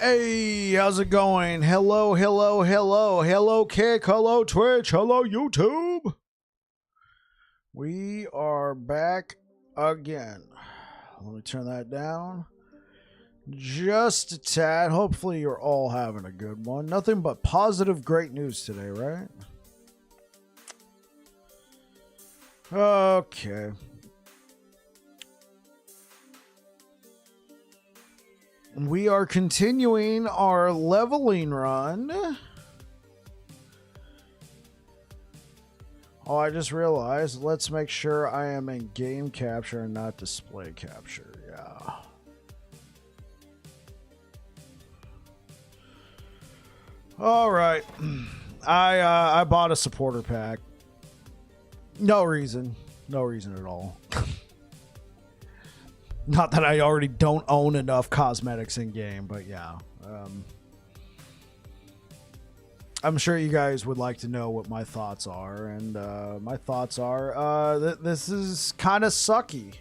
Hey, how's it going? Hello, hello, hello, hello, Kick, hello, Twitch, hello, YouTube. We are back again. Let me turn that down just a tad. Hopefully, you're all having a good one. Nothing but positive, great news today, right? Okay. We are continuing our leveling run. Oh, I just realized, let's make sure I am in game capture and not display capture. Yeah. All right. I bought a supporter pack. No reason. No reason at all. Not that I already don't own enough cosmetics in game, but yeah. I'm sure you guys would like to know what my thoughts are, and my thoughts are this is kind of sucky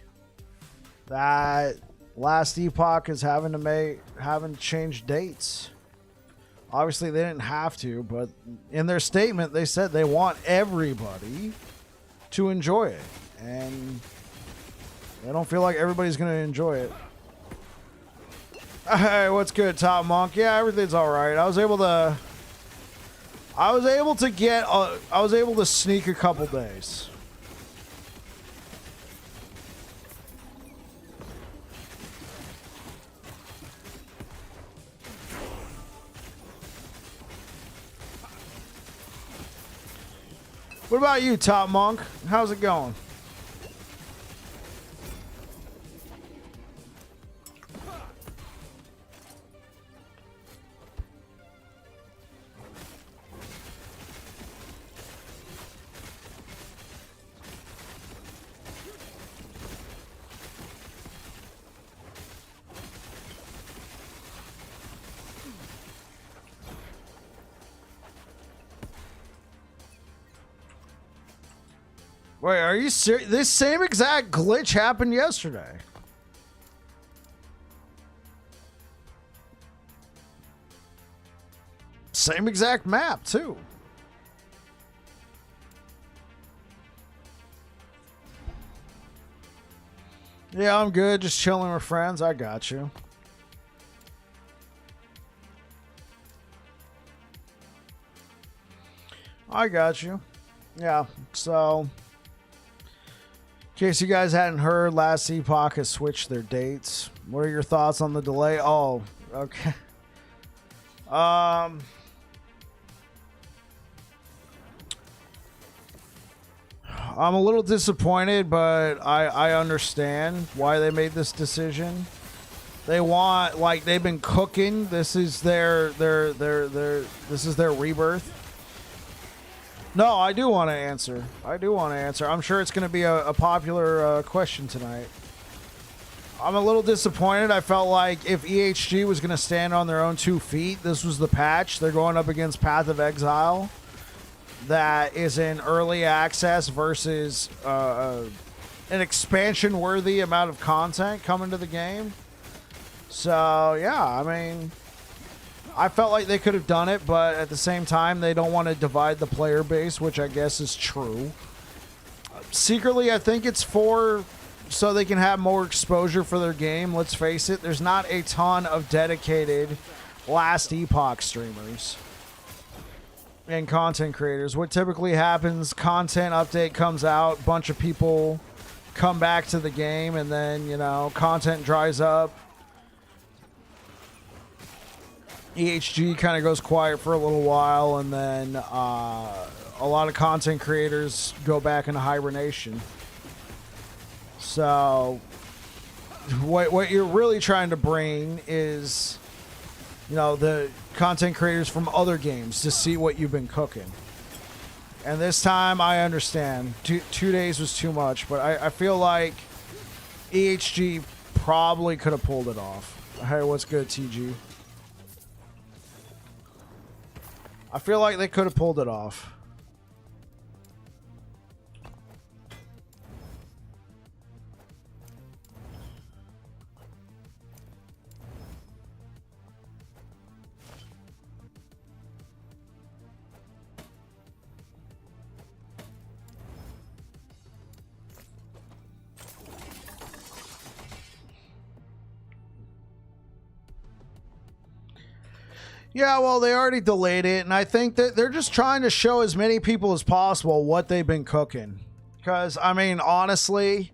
that last Epoch is having to change dates. Obviously, they didn't have to, but in their statement, they said they want everybody to enjoy it, and I don't feel like everybody's going to enjoy it. Hey, what's good, Top Monk? Yeah, everything's all right. I was able to sneak a couple days. What about you, Top Monk? How's it going? Wait, are you serious? This same exact glitch happened yesterday. Same exact map, too. Yeah, I'm good. Just chilling with friends. I got you. I got you. Yeah, so in case you guys hadn't heard, last Epoch has switched their dates. What are your thoughts on the delay? Oh, okay. I'm a little disappointed, but I understand why they made this decision. They want, like, they've been cooking. This is their rebirth. No, I do want to answer. I'm sure it's going to be a popular question tonight. I'm a little disappointed. I felt like if EHG was going to stand on their own 2 feet, this was the patch. They're going up against Path of Exile. That is in early access versus an expansion-worthy amount of content coming to the game. So, yeah, I mean, I felt like they could have done it, but at the same time, they don't want to divide the player base, which I guess is true. Secretly, I think it's so they can have more exposure for their game. Let's face it, there's not a ton of dedicated last Epoch streamers and content creators. What typically happens, content update comes out, bunch of people come back to the game, and then, you know, content dries up. EHG kind of goes quiet for a little while, and then a lot of content creators go back into hibernation. So what you're really trying to bring is, you know, the content creators from other games to see what you've been cooking. And this time, I understand. Two days was too much, but I feel like EHG probably could have pulled it off. Hey, what's good, TG? I feel like they could have pulled it off. Yeah, well, they already delayed it, and I think that they're just trying to show as many people as possible what they've been cooking. Because, I mean, honestly,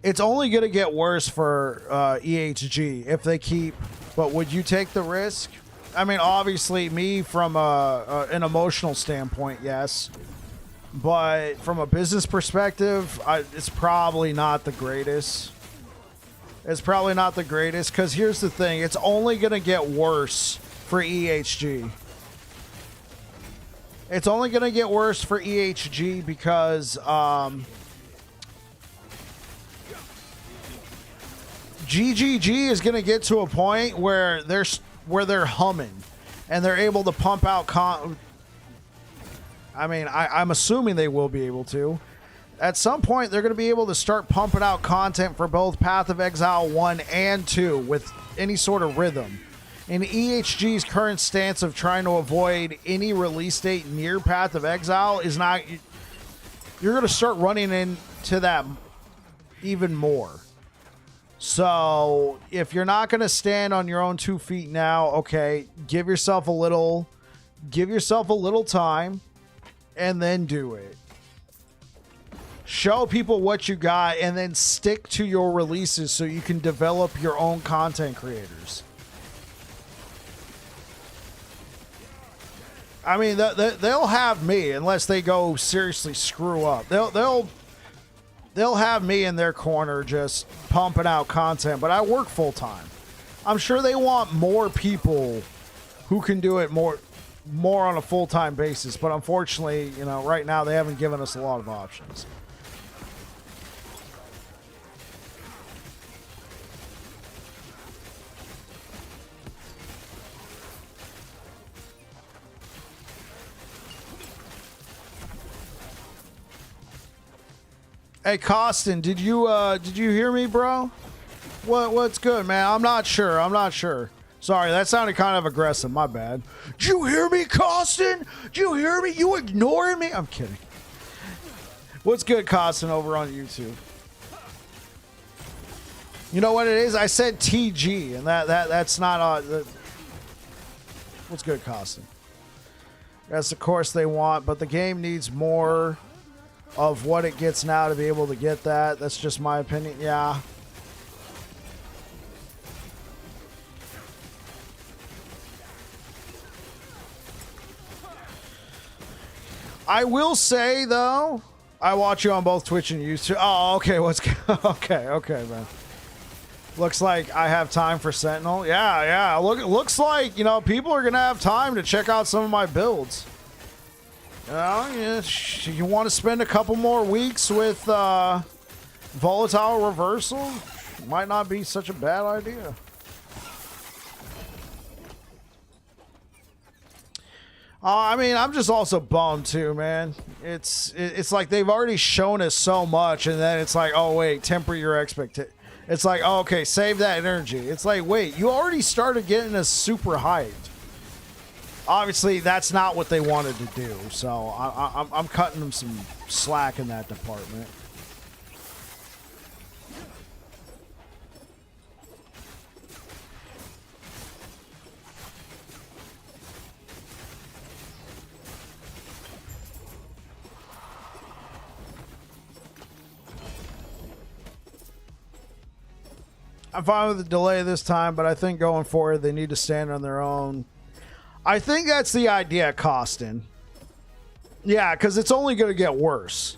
it's only going to get worse for EHG if they keep... But would you take the risk? I mean, obviously, me from an emotional standpoint, yes. But from a business perspective, it's probably not the greatest. It's probably not the greatest, because here's the thing. It's only going to get worse for EHG. It's only going to get worse for EHG because GGG is going to get to a point where they're humming and they're able to pump out I'm assuming they will be able to. At some point, they're going to be able to start pumping out content for both Path of Exile 1 and 2 with any sort of rhythm. In EHG's current stance of trying to avoid any release date near Path of Exile is not... You're going to start running into that even more. So, if you're not going to stand on your own 2 feet now, okay, give yourself a little time and then do it. Show people what you got and then stick to your releases so you can develop your own content creators. I mean, they'll have me unless they go seriously screw up. They'll have me in their corner just pumping out content, but I work full time. I'm sure they want more people who can do it more on a full-time basis, but unfortunately, you know, right now they haven't given us a lot of options. Hey, Costin, did you hear me, bro? What's good, man? I'm not sure. Sorry, that sounded kind of aggressive. My bad. Did you hear me, Costin? Did you hear me? You ignoring me? I'm kidding. What's good, Costin, over on YouTube? You know what it is? I said TG, and that's not what's good, Costin? Yes, of course they want, but the game needs more of what it gets now to be able to get that. That's just my opinion. Yeah. I will say, though, I watch you on both Twitch and YouTube. Oh, okay. Okay, man. Looks like I have time for Sentinel. Yeah. Looks like, you know, people are going to have time to check out some of my builds. You know, you want to spend a couple more weeks with Volatile Reversal? Might not be such a bad idea. I mean, I'm just also bummed too, man. It's like they've already shown us so much, and then it's like, oh wait, temper your expectation. It's like, oh, okay, save that energy. It's like, wait, you already started getting us super hyped. Obviously, that's not what they wanted to do, so I'm cutting them some slack in that department. I'm fine with the delay this time, but I think going forward, they need to stand on their own. I think that's the idea, Costin. Yeah, because it's only going to get worse.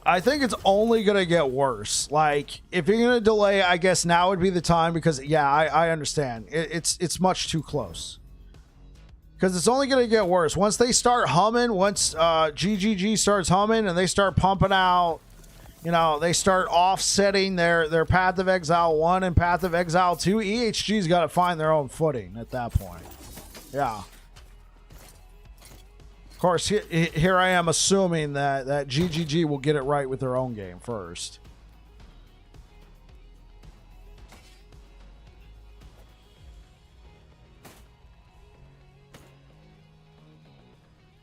I think it's only going to get worse. Like, if you're going to delay, I guess now would be the time because, yeah, I understand. It's much too close. Because it's only going to get worse. Once they start humming, once GGG starts humming and they start pumping out, you know, they start offsetting their Path of Exile 1 and Path of Exile 2, EHG's got to find their own footing at that point. Yeah. Of course, here I am assuming that GGG will get it right with their own game first.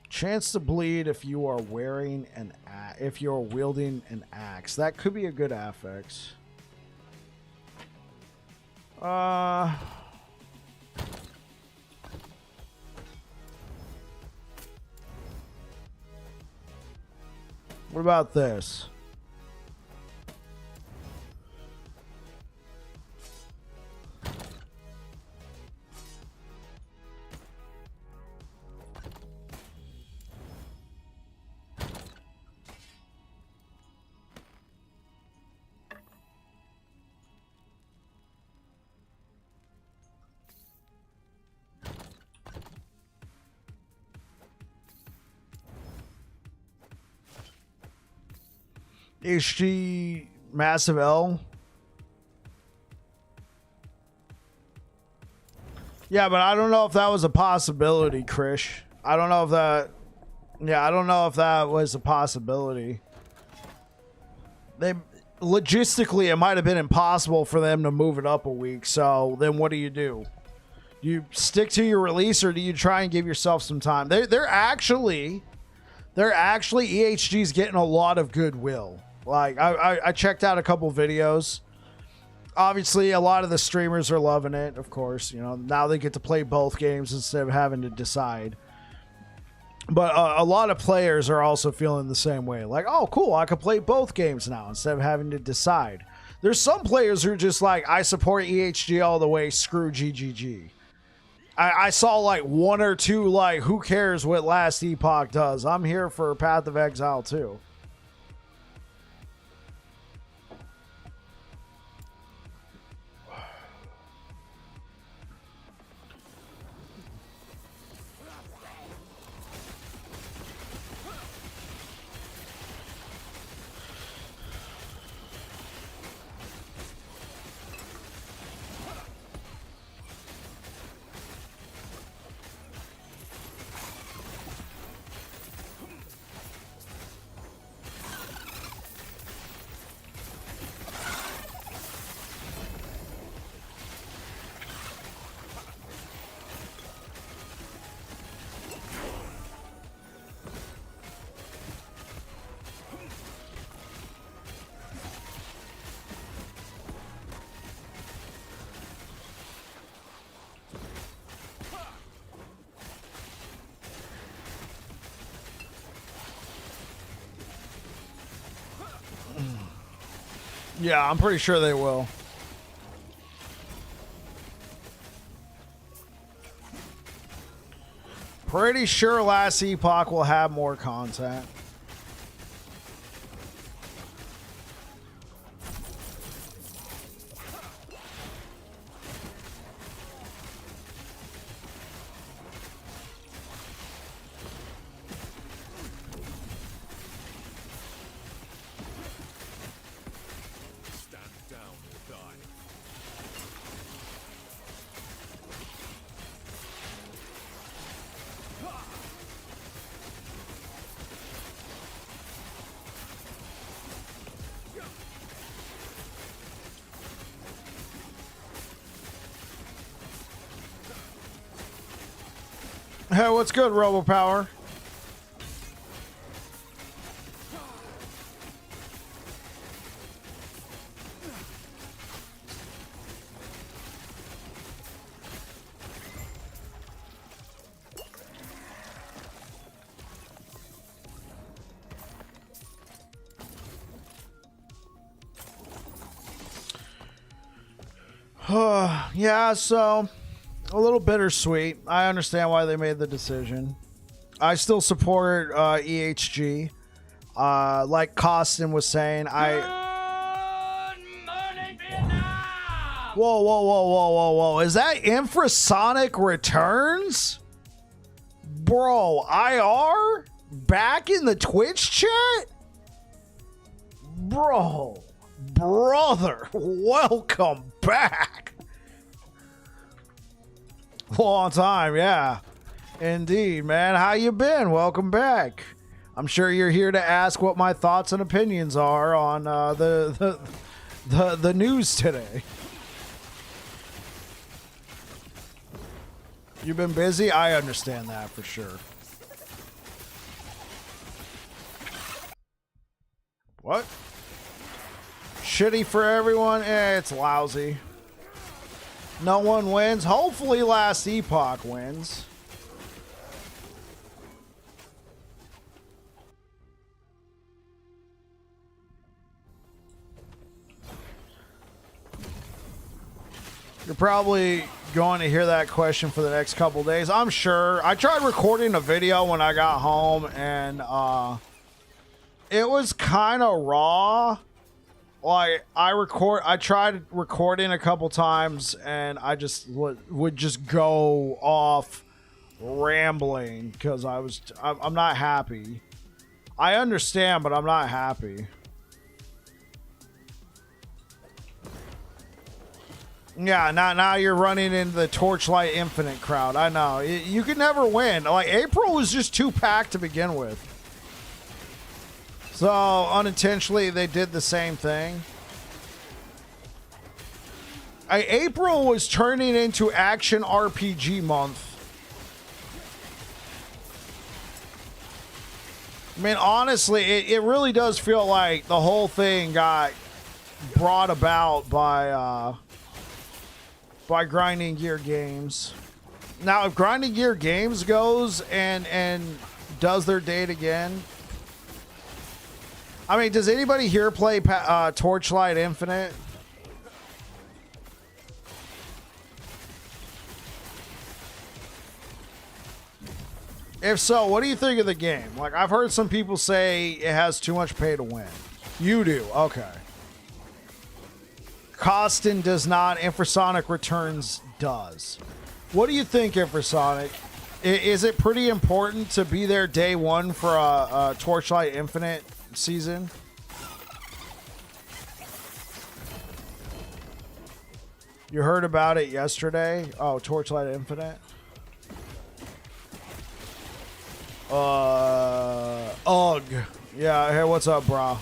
Chance to bleed if you are wearing if you're wielding an axe. That could be a good affix. What about this? HG Massive L. Yeah, but I don't know if that was a possibility, Krish. I don't know if that... Yeah, I don't know if that was a possibility. Logistically, it might have been impossible for them to move it up a week, so then what do? Do you stick to your release, or do you try and give yourself some time? They're actually EHG's getting a lot of goodwill. Like, I checked out a couple videos. Obviously, a lot of the streamers are loving it, of course. You know, now they get to play both games instead of having to decide. But a lot of players are also feeling the same way. Like, oh, cool, I can play both games now instead of having to decide. There's some players who are just like, I support EHG all the way, screw GGG. I saw like one or two, like, who cares what Last Epoch does? I'm here for Path of Exile too. Yeah, I'm pretty sure they will. Pretty sure Last Epoch will have more content. Hey, what's good, RoboPower? Yeah, so a little bittersweet. I understand why they made the decision. I still support EHG. Like Costin was saying, Good morning, Vietnam! Whoa, whoa, whoa, whoa, whoa, whoa. Is that Infrasonic Returns? Bro, IR? Back in the Twitch chat? Bro, brother, welcome back. Long time, yeah. Indeed, man. How you been? Welcome back. I'm sure you're here to ask what my thoughts and opinions are on the news today. You've been busy? I understand that for sure. What? Shitty for everyone? It's lousy. No one wins. Hopefully Last Epoch wins. You're probably going to hear that question for the next couple days. I'm sure. I tried recording a video when I got home, and it was kind of raw. Like, I tried recording a couple times, and I just would just go off rambling because I'm not happy. I understand, but I'm not happy. Yeah, now you're running into the Torchlight Infinite crowd. I know. You could never win. Like, April was just too packed to begin with. So, unintentionally, they did the same thing. April was turning into action RPG month. I mean, honestly, it really does feel like the whole thing got brought about by Grinding Gear Games. Now, if Grinding Gear Games goes and does their date again, I mean, does anybody here play Torchlight Infinite? If so, what do you think of the game? Like, I've heard some people say it has too much pay to win. You do? Okay. Costin does not. Infrasonic Returns does. What do you think, Infrasonic? Is it pretty important to be there day one for a Torchlight Infinite season? You heard about it yesterday? Oh, Torchlight Infinite? Ugh. Yeah, hey, what's up, bro?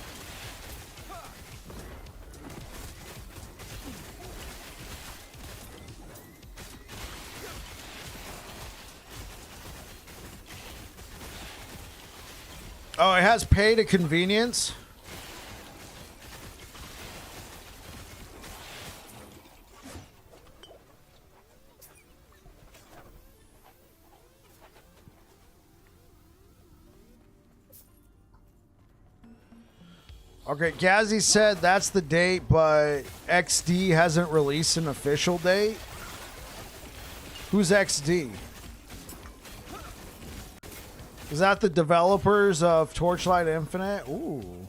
Oh, it has pay to convenience? Okay, Gazzy said that's the date, but XD hasn't released an official date. Who's XD? Is that the developers of Torchlight Infinite? Ooh.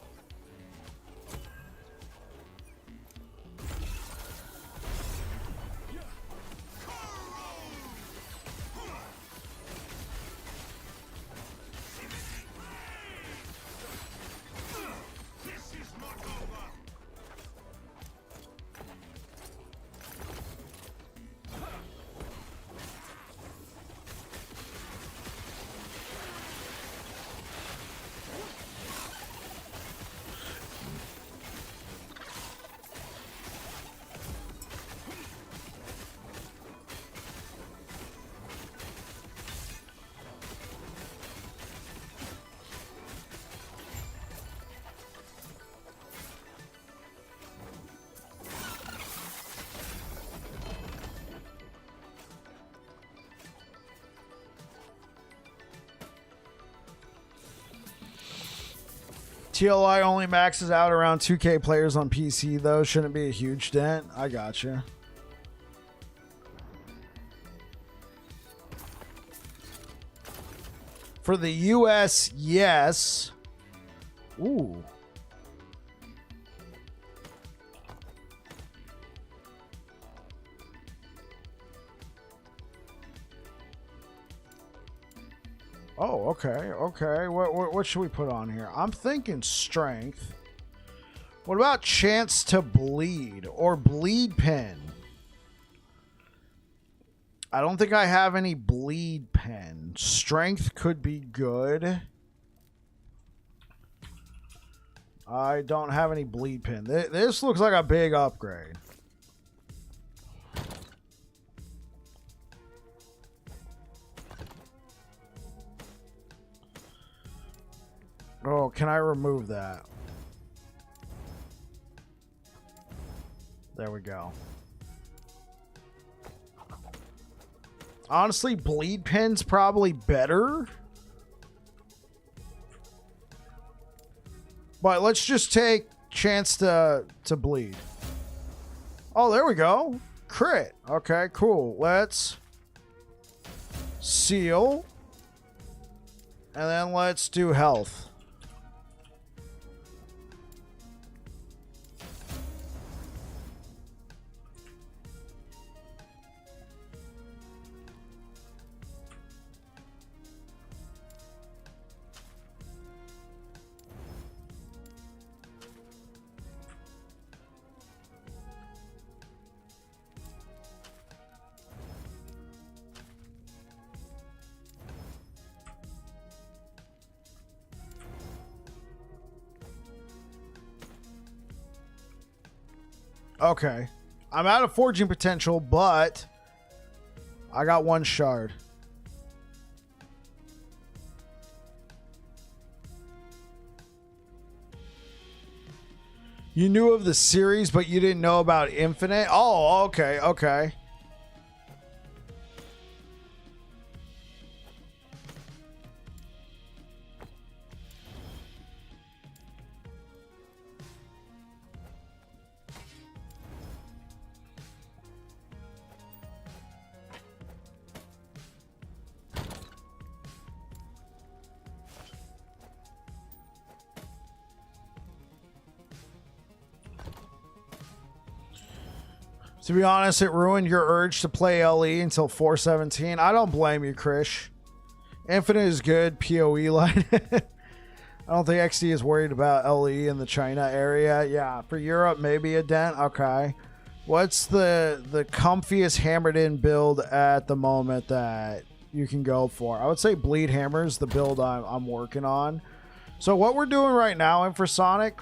TLI only maxes out around 2K players on PC, though. Shouldn't be a huge dent. I gotcha. For the US, yes. Ooh. Oh, okay, okay. What should we put on here? I'm thinking strength. What about chance to bleed or bleed pen? I don't think I have any bleed pen. Strength could be good. I don't have any bleed pen. This looks like a big upgrade. Oh, can I remove that? There we go. Honestly, bleed pen's probably better. But let's just take chance to bleed. Oh, there we go. Crit. Okay, cool. Let's seal. And then let's do health. Okay. I'm out of forging potential, but I got one shard. You knew of the series, but you didn't know about Infinite? Oh, okay, okay. To be honest, it ruined your urge to play LE until 417. I don't blame you, Krish. Infinite is good, PoE line. I don't think XD is worried about LE in the China area. Yeah, for Europe, maybe a dent. Okay. What's the comfiest hammered in build at the moment that you can go for? I would say Bleed Hammer is the build I'm working on. So what we're doing right now, Infrasonic,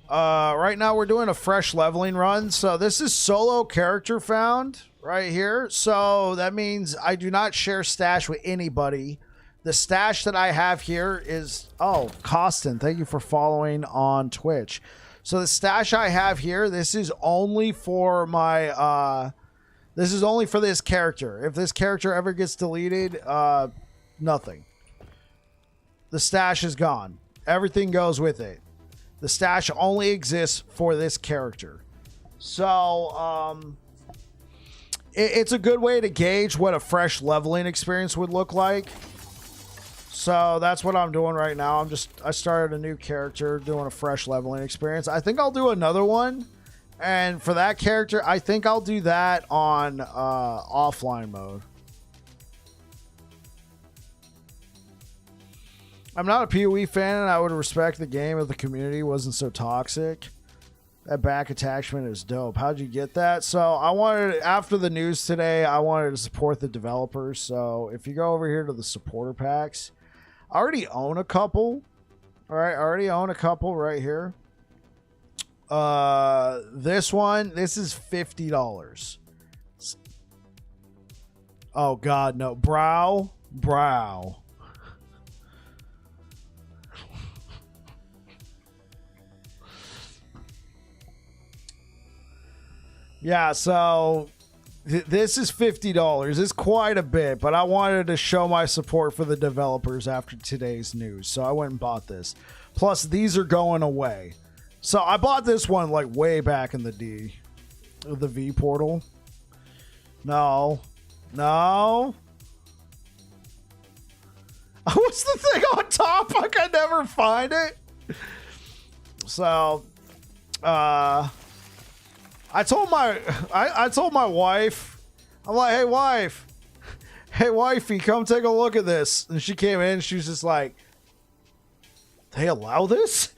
right now we're doing a fresh leveling run. So this is solo character found right here. So that means I do not share stash with anybody. The stash that I have here is, oh, Costin, thank you for following on Twitch. So the stash I have here, this is only for my, this is only for this character. If this character ever gets deleted, nothing. The stash is gone. Everything goes with it. The stash only exists for this character. So, it's a good way to gauge what a fresh leveling experience would look like. So that's what I'm doing right now. I started a new character doing a fresh leveling experience. I think I'll do another one. And for that character, I think I'll do that on offline mode. I'm not a PoE fan, and I would respect the game if the community wasn't so toxic. That back attachment is dope. How'd you get that? So I wanted, after the news today, I wanted to support the developers. So if you go over here to the supporter packs, I already own a couple. All right, I already own a couple right here. This one, this is $50. Oh God, no. Brow. Yeah, so this is $50. It's quite a bit, but I wanted to show my support for the developers after today's news, so I went and bought this. Plus, these are going away. So I bought this one like way back in the V portal. No. What's the thing on top? I can never find it. So, I told my wife, I'm like, hey wifey, come take a look at this. And she came in, she was just like, they allow this?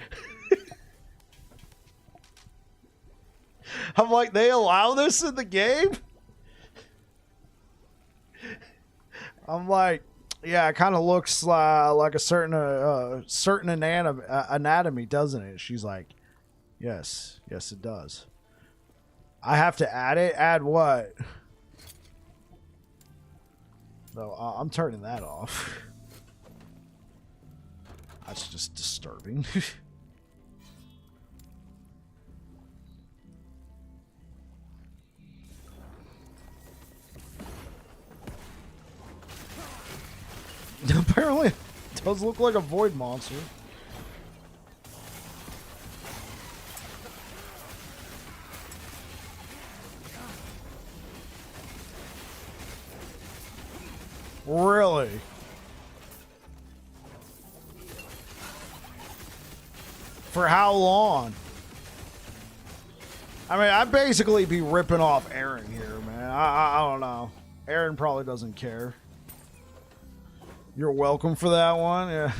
I'm like, they allow this in the game? I'm like, yeah, it kind of looks like a certain anatomy, doesn't it? She's like, yes, it does. I have to add it? Add what? No, I'm turning that off. That's just disturbing. Apparently, it does look like a void monster. Really? For how long? I mean, I'd basically be ripping off Aaron here, man. I don't know. Aaron probably doesn't care. You're welcome for that one. Yeah.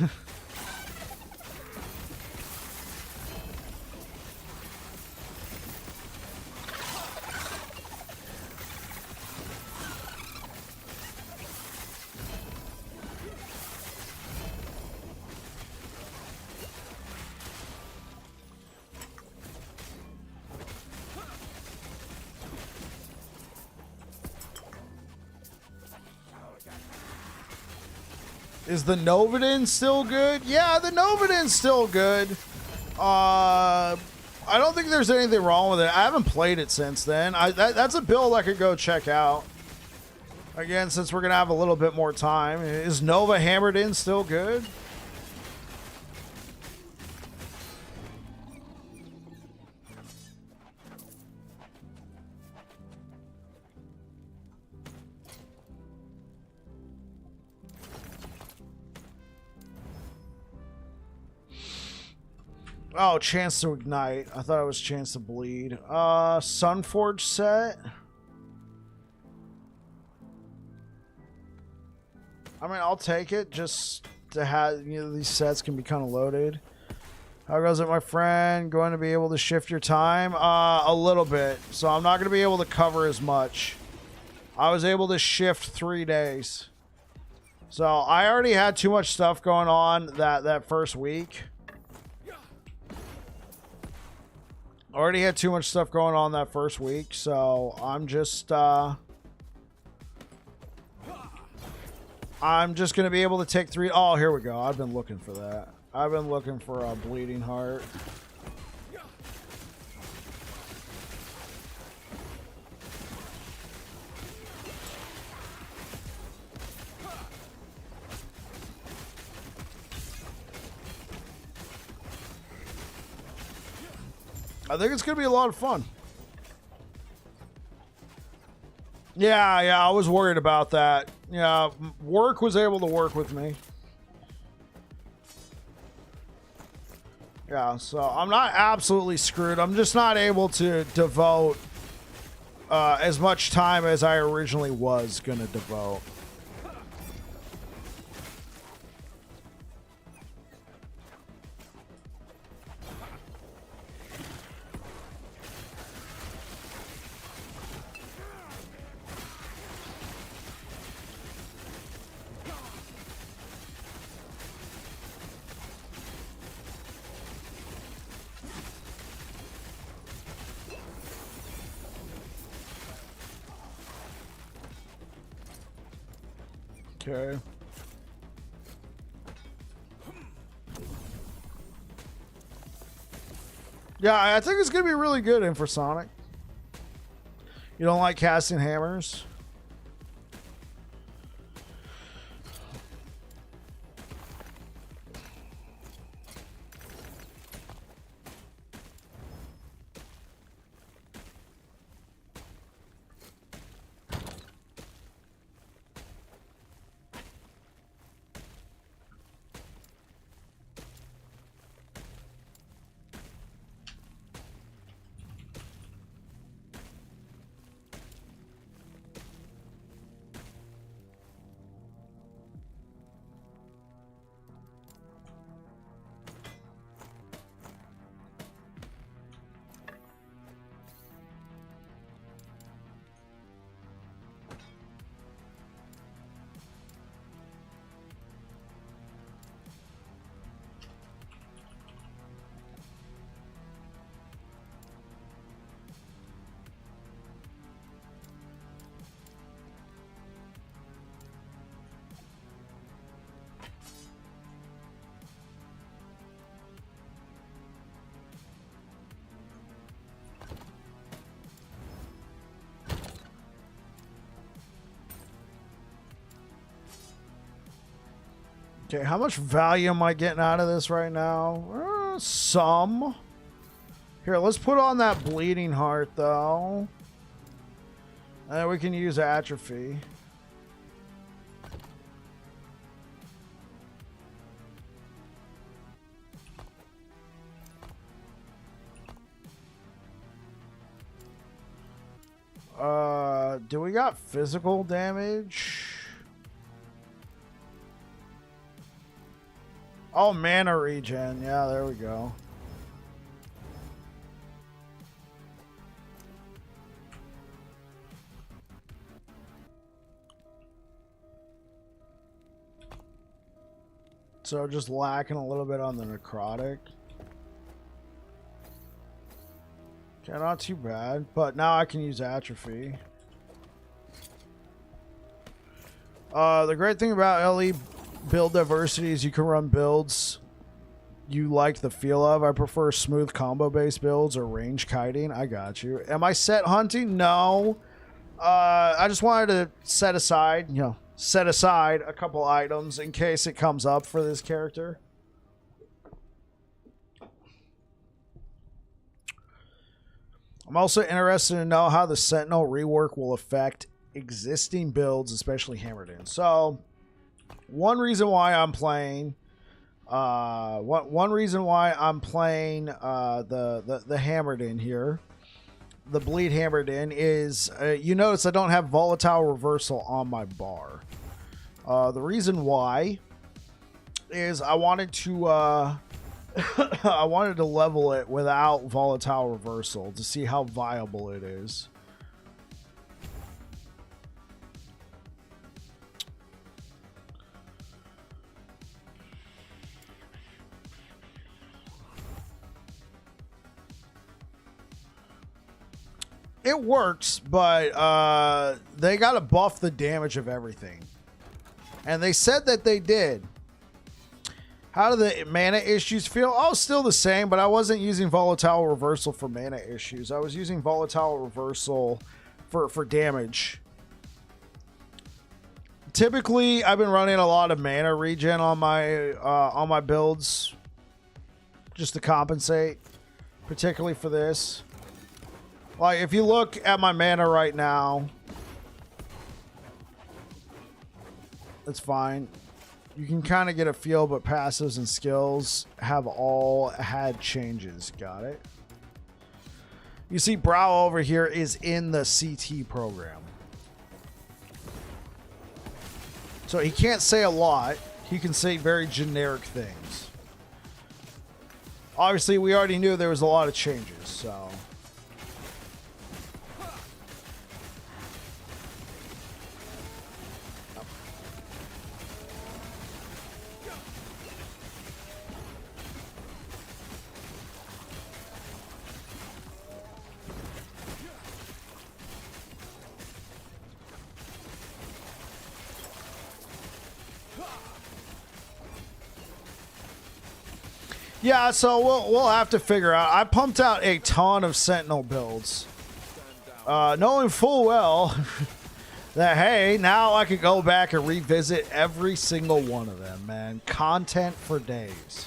Is the Novidin still good? Yeah, the Novidin's still good. I don't think there's anything wrong with it. I haven't played it since then. That's a build I could go check out. Again, since we're going to have a little bit more time. Is Nova Hammered In still good? Oh, Chance to Ignite. I thought it was Chance to Bleed. Sunforge set. I mean, I'll take it just to have, you know, these sets can be kind of loaded. How goes it, my friend? Going to be able to shift your time? A little bit. So I'm not going to be able to cover as much. I was able to shift 3 days. So I already had too much stuff going on that first week. Already had too much stuff going on that first week, so I'm just gonna be able to take 3. Oh, here we go. I've been looking for that. I've been looking for a Bleeding Heart. I think it's going to be a lot of fun. Yeah, I was worried about that. Yeah, work was able to work with me. Yeah, so I'm not absolutely screwed. I'm just not able to devote as much time as I originally was going to devote. Okay. Yeah, I think it's going to be really good infrasonic. You don't like casting hammers? Okay, how much value am I getting out of this right now? Some. Here, let's put on that Bleeding Heart, though. And then we can use Atrophy. Do we got physical damage? Oh, mana regen. Yeah, there we go. So just lacking a little bit on the necrotic. Okay, not too bad, but now I can use atrophy. The great thing about LE build diversity is you can run builds you like the feel of. I prefer smooth combo based builds or range kiting. I got you. Am I set hunting? No. I just wanted to set aside a couple items in case it comes up for this character. I'm also interested to know how the Sentinel rework will affect existing builds, especially Hammered In. So, one reason why I'm playing, the Hammered In here, the Bleed Hammered In is, you notice I don't have Volatile Reversal on my bar. The reason why is I wanted to I wanted to level it without Volatile Reversal to see how viable it is. It works, but they got to buff the damage of everything. And they said that they did. How do the mana issues feel? Oh, still the same, but I wasn't using Volatile Reversal for mana issues. I was using Volatile Reversal for damage. Typically, I've been running a lot of mana regen on my builds just to compensate, particularly for this. Like, if you look at my mana right now, it's fine. You can kind of get a feel, but passives and skills have all had changes. Got it? You see, Brow over here is in the CT program. So he can't say a lot. He can say very generic things. Obviously, we already knew there was a lot of changes, so... Yeah, so we'll have to figure out. I pumped out a ton of Sentinel builds, knowing full well that, hey, now I could go back and revisit every single one of them, man. Content for days.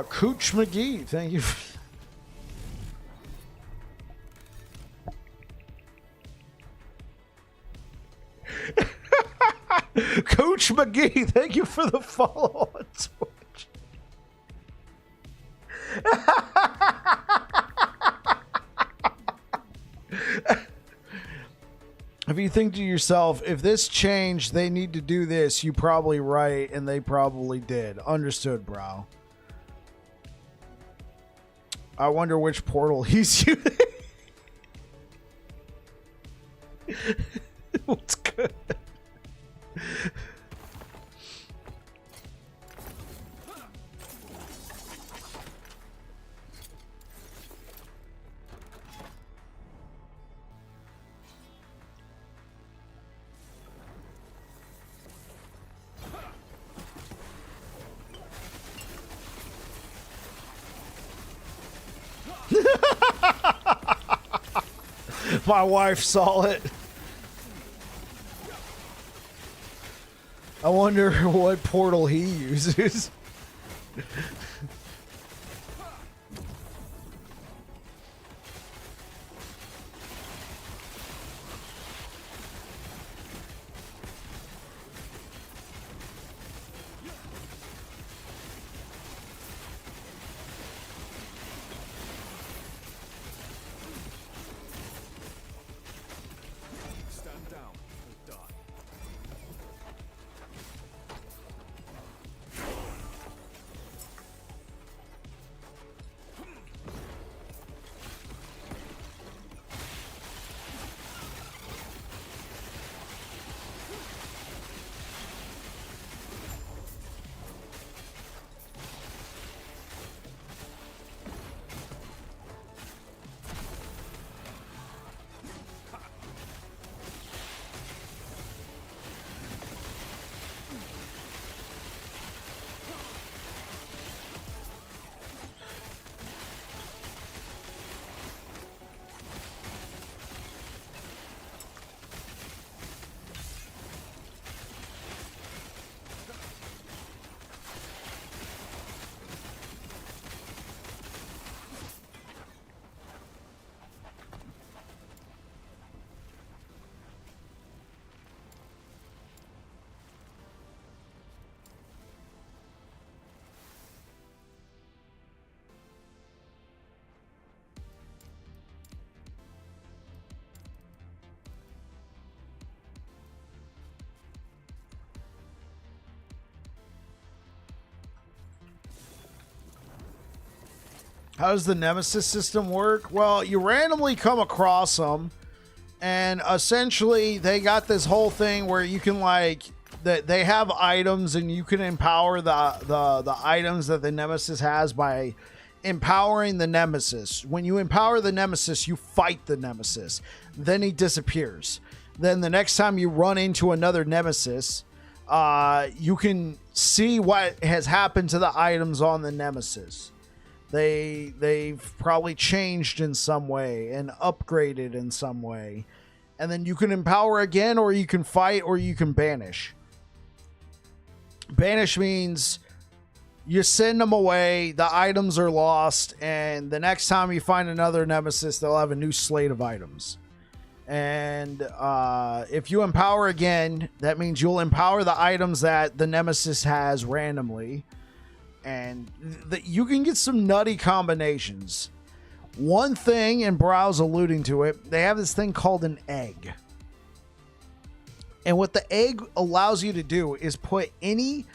Cooch McGee, thank you. Cooch McGee, thank you for the follow on Twitch. If you think to yourself, if this changed, they need to do this, you probably right, and they probably did. Understood, bro. I wonder which portal he's using. What's good? My wife saw it. I wonder what portal he uses. How does the Nemesis system work? Well, you randomly come across them, and essentially they got this whole thing where you can like that they have items, and you can empower the items that the Nemesis has by empowering the Nemesis. When you empower the Nemesis, you fight the Nemesis. Then he disappears. Then the next time you run into another Nemesis, you can see what has happened to the items on the Nemesis. They've probably changed in some way and upgraded in some way. And then you can empower again, or you can fight, or you can banish. Banish means you send them away, the items are lost, and the next time you find another Nemesis, they'll have a new slate of items. And if you empower again, that means you'll empower the items that the Nemesis has randomly. And you can get some nutty combinations. One thing, and Brow's alluding to it, they have this thing called an egg. And what the egg allows you to do is put any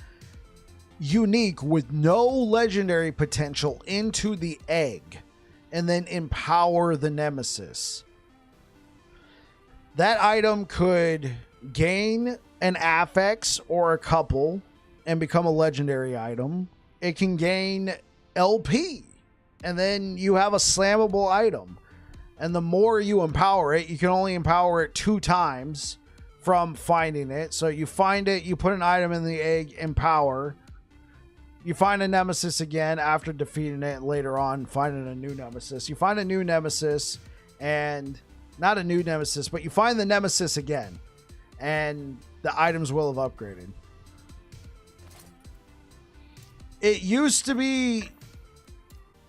unique with no legendary potential into the egg and then empower the Nemesis. That item could gain an affix or a couple and become a legendary item. It can gain LP, and then you have a slammable item. And the more you empower it, you can only empower it 2 times from finding it. So you find it, you put an item in the egg, empower. You find a Nemesis again after defeating it, later on finding a new Nemesis. You find a new Nemesis, and not a new Nemesis, but you find the Nemesis again, and the items will have upgraded. It used to be,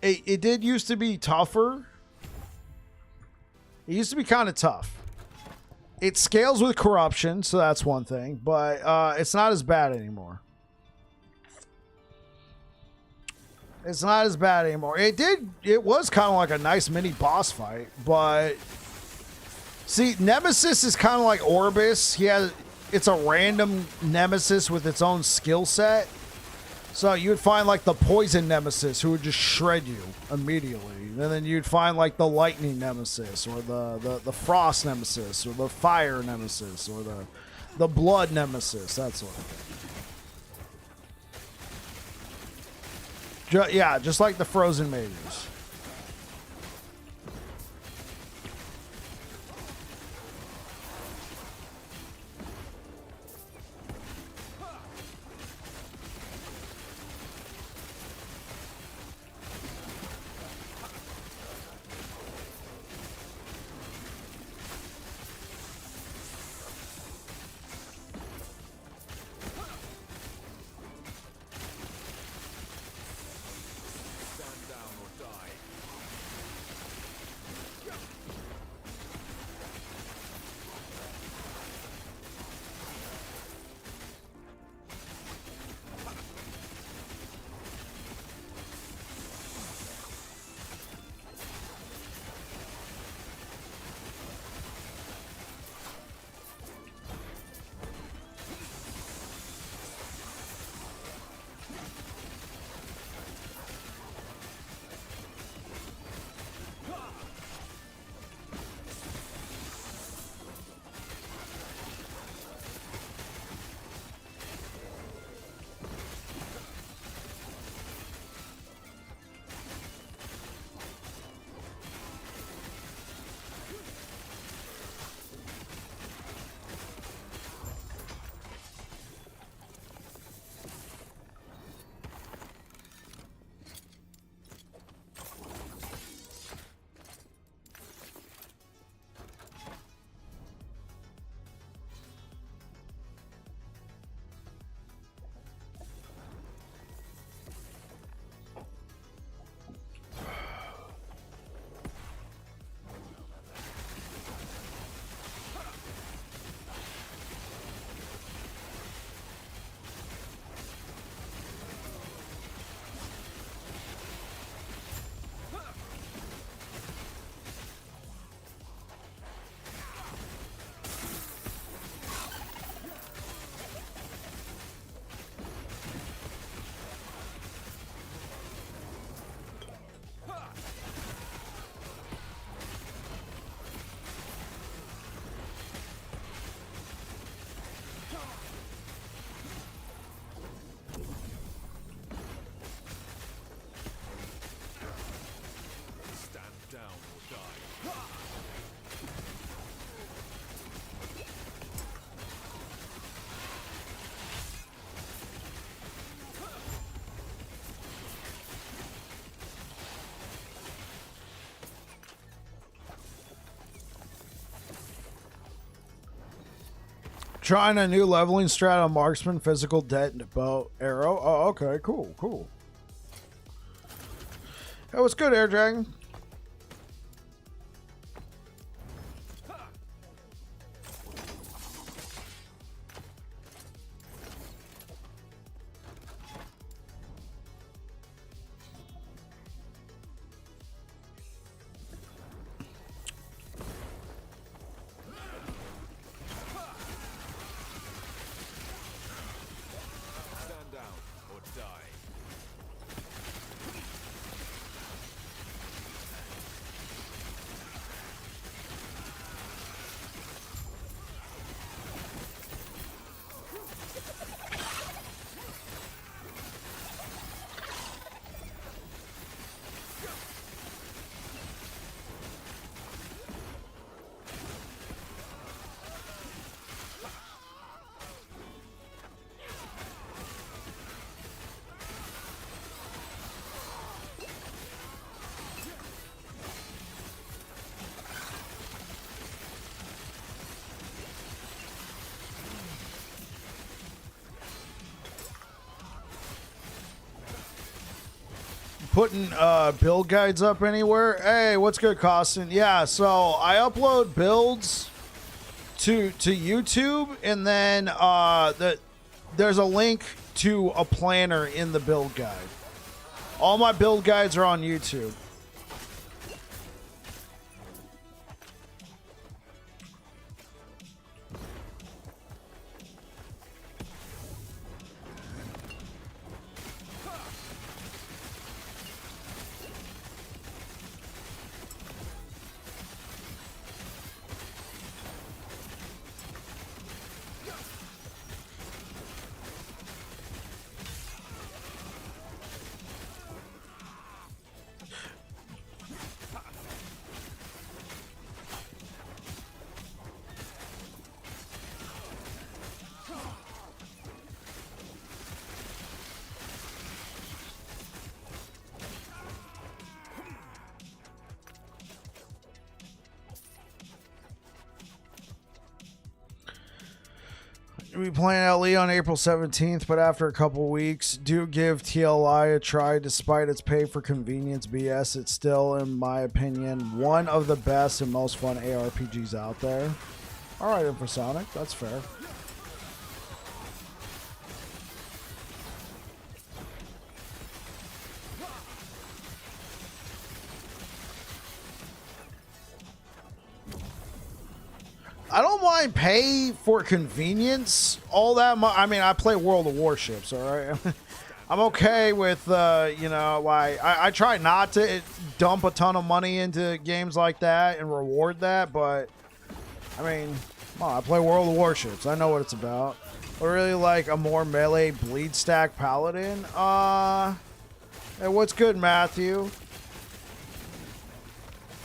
it did used to be tougher. It used to be kind of tough. It scales with corruption, so that's one thing, but it's not as bad anymore. It's not as bad anymore. It was kind of like a nice mini boss fight, but see, Nemesis is kind of like Orbis. It's a random Nemesis with its own skill set. So you would find like the poison Nemesis who would just shred you immediately. And then you'd find like the lightning Nemesis, or the frost Nemesis, or the fire Nemesis, or the blood Nemesis, that sort of thing. Yeah, just like the frozen mages. Trying a new leveling strat on marksman, physical, dead, bow, arrow. Oh, okay, cool, cool. Hey, what's good, Air Dragon? Putting build guides up anywhere? Hey, what's good, Costin? Yeah, so I upload builds to YouTube, and then there's a link to a planner in the build guide. All my build guides are on YouTube. We playing LE on April 17th, but after a couple weeks, do give TLI a try. Despite its pay for convenience BS, it's still, in my opinion, one of the best and most fun ARPGs out there. Alright, Infrasonic, that's fair. I don't mind pay for convenience all that much. I mean, I play World of Warships, all right? I'm okay with, you know, like, I try not to dump a ton of money into games like that and reward that, but, I mean, come on, I play World of Warships. I know what it's about. I really like a more melee bleed stack paladin. Hey, what's good, Matthew?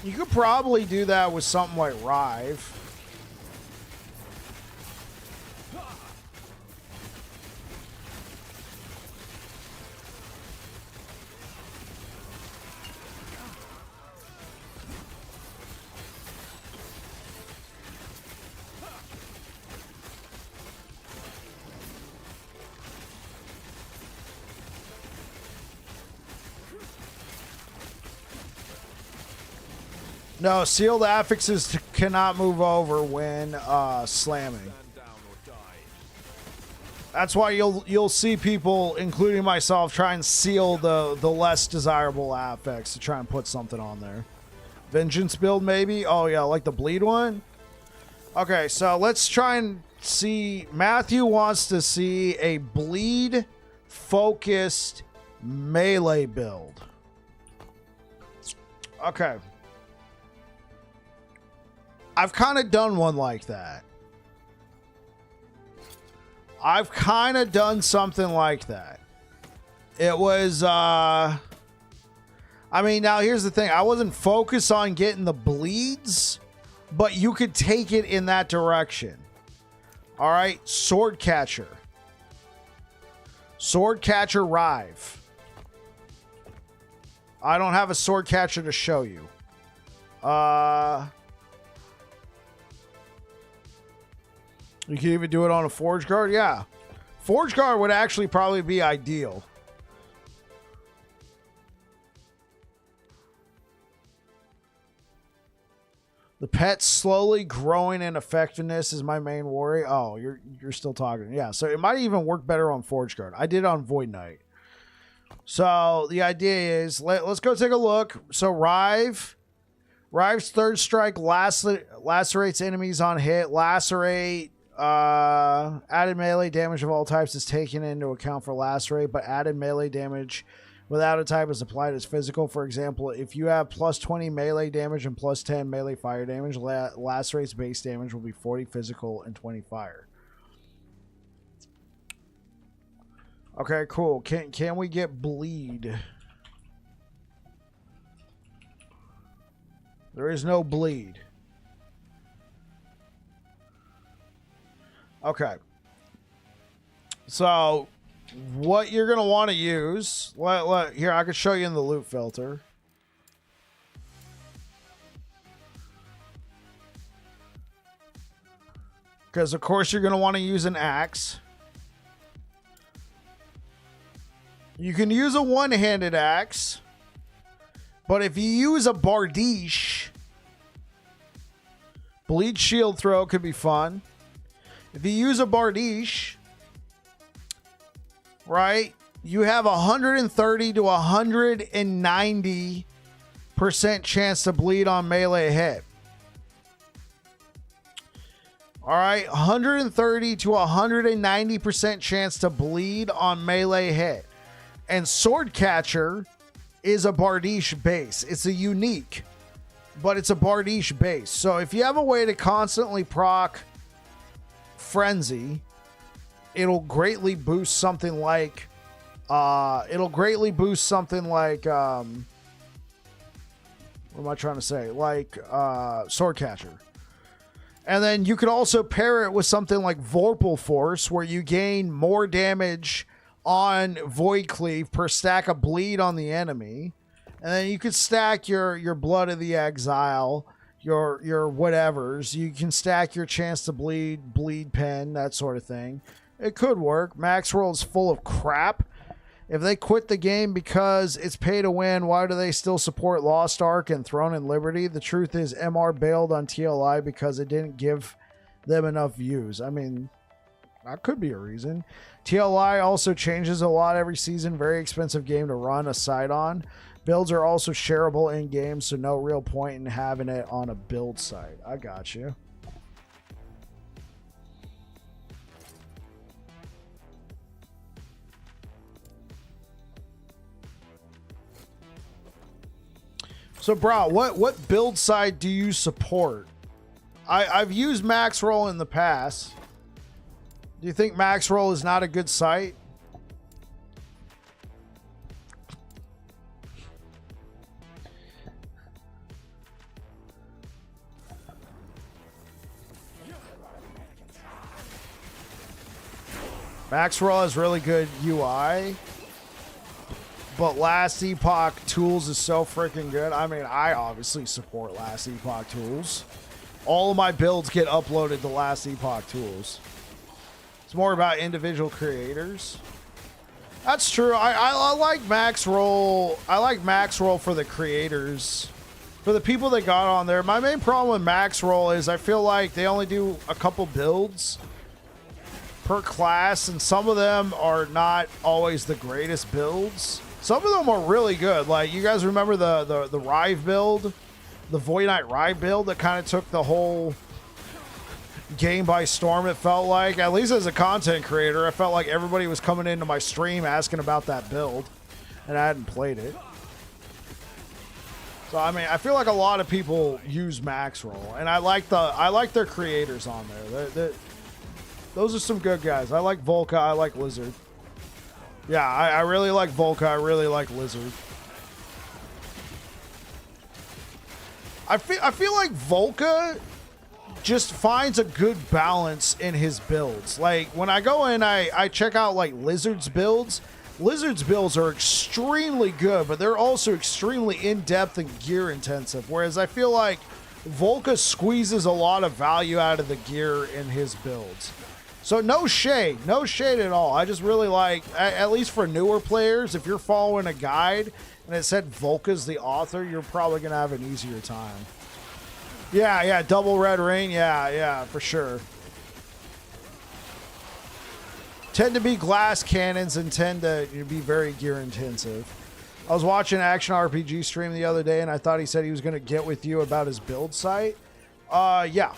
You could probably do that with something like Rive. No, sealed affixes cannot move over when slamming. That's why you'll see people, including myself, try and seal the less desirable affix to try and put something on there. Vengeance build, maybe? Oh, yeah, like the bleed one? Okay, so let's try and see. Matthew wants to see a bleed-focused melee build. Okay. I've kind of done one like that. I've kind of done something like that. It was, I mean, now here's the thing. I wasn't focused on getting the bleeds, but you could take it in that direction. All right, Sword Catcher. Sword Catcher Rive. I don't have a Sword Catcher to show you. You can even do it on a Forge Guard? Yeah. Forge Guard would actually probably be ideal. The pet's slowly growing in effectiveness is my main worry. Oh, you're still talking. Yeah, so it might even work better on Forge Guard. I did it on Void Knight. So the idea is, let's go take a look. So Rive's third strike lacerates enemies on hit. Lacerate, added melee damage of all types is taken into account for lacerate, but added melee damage without a type is applied as physical. For example, if you have plus 20 melee damage and plus 10 melee fire damage, lacerate's base damage will be 40 physical and 20 fire. Okay, cool. Can we get bleed? There is no bleed. Okay. So what you're going to want to use, here, I can show you in the loot filter. Because, of course, you're going to want to use an axe. You can use a one-handed axe. But if you use a bardiche, bleed shield throw could be fun. If you use a bardiche, right, you have 130 to 190% chance to bleed on melee hit. All right, 130 to 190% chance to bleed on melee hit. And Sword Catcher is a bardiche base. It's a unique, but it's a bardiche base. So if you have a way to constantly proc Frenzy, it'll greatly boost something like what am I trying to say? Like Sword Catcher. And then you could also pair it with something like Vorpal Force, where you gain more damage on Void Cleave per stack of bleed on the enemy. And then you could stack your Blood of the Exile, your whatevers. You can stack your chance to bleed pen, that sort of thing. It could work. Max Roll is full of crap. If they quit the game because it's pay to win, why do they still support Lost Ark and Throne and Liberty? The truth is MR bailed on TLI because it didn't give them enough views. I mean, that could be a reason. TLI also changes a lot every season. Very expensive game to run a site on. Builds are also shareable in game, so no real point in having it on a build site. I got you. So, bro, what build side do you support? I've used Max Roll in the past. Do you think Max Roll is not a good site? Max Roll has really good UI. But Last Epoch Tools is so freaking good. I mean, I obviously support Last Epoch Tools. All of my builds get uploaded to Last Epoch Tools. It's more about individual creators. That's true. I like Max Roll. I like Max Roll for the creators. For the people that got on there. My main problem with Max Roll is I feel like they only do a couple builds per class, and some of them are not always the greatest builds. Some of them are really good. Like, you guys remember the Rive build? The Void Knight Rive build that kind of took the whole game by storm, it felt like. At least as a content creator, I felt like everybody was coming into my stream asking about that build, and I hadn't played it. So, I mean, I feel like a lot of people use Max Roll, and I like their creators on there. Those are some good guys. I like Volca. I like Lizard. Yeah, I really like Volca. I really like Lizard. I feel like Volca just finds a good balance in his builds. Like, when I go in, I check out, like, Lizard's builds. Lizard's builds are extremely good, but they're also extremely in-depth and gear-intensive. Whereas I feel like Volca squeezes a lot of value out of the gear in his builds. So no shade at all. I just really like, at least for newer players, if you're following a guide and it said Volca's the author, you're probably going to have an easier time. Yeah, double red ring. Yeah, for sure. Tend to be glass cannons and tend to be very gear intensive. I was watching Action RPG stream the other day and I thought he said he was going to get with you about his build site. Yeah.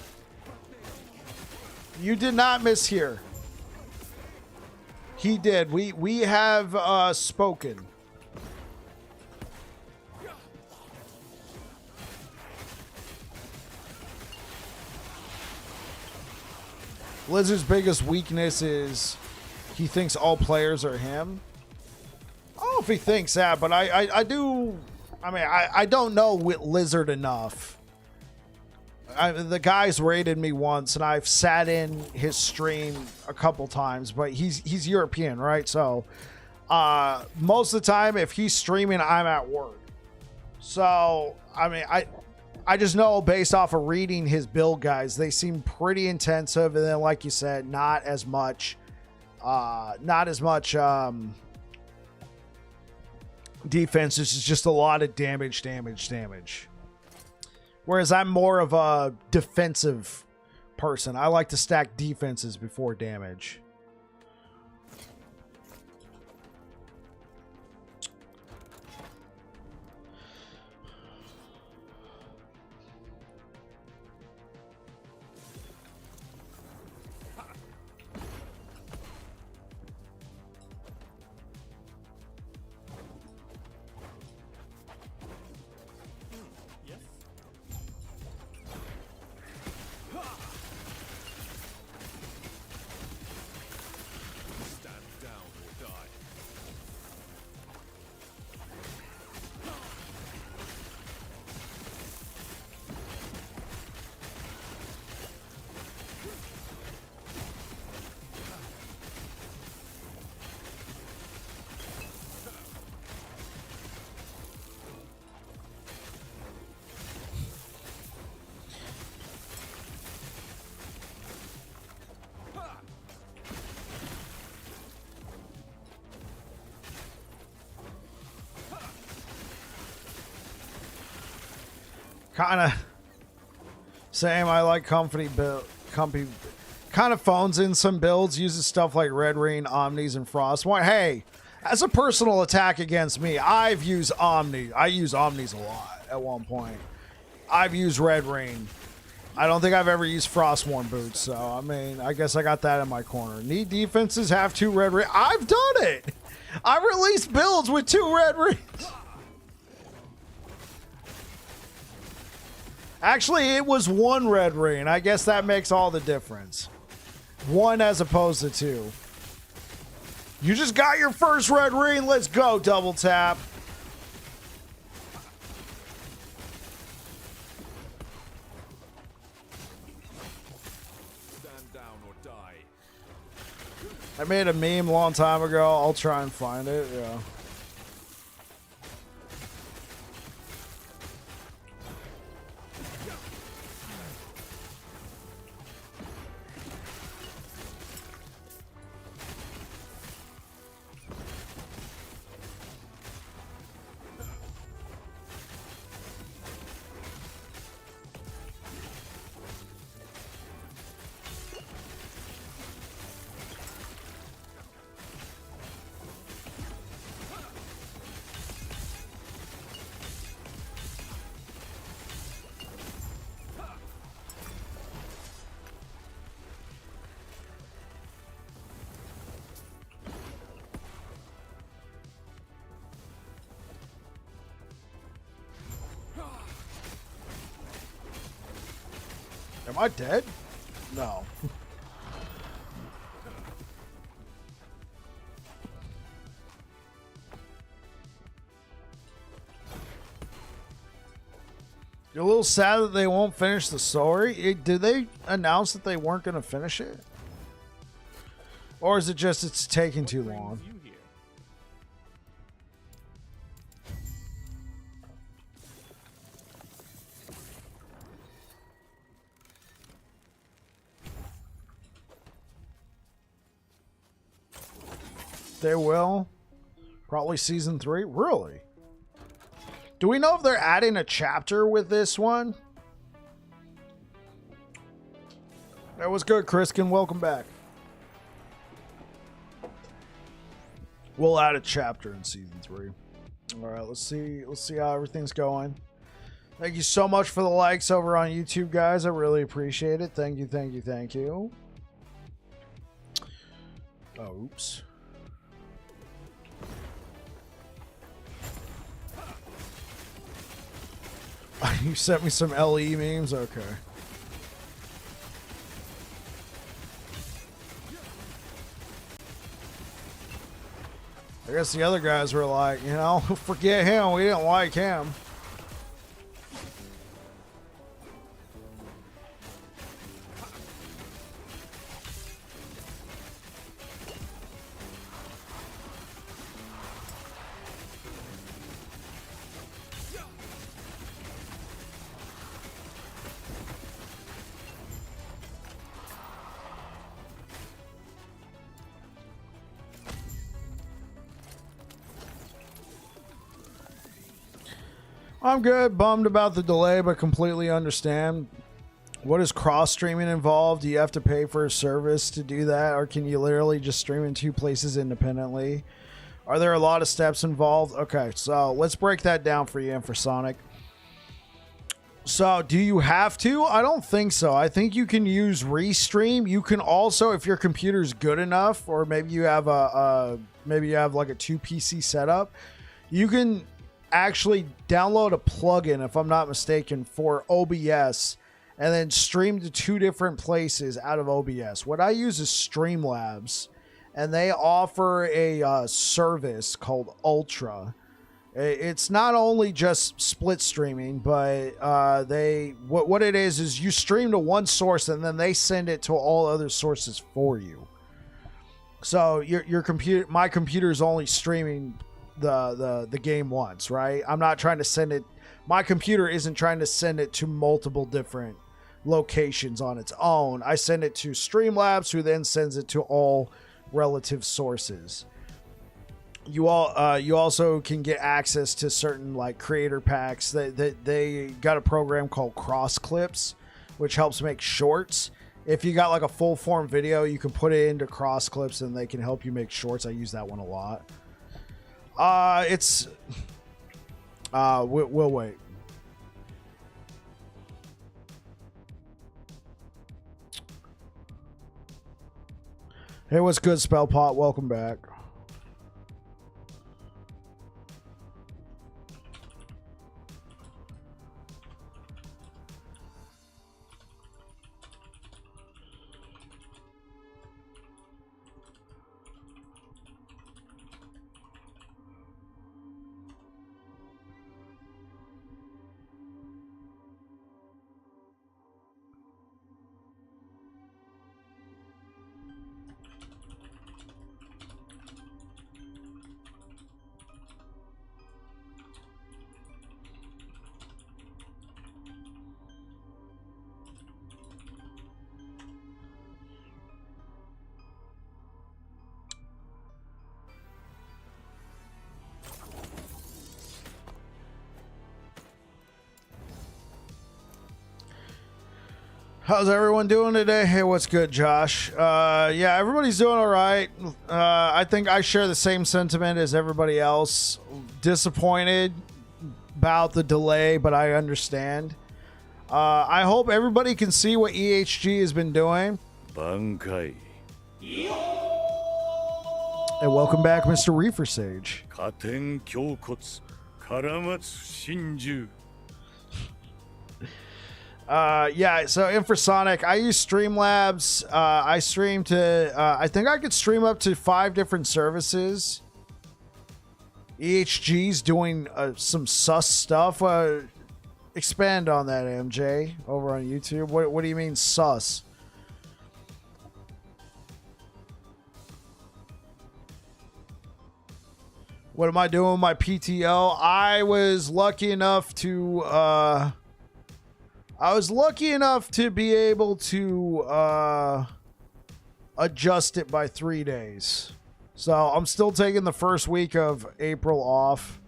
You did not mishear. He did. We have spoken. Blizzard's biggest weakness is he thinks all players are him. I don't know if he thinks that, but I do. I mean, I don't know Lizard enough. The guy's raided me once, and I've sat in his stream a couple times, but he's European, right? So most of the time, if he's streaming, I'm at work. So I mean, I just know based off of reading his build guides, they seem pretty intensive, and then like you said, not as much defense. It's just a lot of damage. Whereas I'm more of a defensive person. I like to stack defenses before damage. Kind of same. I like comfy build. Kind of phones in some builds, uses stuff like Red Rain, Omnis, and Frostpoint. Hey, as a personal attack against me, I've used Omni. I use Omnis a lot at one point. I've used Red Rain. I don't think I've ever used Frostborn boots, so I mean, I guess I got that in my corner. Need defenses, have 2 Red Rain. I've done it. I've released builds with 2 Red Rings. Actually, it was 1 Red Ring. I guess that makes all the difference. 1 as opposed to 2. You just got your first Red Ring. Let's go, double tap. Stand down or die. I made a meme a long time ago. I'll try and find it. Yeah. Am I dead? No. You're a little sad that they won't finish the story. Did they announce that they weren't going to finish it? Or is it just it's taking too long? They will. Probably season 3. Really? Do we know if they're adding a chapter with this one? That was good, Kriskin. Welcome back. We'll add a chapter in season 3. All right, let's see how everything's going. Thank you so much for the likes over on YouTube, guys. I really appreciate it. Thank you, thank you, thank you. Oh, oops. You sent me some LE memes? Okay. I guess the other guys were like, you know, forget him. We didn't like him. I'm good. Bummed about the delay, but completely understand. What is cross streaming involved? Do you have to pay for a service to do that, or can you literally just stream in 2 places independently? Are there a lot of steps involved? Okay, so let's break that down for you, Infrasonic. So, do you have to? I don't think so. I think you can use Restream. You can also, if your computer's good enough, or maybe you have like a 2 PC setup, you can actually download a plugin, if I'm not mistaken, for OBS, and then stream to 2 different places out of OBS. What I use is Streamlabs, and they offer a service called Ultra. It's not only just split streaming, but what it is you stream to one source and then they send it to all other sources for you. So my computer is only streaming the game once, right? I'm not trying to send it. My computer isn't trying to send it to multiple different locations on its own. I send it to Streamlabs, who then sends it to all relative sources. You also can get access to certain like creator packs. They got a program called Cross Clips, which helps make shorts. If you got like a full form video, you can put it into Cross Clips and they can help you make shorts. I use that one a lot. We'll wait. Hey, what's good, Spellpot? Welcome back. How's everyone doing today? Hey, what's good, Josh? Yeah, everybody's doing all right. I think I share the same sentiment as everybody else. Disappointed about the delay, but I understand. I hope everybody can see what EHG has been doing. And welcome back, Mr. Reefer Sage. Yeah, so Infrasonic, I use Streamlabs. I stream to, I think I could stream up to 5 different services. EHG's doing some sus stuff. Expand on that, MJ, over on YouTube. What do you mean sus? What am I doing with my PTO? I was lucky enough to be able to adjust it by 3 days. So I'm still taking the first week of April off.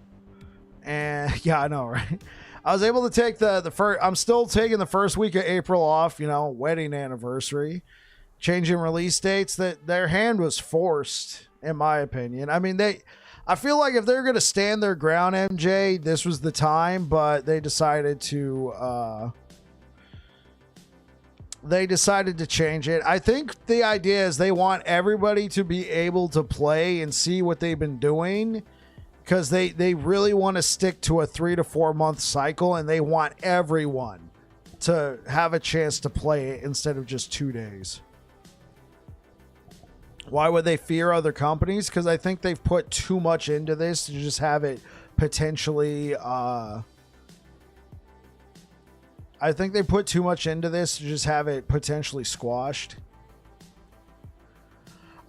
And yeah, I know, right? I was able to take the first, I'm still taking the first week of April off, you know, wedding anniversary, changing release dates. That their hand was forced, in my opinion. I mean, I feel like if they're going to stand their ground, MJ, this was the time, but they decided to change it. I think the idea is they want everybody to be able to play and see what they've been doing, because they really want to stick to a 3 to 4 month cycle, and they want everyone to have a chance to play it instead of just 2 days. Why would they fear other companies? Because I think they've put too much into this to just have it potentially... I think they put too much into this to just have it potentially squashed.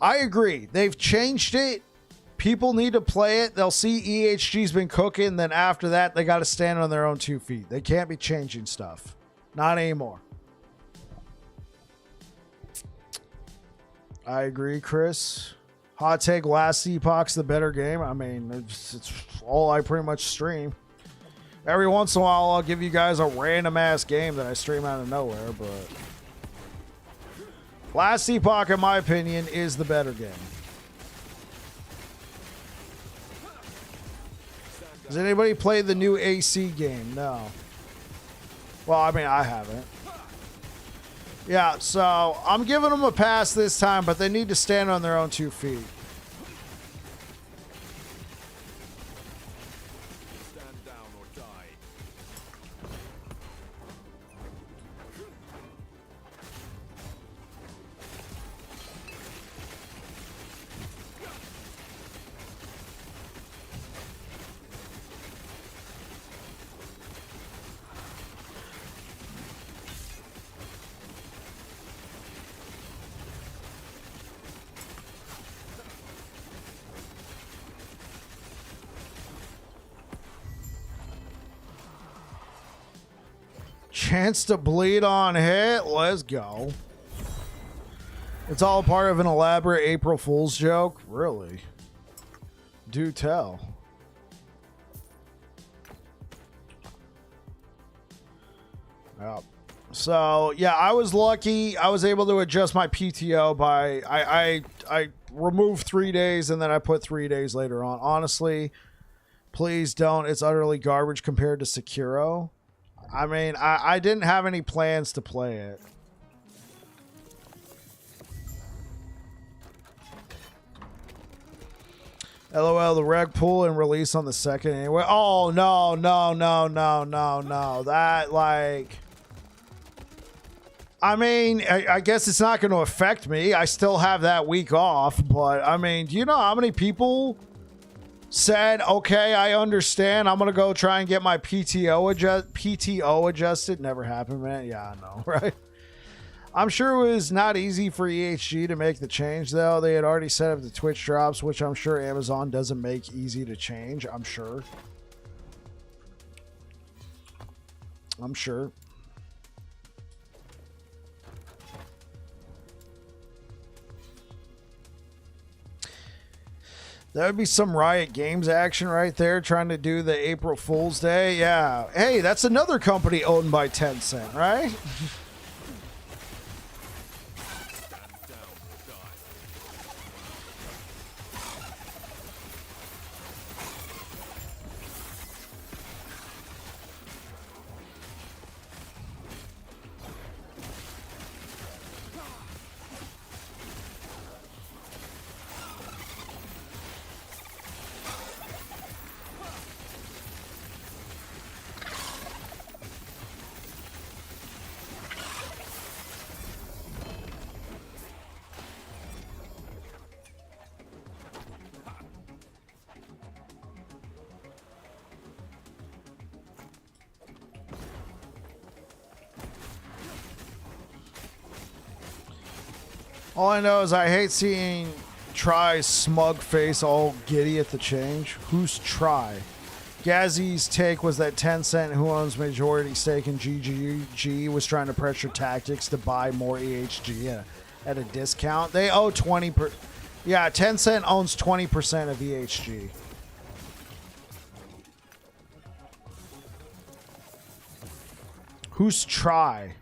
I agree. They've changed it. People need to play it. They'll see EHG's been cooking. Then after that, they got to stand on their own 2 feet. They can't be changing stuff. Not anymore. I agree, Chris. Hot take, last Epoch's the better game. I mean, it's all I pretty much stream. Every once in a while, I'll give you guys a random-ass game that I stream out of nowhere, but... Last Epoch, in my opinion, is the better game. Has anybody played the new AC game? No. Well, I mean, I haven't. Yeah, so I'm giving them a pass this time, but they need to stand on their own 2 feet. Stand down or die. Chance to bleed on hit. Let's go. It's all part of an elaborate April Fool's joke. Really? Do tell. Yep. So yeah, I was lucky. I was able to adjust my PTO by I removed 3 days and then I put 3 days later on. Honestly, please don't. It's utterly garbage compared to Sekiro. I mean, I didn't have any plans to play it. LOL, the reg pull and release on the second anyway. Oh, no. That, like... I mean, I guess it's not going to affect me. I still have that week off, but, I mean, do you know how many people said, okay, I understand. I'm going to go try and get my PTO adjusted? Never happened, man. Yeah, I know, right? I'm sure it was not easy for EHG to make the change, though. They had already set up the Twitch drops, which I'm sure Amazon doesn't make easy to change. I'm sure. That would be some Riot Games action right there, trying to do the April Fool's Day. Yeah. Hey, that's another company owned by Tencent, right? All I know is I hate seeing Try's smug face all giddy at the change. Who's Try? Gazzy's take was that Tencent, who owns majority stake in GGG, was trying to pressure Tactics to buy more EHG at a discount. They owe 20%. Yeah, Tencent owns 20% of EHG. Who's Try?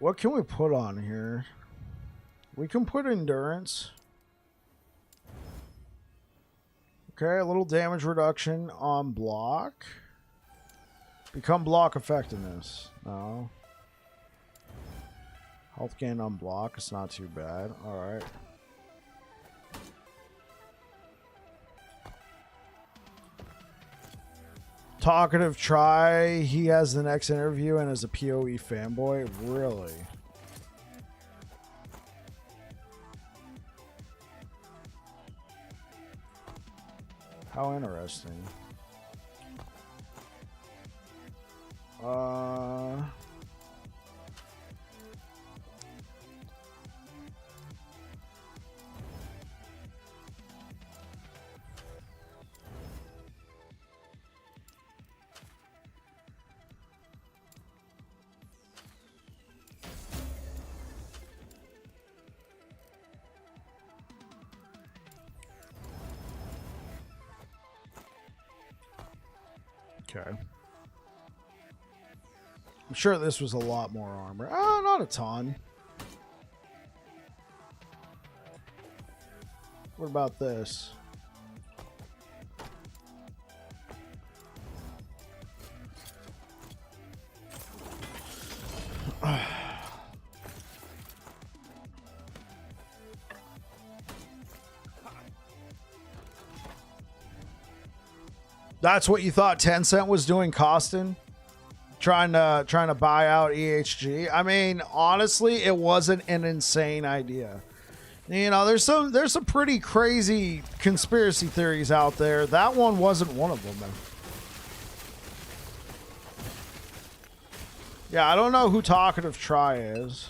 What can we put on here? We can put endurance. Okay, a little damage reduction on block. Become block effectiveness. No. Health gain on block. It's not too bad. Alright. Talkative Try. He has the next interview and is a PoE fanboy. Really? How interesting. Okay. I'm sure this was a lot more armor. Not a ton. What about this? That's what you thought Tencent was doing, Costin? Trying to buy out EHG. I mean, honestly, it wasn't an insane idea. You know, there's some pretty crazy conspiracy theories out there. That one wasn't one of them, though. Yeah, I don't know who Talkative Try is.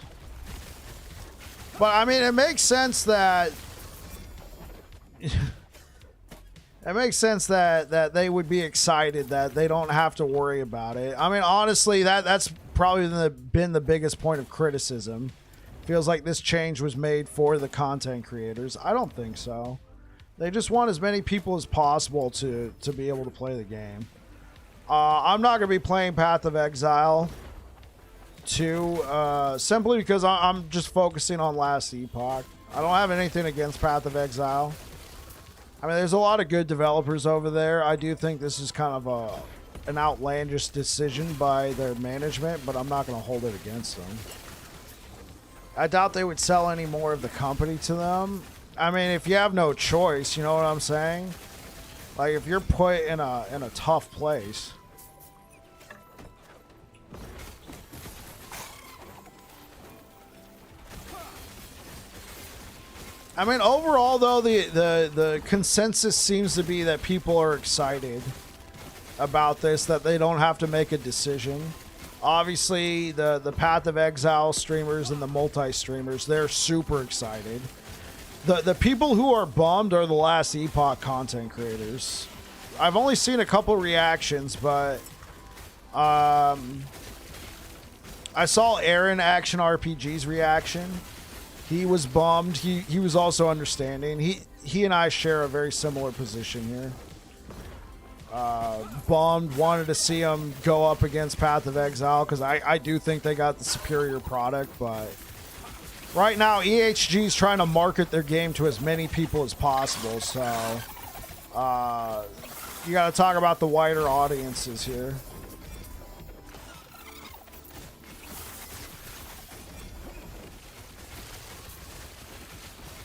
But I mean, it makes sense that it makes sense that they would be excited that they don't have to worry about it. I mean, honestly, that's probably been the biggest point of criticism. Feels like this change was made for the content creators. I don't think so. They just want as many people as possible to be able to play the game. I'm not going to be playing Path of Exile 2 simply because I'm just focusing on Last Epoch. I don't have anything against Path of Exile. I mean, there's a lot of good developers over there. I do think this is kind of an outlandish decision by their management, but I'm not going to hold it against them. I doubt they would sell any more of the company to them. I mean, if you have no choice, you know what I'm saying? Like, if you're put in a tough place. I mean, overall, though, the consensus seems to be that people are excited about this, that they don't have to make a decision. Obviously, the Path of Exile streamers and the multi-streamers, they're super excited. The people who are bummed are the Last Epoch content creators. I've only seen a couple reactions, but I saw Aaron Action RPG's reaction. He was bummed. He was also understanding. He and I share a very similar position here. Bummed, wanted to see him go up against Path of Exile because I do think they got the superior product, but right now EHG is trying to market their game to as many people as possible, so you got to talk about the wider audiences here.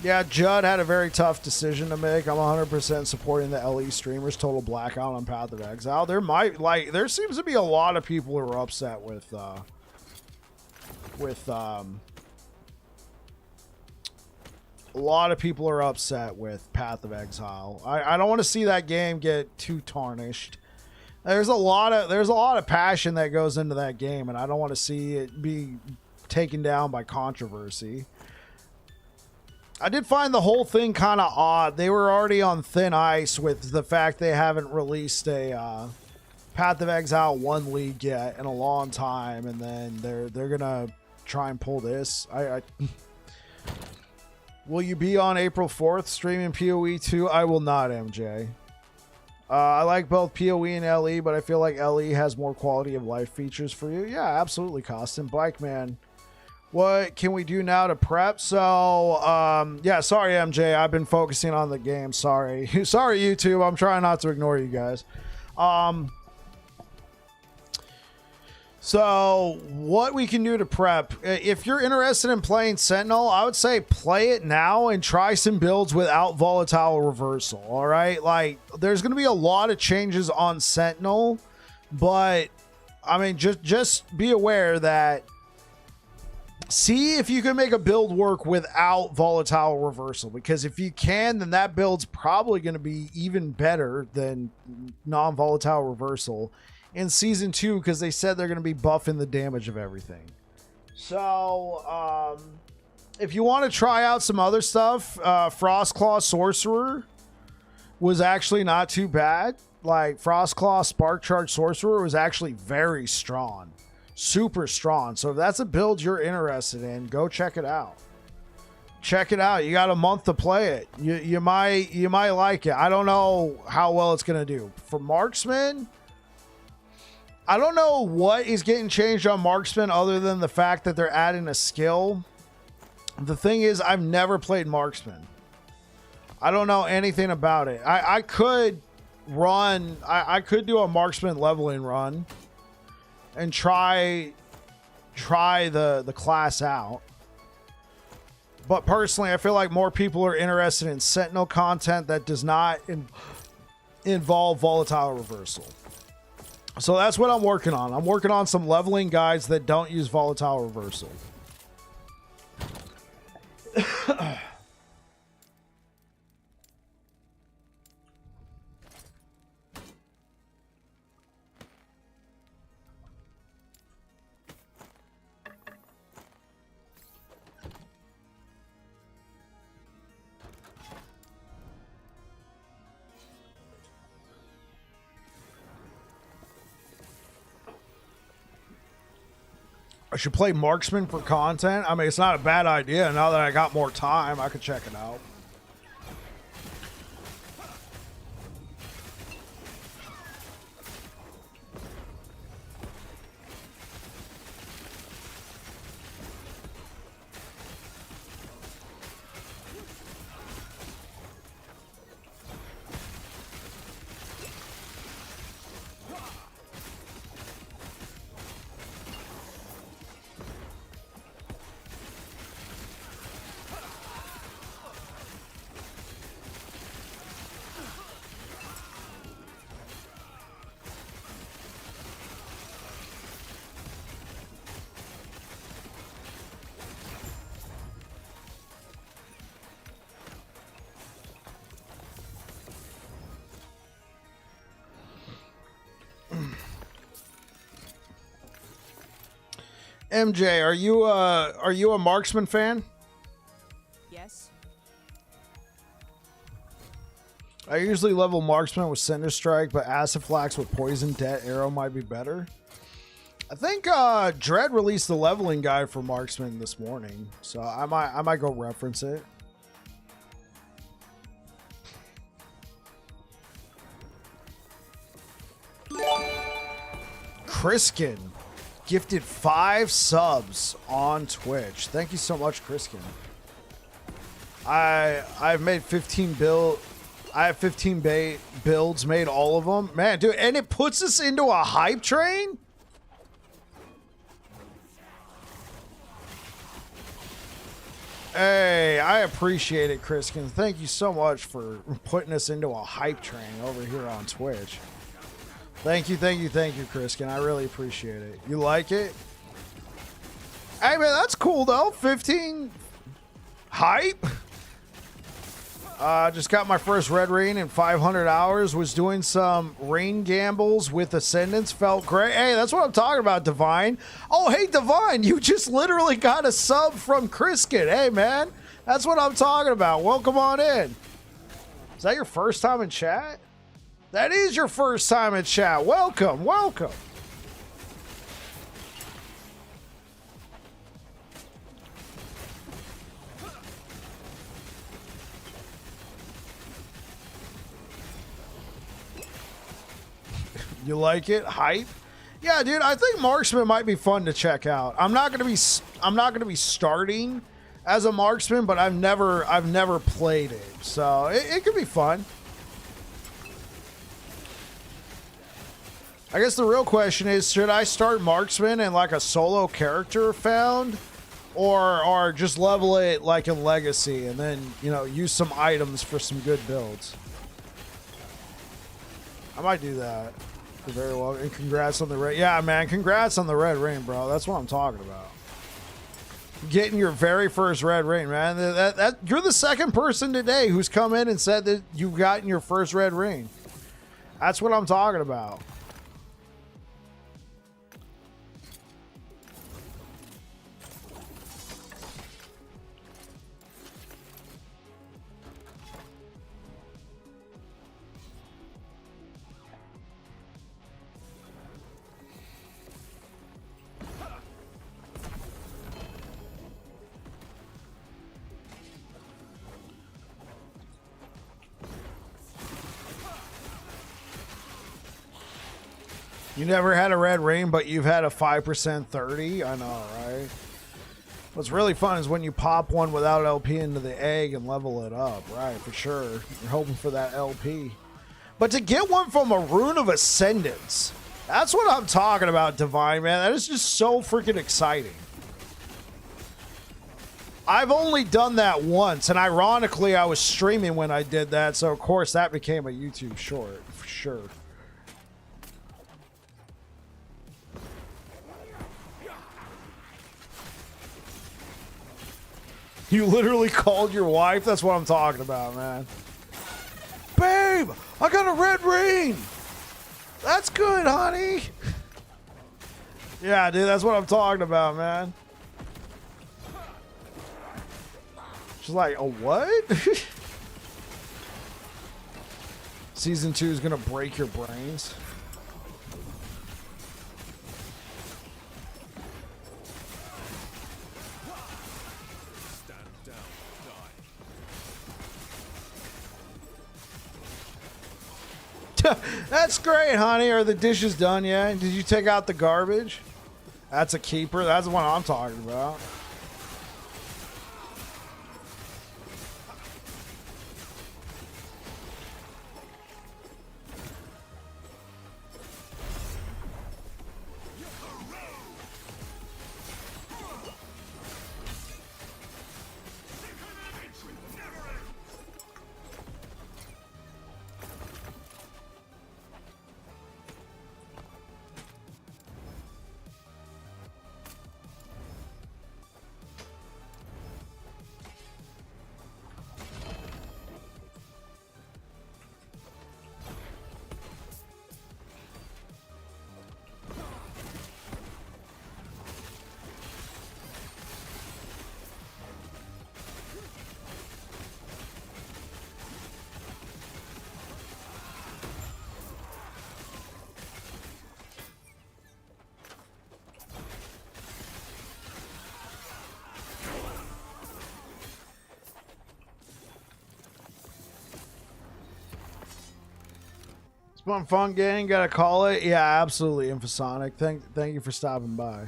Yeah, Judd had a very tough decision to make. I'm 100% supporting the LE streamers. Total blackout on Path of Exile. There seems to be a lot of people who are upset with a lot of people are upset with Path of Exile. I don't want to see that game get too tarnished. There's a lot of passion that goes into that game, and I don't want to see it be taken down by controversy. I did find the whole thing kind of odd. They were already on thin ice with the fact they haven't released a Path of Exile 1 league yet in a long time, and then they're gonna try and pull this. Will you be on April 4th streaming PoE 2? I will not, MJ. I like both PoE and LE, but I feel like LE has more quality of life features for you. Yeah, absolutely, Costin. Bike Man. What can we do now to prep? So, yeah, sorry, MJ. I've been focusing on the game. Sorry. Sorry, YouTube. I'm trying not to ignore you guys. So, what we can do to prep. If you're interested in playing Sentinel, I would say play it now and try some builds without Volatile Reversal, all right? Like, there's going to be a lot of changes on Sentinel, but, I mean, just be aware that see if you can make a build work without Volatile Reversal, because if you can, then that build's probably going to be even better than non-Volatile Reversal in Season 2, because they said they're going to be buffing the damage of everything. So, if you want to try out some other stuff, Frostclaw Sorcerer was actually not too bad. Like, Frostclaw Spark Charge Sorcerer was actually very strong. Super strong. So if that's a build you're interested in, go check it out. Check it out. You got a month to play it. You might like it. I don't know how well it's gonna do. For Marksman, I don't know what is getting changed on Marksman other than the fact that they're adding a skill. The thing is, I've never played Marksman. I don't know anything about it. I could run. I could do a Marksman leveling run and try the class out. But personally, I feel like more people are interested in Sentinel content that does not involve Volatile Reversal. So that's what I'm working on. I'm working on some leveling guides that don't use Volatile Reversal. I should play Marksman for content. I mean, it's not a bad idea. Now that I got more time, I could check it out. MJ, are you a Marksman fan? Yes. I usually level Marksman with Cinder Strike, but Acid Flax with Poison Debt Arrow might be better. I think Dread released the leveling guide for Marksman this morning, so I might go reference it. Kriskin gifted 5 subs on Twitch. Thank you so much, Kriskin. I've made 15 build. I have 15 builds, made all of them. Man, dude, and it puts us into a hype train? Hey, I appreciate it, Kriskin. Thank you so much for putting us into a hype train over here on Twitch. Thank you, Kriskin. I really appreciate it. You like it? Hey, man, that's cool, though. 15 hype? Just got my first red rain in 500 hours. Was doing some rain gambles with Ascendants. Felt great. Hey, that's what I'm talking about, Divine. Oh, hey, Divine. You just literally got a sub from Criskin. Hey, man. That's what I'm talking about. Welcome on in. Is that your first time in chat? That is your first time in chat. Welcome. Welcome. You like it? Hype? Yeah, dude. I think Marksman might be fun to check out. I'm not gonna be starting as a marksman, but I've never played it, so it could be fun. I guess the real question is, should I start marksman and like a solo character found, or just level it like in legacy and then, you know, use some items for some good builds? I might do that. You're very well, and congrats on the red. Yeah, man, congrats on the red rain, bro. That's what I'm talking about. Getting your very first red rain, man. That you're the second person today who's come in and said that you've gotten your first red rain. That's what I'm talking about. You never had a red rain, but you've had a 5% 30? I know, right? What's really fun is when you pop one without LP into the egg and level it up, right? For sure. You're hoping for that LP. But to get one from a Rune of Ascendance, that's what I'm talking about, Divine, man. That is just so freaking exciting. I've only done that once, and ironically, I was streaming when I did that, so of course that became a YouTube short, for sure. You literally called your wife? That's what I'm talking about, man. Babe, I got a red ring. That's good, honey. Yeah, dude, that's what I'm talking about, man. She's like, a what? Season 2 is going to break your brains. That's great, honey. Are the dishes done yet? Did you take out the garbage? That's a keeper. That's the one I'm talking about. It's been fun game. Gotta call it. Yeah, absolutely, Infosonic. Thank you for stopping by.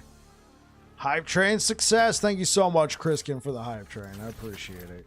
Hype train success. Thank you so much, Criskin, for the hype train. I appreciate it.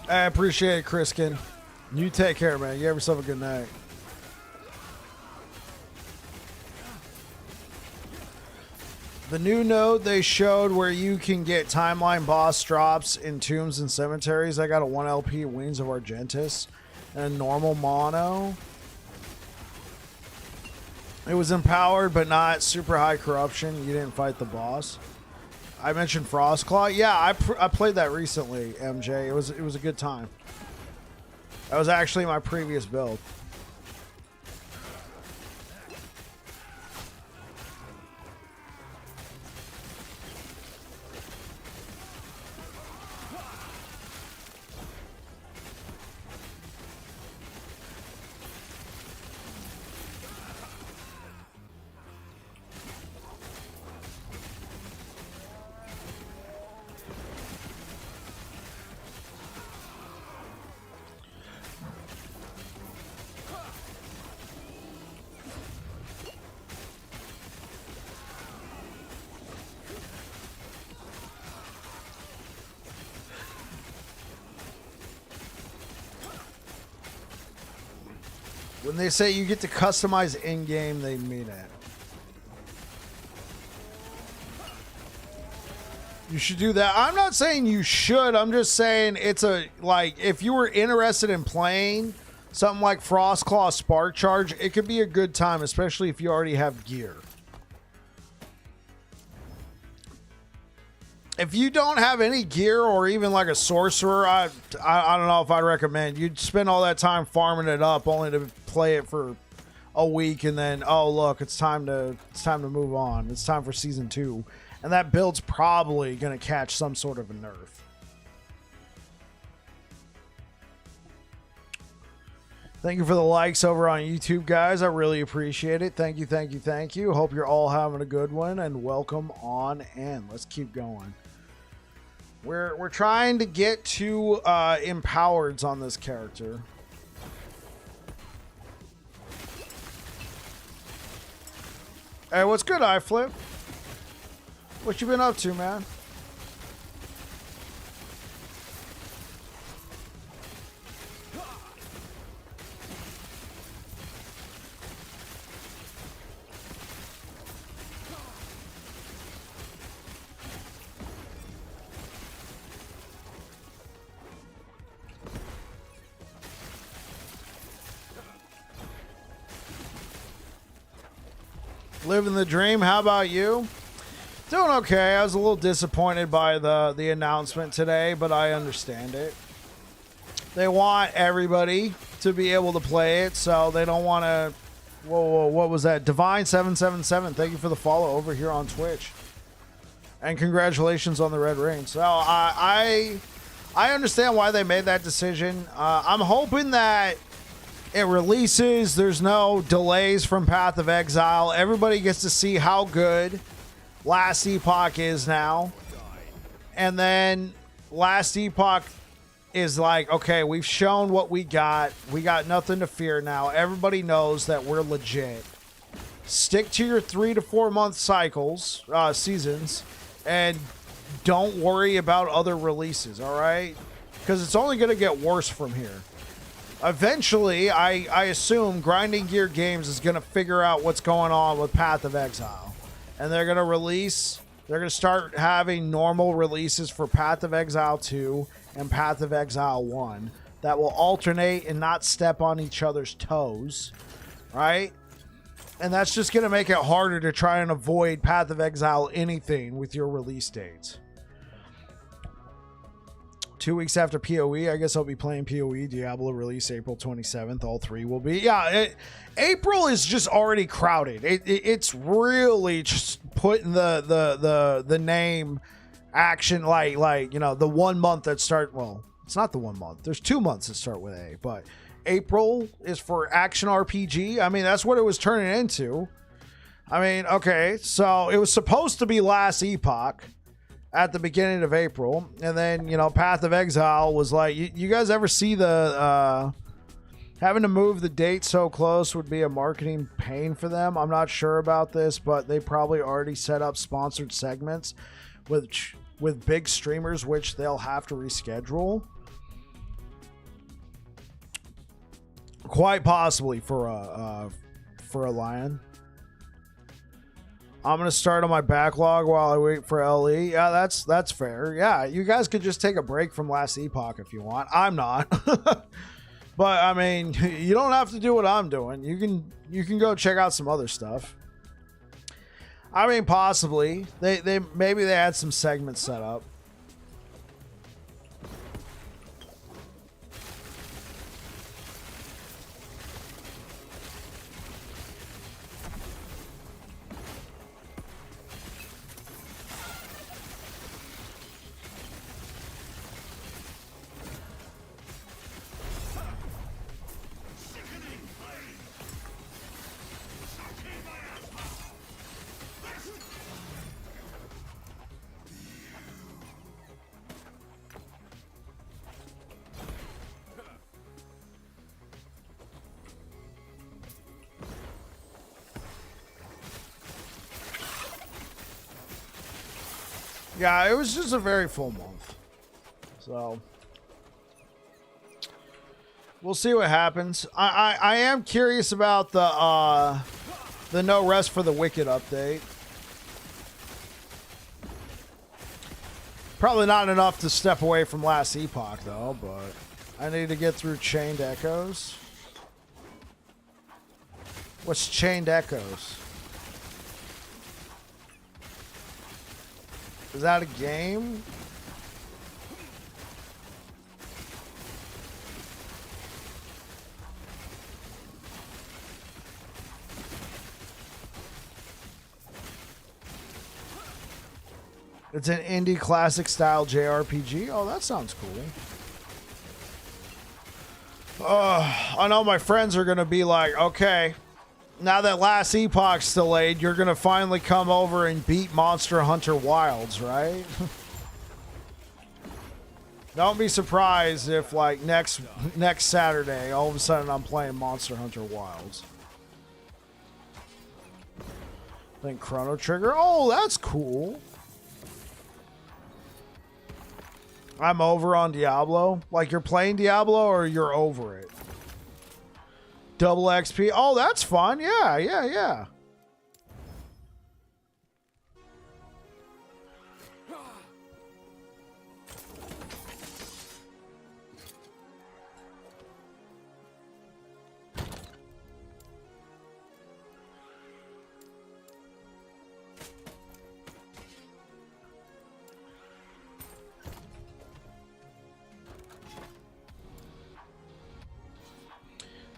I appreciate it, Chriskin. You take care, man. You have yourself a good night. The new node they showed where you can get timeline boss drops in tombs and cemeteries. I got a 1 LP Wings of Argentus and a normal mono. It was empowered, but not super high corruption. You didn't fight the boss. I mentioned Frostclaw. Yeah, I played that recently, MJ. It was a good time. That was actually my previous build. When they say you get to customize in-game, they mean it. You should do that. I'm not saying you should. I'm just saying it's a, like, if you were interested in playing something like Frostclaw Spark Charge, it could be a good time, especially if you already have gear. If you don't have any gear or even like a sorcerer, I don't know if I'd recommend. You'd spend all that time farming it up only to play it for a week and then, oh look, it's time to move on. It's time for season 2. And that build's probably going to catch some sort of a nerf. Thank you for the likes over on YouTube, guys. I really appreciate it. Thank you, thank you, thank you. Hope you're all having a good one, and welcome on in. Let's keep going. We're trying to get to empowereds on this character. Hey, what's good, iFlip? What you been up to, man? Living the dream. How about you? Doing okay. I was a little disappointed by the announcement today, but I understand it. They want everybody to be able to play it, so they don't want to... Whoa, what was that? Divine777, thank you for the follow over here on Twitch. And congratulations on the red ring. So I understand why they made that decision. I'm hoping that it releases. There's no delays from Path of Exile. Everybody gets to see how good Last Epoch is now. And then Last Epoch is like, okay, we've shown what we got. We got nothing to fear now. Everybody knows that we're legit. Stick to your 3 to 4 month cycles, seasons, and don't worry about other releases, all right? Because it's only going to get worse from here. Eventually, I assume Grinding Gear Games is going to figure out what's going on with Path of Exile. And they're going to release, they're going to start having normal releases for Path of Exile 2 and Path of Exile 1 that will alternate and not step on each other's toes, right? And that's just going to make it harder to try and avoid Path of Exile anything with your release dates. 2 weeks after PoE, I guess I'll be playing PoE. Diablo release April 27th. All 3 will be. Yeah, April is just already crowded. It's really just putting the name action like you know, the 1 month that start. Well, it's not the 1 month. There's 2 months that start with A, but April is for action RPG. I mean, that's what it was turning into. I mean, okay, so it was supposed to be Last Epoch at the beginning of April, and then, you know, Path of Exile was like, you guys ever see the having to move the date so close would be a marketing pain for them. I'm not sure about this, but they probably already set up sponsored segments with big streamers, which they'll have to reschedule. Quite possibly for a lion. I'm gonna start on my backlog while I wait for LE. Yeah, that's fair. Yeah, you guys could just take a break from last Epoch if you want. I'm not. But I mean, you don't have to do what I'm doing. You can go check out some other stuff. I mean, possibly they maybe they had some segments set up. Yeah, it was just a very full month. So we'll see what happens. I am curious about the no rest for the wicked update. Probably not enough to step away from last Epoch though, but I need to get through Chained Echoes. What's Chained Echoes? Is that a game? It's an indie classic style JRPG. Oh, that sounds cool. I know my friends are going to be like, okay, now that last Epoch's delayed, you're going to finally come over and beat Monster Hunter Wilds, right? Don't be surprised if, like, next Saturday, all of a sudden I'm playing Monster Hunter Wilds. Then Chrono Trigger. Oh, that's cool. I'm over on Diablo. Like, you're playing Diablo or you're over it? Double XP. Oh, that's fun. Yeah.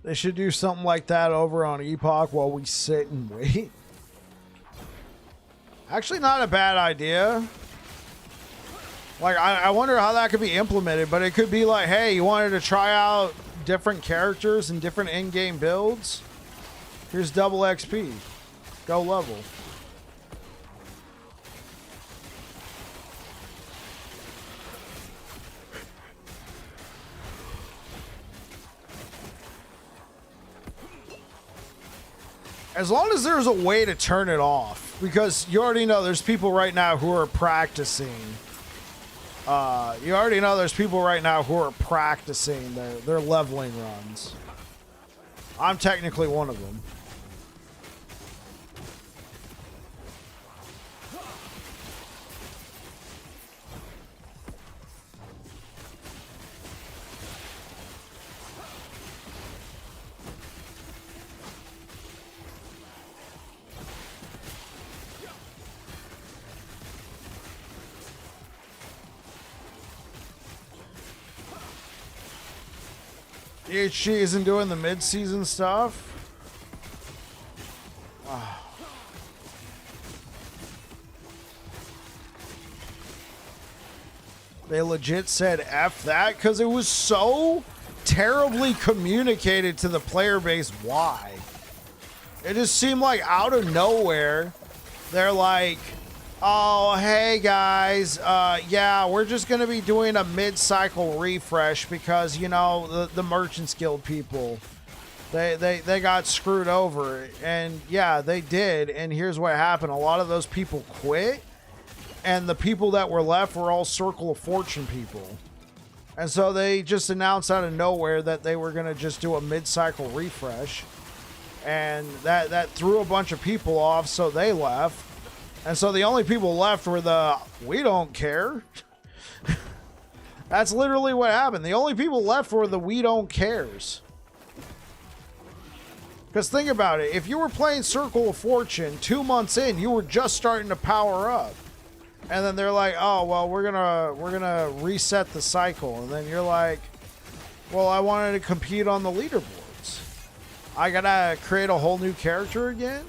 They should do something like that over on Epoch while we sit and wait. Actually, not a bad idea. Like, I wonder how that could be implemented, but it could be like, hey, you wanted to try out different characters and different in-game builds? Here's double XP. Go level. As long as there's a way to turn it off, because you already know there's people right now who are practicing. You already know there's people right now who are practicing their leveling runs. I'm technically one of them. EHG isn't doing the mid-season stuff. Oh. They legit said F that because it was so terribly communicated to the player base why. It just seemed like out of nowhere, they're like, oh, hey guys, yeah, we're just going to be doing a mid-cycle refresh because, you know, the Merchants Guild people, they got screwed over. And yeah, they did. And here's what happened. A lot of those people quit. And the people that were left were all Circle of Fortune people. And so they just announced out of nowhere that they were going to just do a mid-cycle refresh. And that threw a bunch of people off, so they left. And so the only people left were the, we don't care. That's literally what happened. The only people left were the we don't cares. Because think about it. If you were playing Circle of Fortune 2 months in, you were just starting to power up. And then they're like, oh, well, we're gonna reset the cycle. And then you're like, well, I wanted to compete on the leaderboards. I gotta create a whole new character again?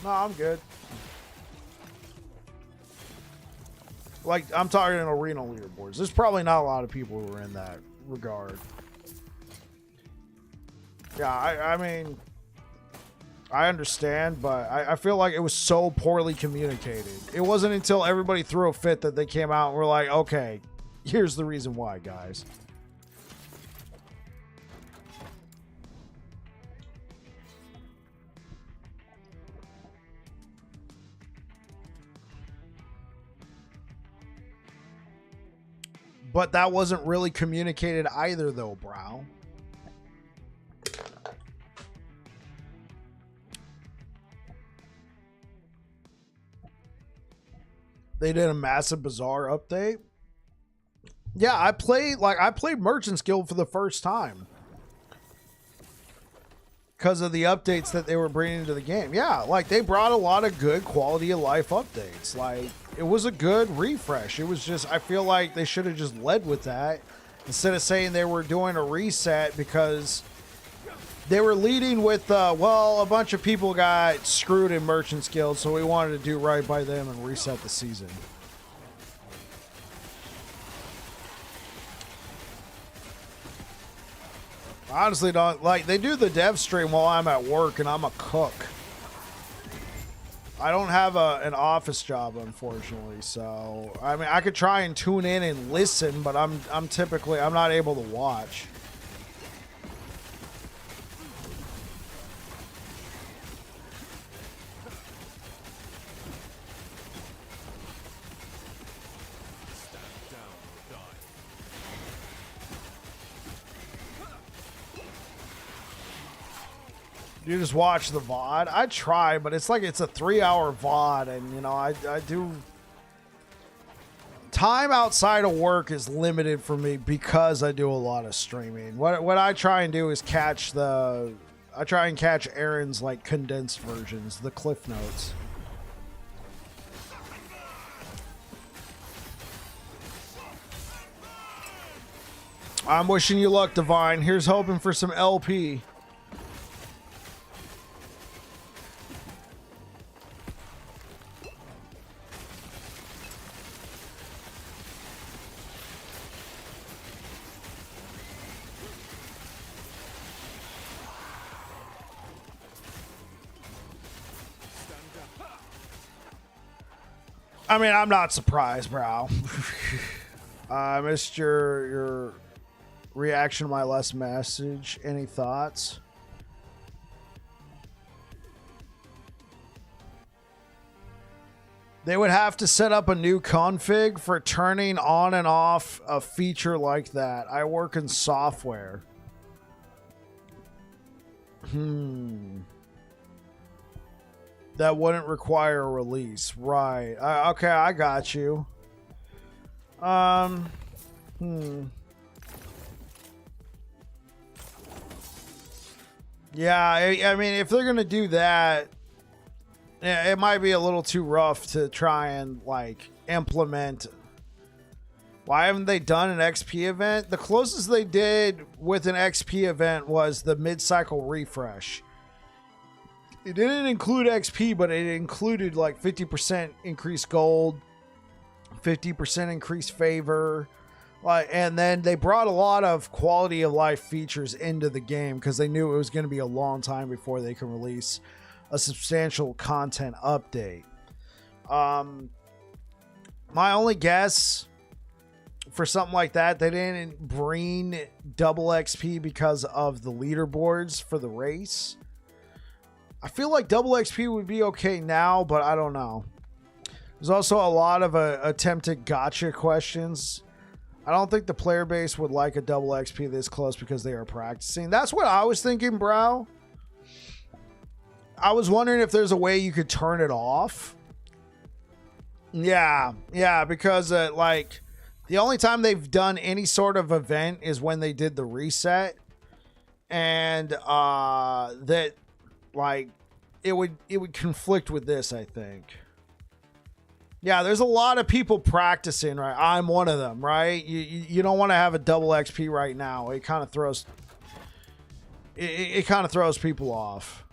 No, I'm good. Like, I'm talking in arena leaderboards. There's probably not a lot of people who are in that regard. Yeah, I mean, I understand, but I feel like it was so poorly communicated. It wasn't until everybody threw a fit that they came out and were like, okay, here's the reason why, guys. But that wasn't really communicated either, though, Brow. They did a massive Bazaar update. Yeah, I played Merchant's Guild for the first time because of the updates that they were bringing to the game. Yeah, like they brought a lot of good quality of life updates. Like it was a good refresh. It was just, I feel like they should have just led with that instead of saying they were doing a reset, because they were leading with, well, a bunch of people got screwed in Merchant's Guild, so we wanted to do right by them and reset the season. I honestly don't, like, they do the dev stream while I'm at work and I'm a cook. I don't have an office job, unfortunately, so, I mean, I could try and tune in and listen, but I'm not able to watch. You just watch the VOD? I try, but it's like it's a 3-hour VOD, and you know, I do. Time outside of work is limited for me because I do a lot of streaming. What I try and do is catch Aaron's like condensed versions, the cliff notes. I'm wishing you luck, Divine. Here's hoping for some LP. I mean, I'm not surprised, bro. I missed your reaction to my last message. Any thoughts? They would have to set up a new config for turning on and off a feature like that. I work in software. That wouldn't require a release. Right. Okay, I got you. Yeah, I mean, if they're going to do that, yeah, it might be a little too rough to try and, like, implement. Why haven't they done an XP event? The closest they did with an XP event was the mid-cycle refresh. It didn't include XP, but it included like 50% increased gold, 50% increased favor, and then they brought a lot of quality of life features into the game because they knew it was going to be a long time before they can release a substantial content update. My only guess for something like that, they didn't bring double XP because of the leaderboards for the race. I feel like double XP would be okay now, but I don't know. There's also a lot of attempted gotcha questions I don't think the player base would like a double XP this close because they are practicing. That's what I was thinking, bro. I was wondering if there's a way you could turn it off. Yeah, because like the only time they've done any sort of event is when they did the reset, and that like it would conflict with this, I think. Yeah, there's a lot of people practicing, right? I'm one of them, right? You don't want to have a double XP right now. It kind of throws it kind of throws people off.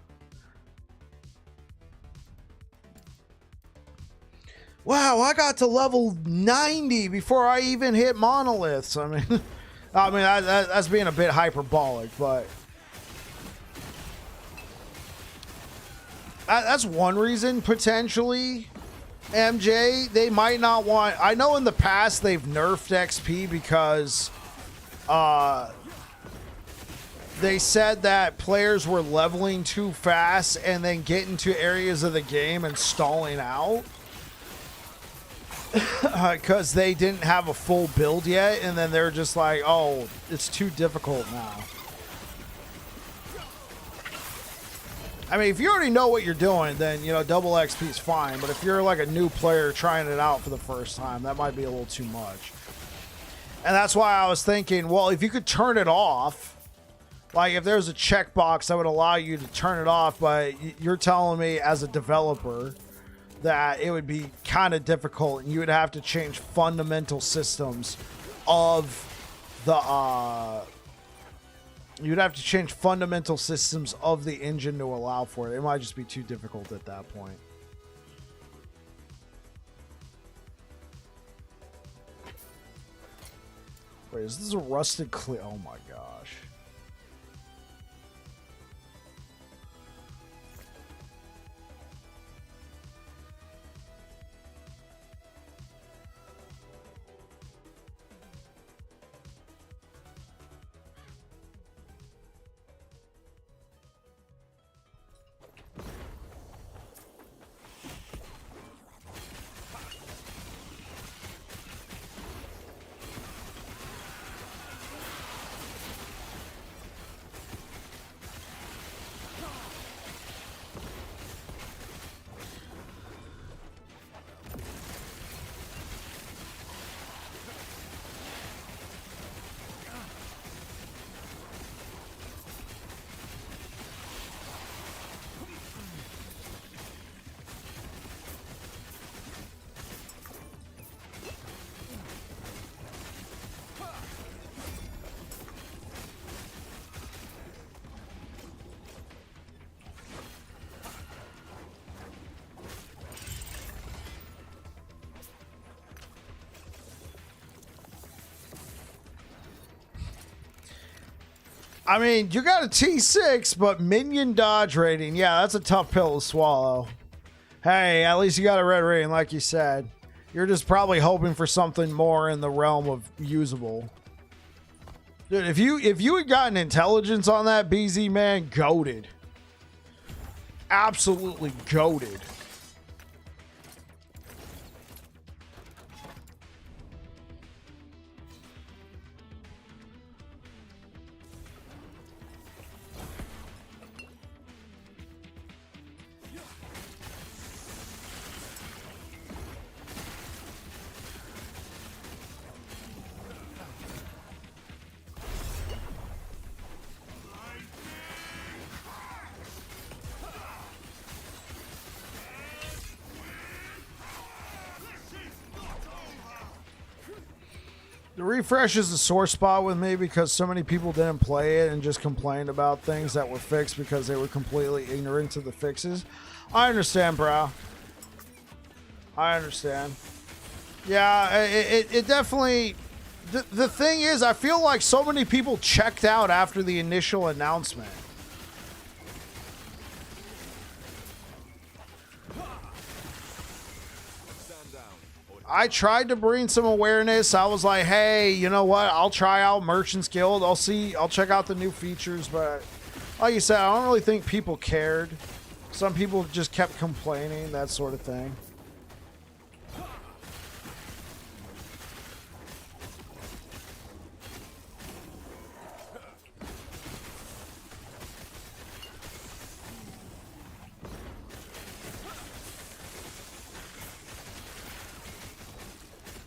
Wow, I got to level 90 before I even hit monoliths. I mean, that's being a bit hyperbolic, but that's one reason potentially. MJ, they might not want. I know in the past they've nerfed XP because they said that players were leveling too fast and then getting to areas of the game and stalling out because they didn't have a full build yet, and then they're just like, oh, it's too difficult now. I mean, if you already know what you're doing, then, you know, double XP is fine. But if you're like a new player trying it out for the first time, that might be a little too much. And that's why I was thinking, well, if you could turn it off, like if there's a checkbox that would allow you to turn it off, but you're telling me as a developer that it would be kind of difficult and you would have to change fundamental systems of the, you'd have to change fundamental systems of the engine to allow for it. It might just be too difficult at that point. Wait, is this a rusted clay? Oh my gosh. I mean, you got a T6, but minion dodge rating. Yeah, that's a tough pill to swallow. Hey, at least you got a red rating, like you said. You're just probably hoping for something more in the realm of usable. Dude, if you had gotten intelligence on that, BZ, man, goated. Absolutely goated. The refresh is a sore spot with me because so many people didn't play it and just complained about things that were fixed because they were completely ignorant to the fixes. I understand, bro. I understand. Yeah, it definitely... The thing is, I feel like so many people checked out after the initial announcement. I tried to bring some awareness. I was like, hey, you know what? I'll try out Merchant's Guild. I'll check out the new features. But like you said, I don't really think people cared. Some people just kept complaining, that sort of thing.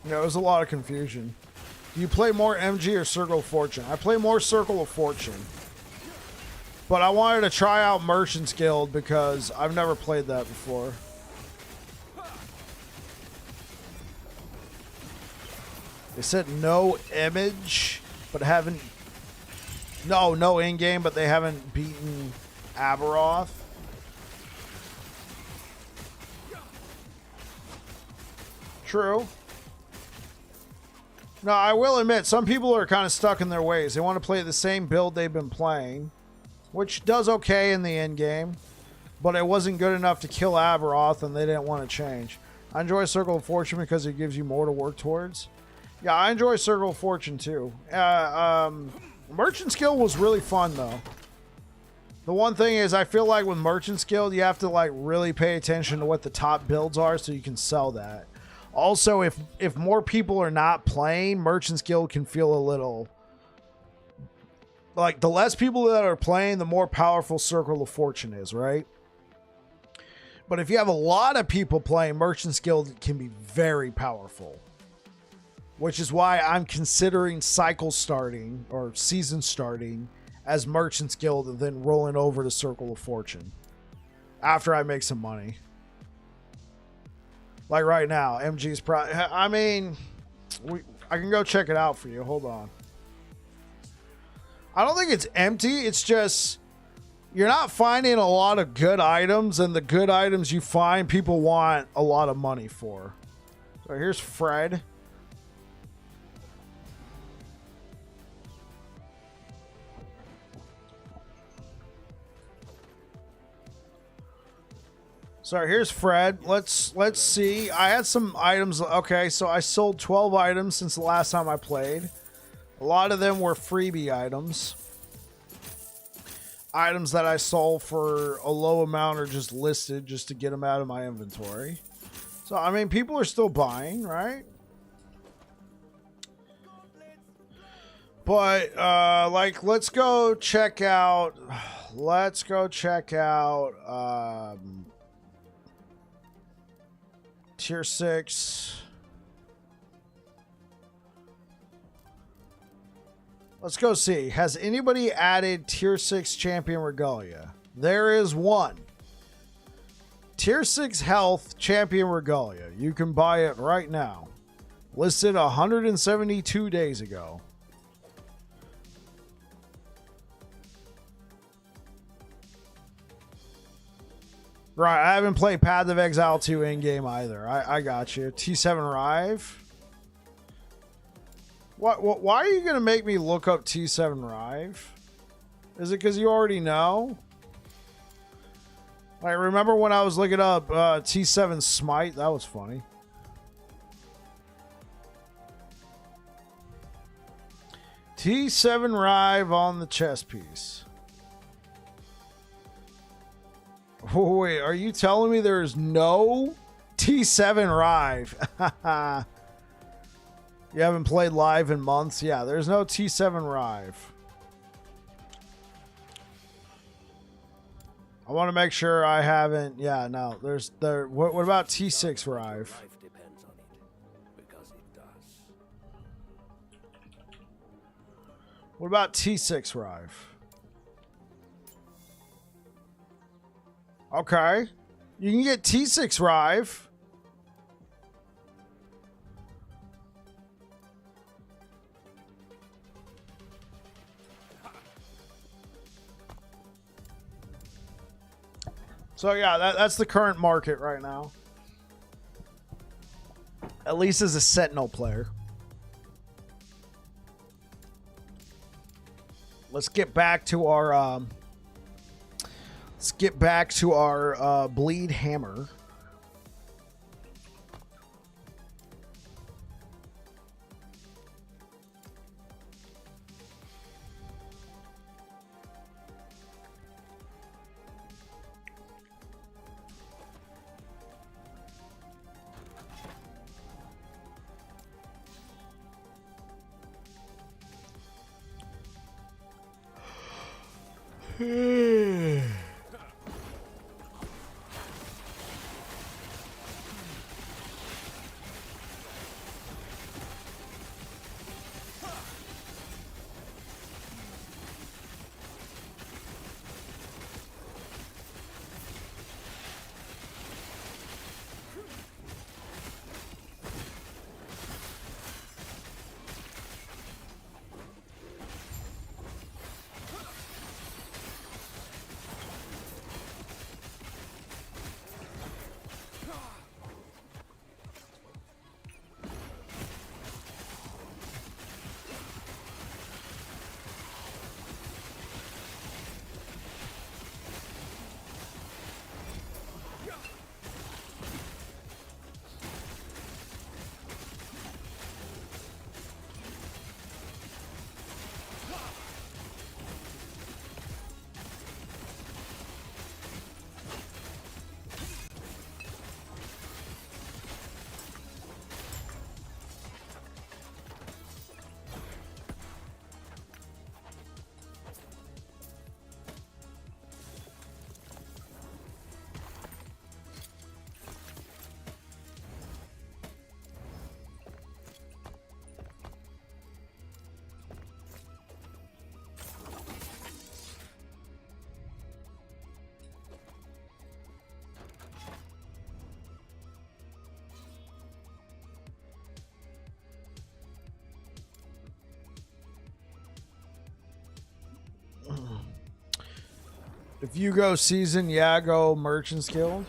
Yeah, there's a lot of confusion. Do you play more MG or Circle of Fortune? I play more Circle of Fortune. But I wanted to try out Merchant's Guild because I've never played that before. They said no image, but haven't... No in-game, but they haven't beaten Aberoth. True. No, I will admit, some people are kind of stuck in their ways. They want to play the same build they've been playing, which does okay in the end game, but it wasn't good enough to kill Aberoth, and they didn't want to change. I enjoy Circle of Fortune because it gives you more to work towards. Yeah, I enjoy Circle of Fortune too. Merchant's Guild was really fun though. The one thing is, I feel like with Merchant's Guild, you have to like really pay attention to what the top builds are so you can sell that. Also, if more people are not playing, Merchant's Guild can feel a little... Like, the less people that are playing, the more powerful Circle of Fortune is, right? But if you have a lot of people playing, Merchant's Guild can be very powerful. Which is why I'm considering cycle starting, or season starting, as Merchant's Guild and then rolling over to Circle of Fortune. After I make some money. Like right now, MG's probably... I mean, I can go check it out for you. Hold on. I don't think it's empty. It's just... You're not finding a lot of good items, and the good items you find, people want a lot of money for. So here's Fred. So here's Fred. Let's see. I had some items. Okay, so I sold 12 items since the last time I played. A lot of them were freebie items. Items that I sold for a low amount or just listed just to get them out of my inventory. So, I mean, people are still buying, right? But, like, let's go check out... Tier 6. Let's go see. Has anybody added Tier 6 Champion Regalia? There is one. Tier 6 Health Champion Regalia. You can buy it right now. Listed 172 days ago. Right, I haven't played Path of Exile 2 in-game either. I got you. T7 Rive. Why are you going to make me look up T7 Rive? Is it because you already know? Like, remember when I was looking up T7 Smite? That was funny. T7 Rive on the chess piece. Oh, wait, are you telling me there's no T7 Rive? You haven't played live in months? Yeah, there's no T7 Rive. I want to make sure I haven't... Yeah, no, there's... What about T6 Rive? Depends on it, because it does. What about T6 Rive? Okay. You can get T6 Rive. So yeah, that's the current market right now. At least as a Sentinel player. Let's get back to our Bleed Hammer. If you go season, yeah, go Merchant's Guild.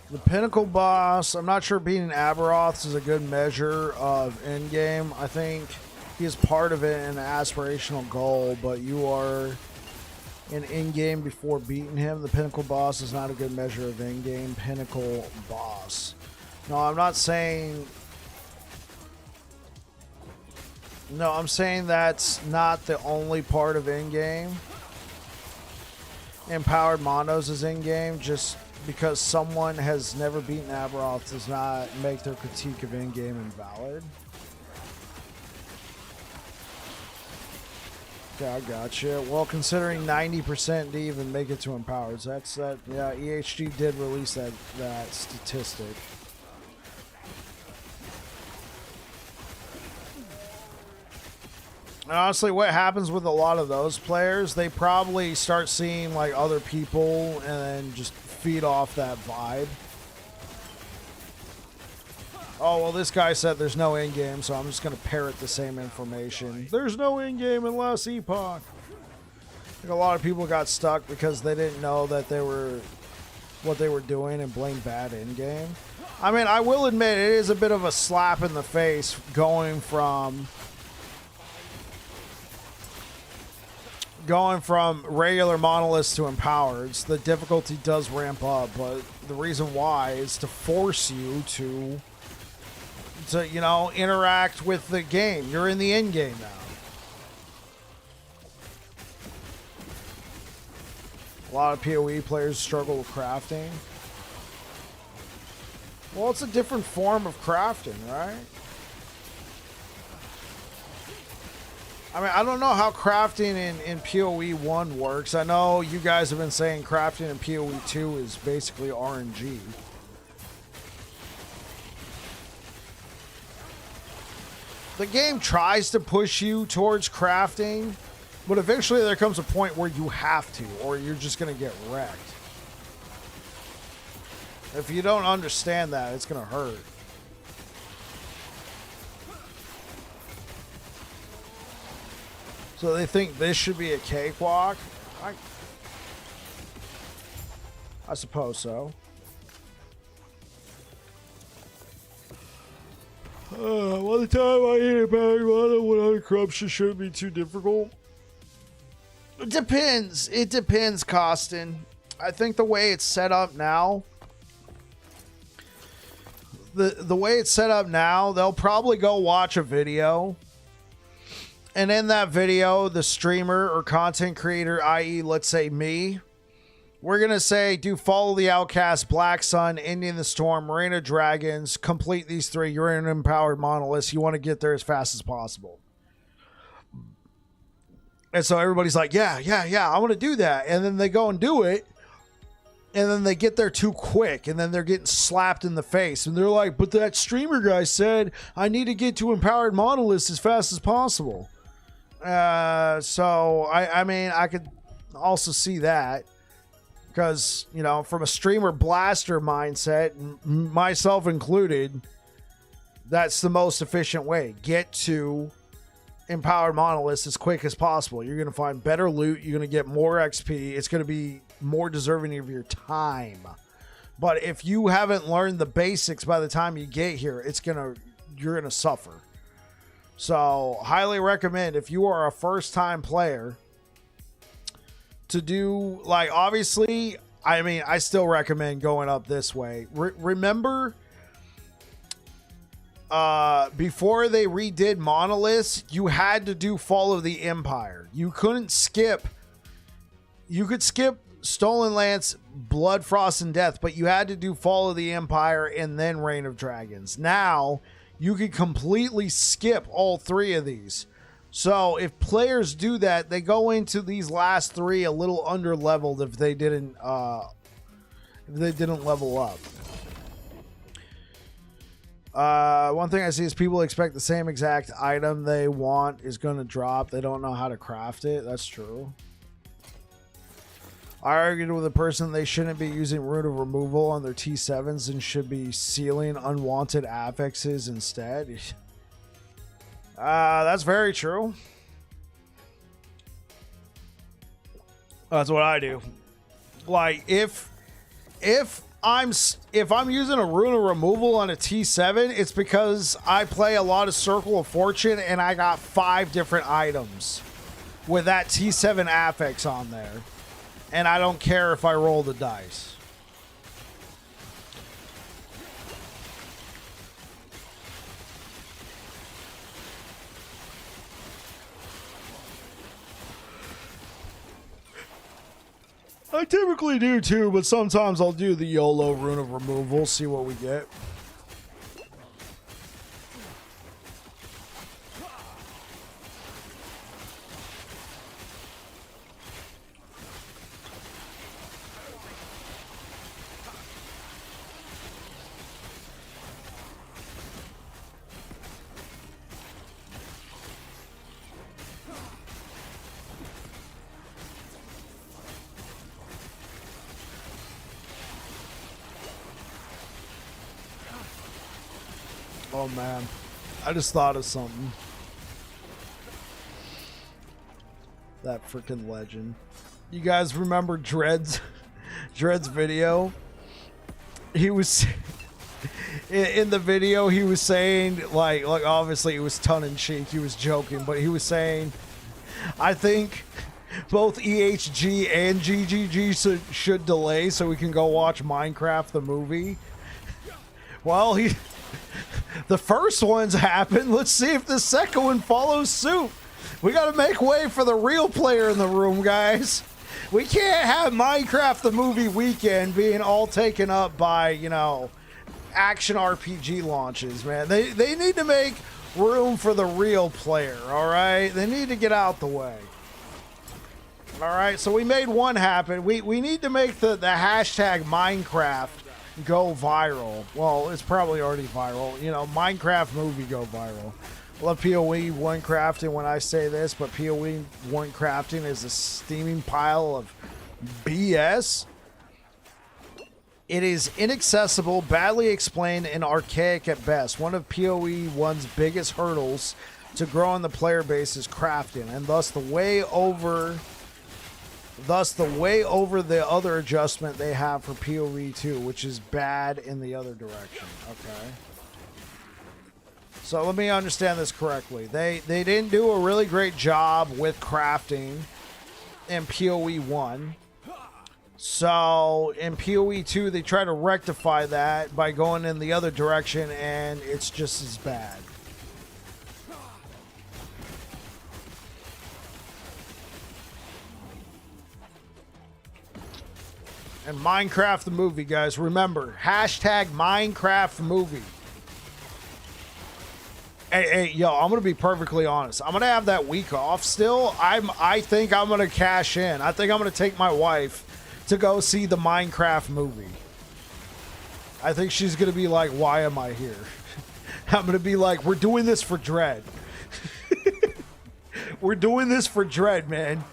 The Pinnacle boss, I'm not sure beating Aberoths is a good measure of endgame. I think he is part of it in an aspirational goal, but you are in in-game before beating him. The Pinnacle boss is not a good measure of in-game. Pinnacle boss. No, I'm not saying... No, I'm saying that's not the only part of in-game. Empowered Monos is in-game. Just because someone has never beaten Aberoth does not make their critique of in-game invalid. Okay, I gotcha. Well, considering 90% to even make it to Empowered, that's that. Yeah, EHG did release that statistic. And honestly, what happens with a lot of those players, they probably start seeing like other people and then just feed off that vibe. Oh, well, this guy said there's no in-game, so I'm just going to parrot the same information. There's no in-game unless Epoch. I think a lot of people got stuck because they didn't know that they were what they were doing and blamed bad in-game. I mean, I will admit it is a bit of a slap in the face going from regular monoliths to empowereds. The difficulty does ramp up, but the reason why is to force you to you know, interact with the game. You're in the end game now. A lot of PoE players struggle with crafting. Well, it's a different form of crafting, right? I mean, I don't know how crafting in PoE 1 works. I know you guys have been saying crafting in PoE 2 is basically RNG. The game tries to push you towards crafting, but eventually there comes a point where you have to, or you're just going to get wrecked. If you don't understand that, it's going to hurt. So they think this should be a cakewalk? I suppose so. By the time I hit a bag, 100 corruption shouldn't be too difficult. It depends. It depends, Costin. I think the way it's set up now, the way it's set up now, they'll probably go watch a video. And in that video, the streamer or content creator, i.e., let's say me, we're going to say, do Follow the Outcast, Black Sun, Ending the Storm, Reign of Dragons, complete these 3. You're in an empowered monolith. You want to get there as fast as possible. And so everybody's like, yeah, I want to do that. And then they go and do it. And then they get there too quick. And then they're getting slapped in the face. And they're like, but that streamer guy said I need to get to empowered monoliths as fast as possible. So, I mean, I could also see that. Because, you know, from a streamer blaster mindset, myself included, that's the most efficient way. Get to empowered monoliths as quick as possible. You're going to find better loot. You're going to get more XP. It's going to be more deserving of your time. But if you haven't learned the basics by the time you get here, you're going to suffer. So, highly recommend if you are a first-time player to do, like, obviously, I mean, I still recommend going up this way. Remember, before they redid monoliths, you had to do Fall of the Empire. You couldn't skip. You could skip Stolen Lance, Blood, Frost, and Death, but you had to do Fall of the Empire and then Reign of Dragons. Now, you can completely skip all 3 of these. So if players do that, they go into these last 3 a little under leveled if they didn't level up. One thing I see is people expect the same exact item they want is going to drop. They don't know how to craft it. That's true. I argued with a person they shouldn't be using Rune of Removal on their T7s and should be sealing unwanted affixes instead. That's very true. That's what I do. Like if I'm using a rune of removal on a T7, it's because I play a lot of Circle of Fortune and I got 5 different items with that T7 affix on there. And I don't care if I roll the dice. I typically do too, but sometimes I'll do the YOLO rune of removal, see what we get. Oh man, I just thought of something. That freaking legend. You guys remember Dredd's video? He was in the video. He was saying like obviously it was tongue in cheek. He was joking, but he was saying, I think both EHG and GGG should delay so we can go watch Minecraft the movie. Well, the first one's happened. Let's see if the second one follows suit. We got to make way for the real player in the room, guys. We can't have Minecraft the movie weekend being all taken up by, you know, action RPG launches, man. They need to make room for the real player, all right? They need to get out the way. All right, so we made one happen. We need to make the hashtag Minecraft go viral. Well, it's probably already viral. You know, Minecraft movie go viral. I love PoE 1 crafting when I say this, but PoE 1 crafting is a steaming pile of BS. It is inaccessible, badly explained, and archaic at best. One of PoE 1's biggest hurdles to growing the player base is crafting, and thus the way over the other adjustment they have for PoE 2, which is bad in the other direction. Okay. So let me understand this correctly. They didn't do a really great job with crafting in PoE 1. So in PoE 2, they try to rectify that by going in the other direction, and it's just as bad. And Minecraft the movie, guys. Remember, hashtag Minecraft the movie. Hey, yo, I'm gonna be perfectly honest. I'm gonna have that week off still. I think I'm gonna cash in. I think I'm gonna take my wife to go see the Minecraft movie. I think she's gonna be like, "Why am I here?" I'm gonna be like, "We're doing this for Dredd." We're doing this for Dredd, man.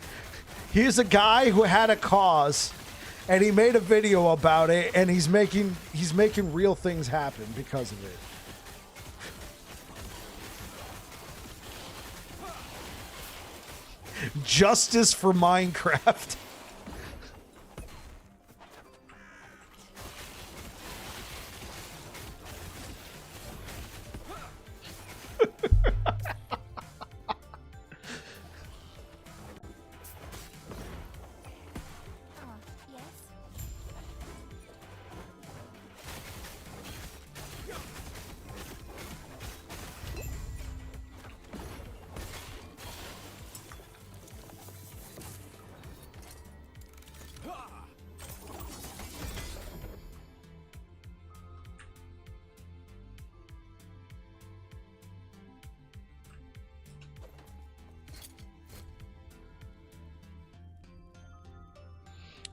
He's a guy who had a cause, and he made a video about it, and he's making real things happen because of it. Justice for Minecraft.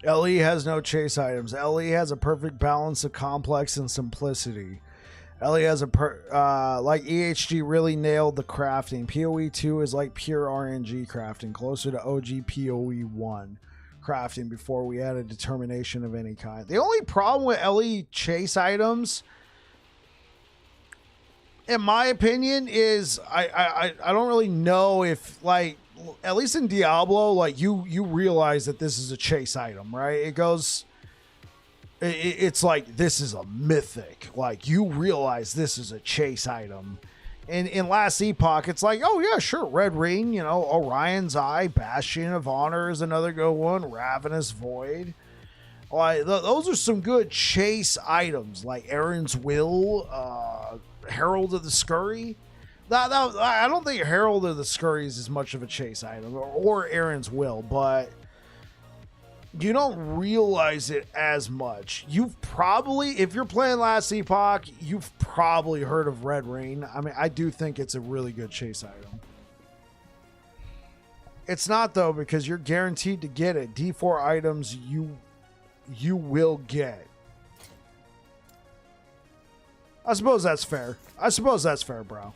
LE has no chase items. LE has a perfect balance of complex and simplicity. LE has like EHG really nailed the crafting. PoE 2 is like pure RNG crafting, closer to OG PoE 1 crafting before we added determination of any kind. The only problem with LE chase items, in my opinion, is I don't really know if like at least in Diablo, like you realize that this is a chase item, right? It goes, it's like this is a mythic. Like you realize this is a chase item. And in Last Epoch, it's like, oh yeah, sure, Red Ring, you know, Orion's Eye, Bastion of Honor is another good one, Ravenous Void. Like those are some good chase items, like Aaron's Will, Herald of the Scurry. I don't think Herald of the Scurry is as much of a chase item, or Aaron's Will, but you don't realize it as much. You've probably, if you're playing Last Epoch, you've probably heard of Red Rain. I mean, I do think it's a really good chase item. It's not, though, because you're guaranteed to get it. D4 items you will get. I suppose that's fair. I suppose that's fair, bro.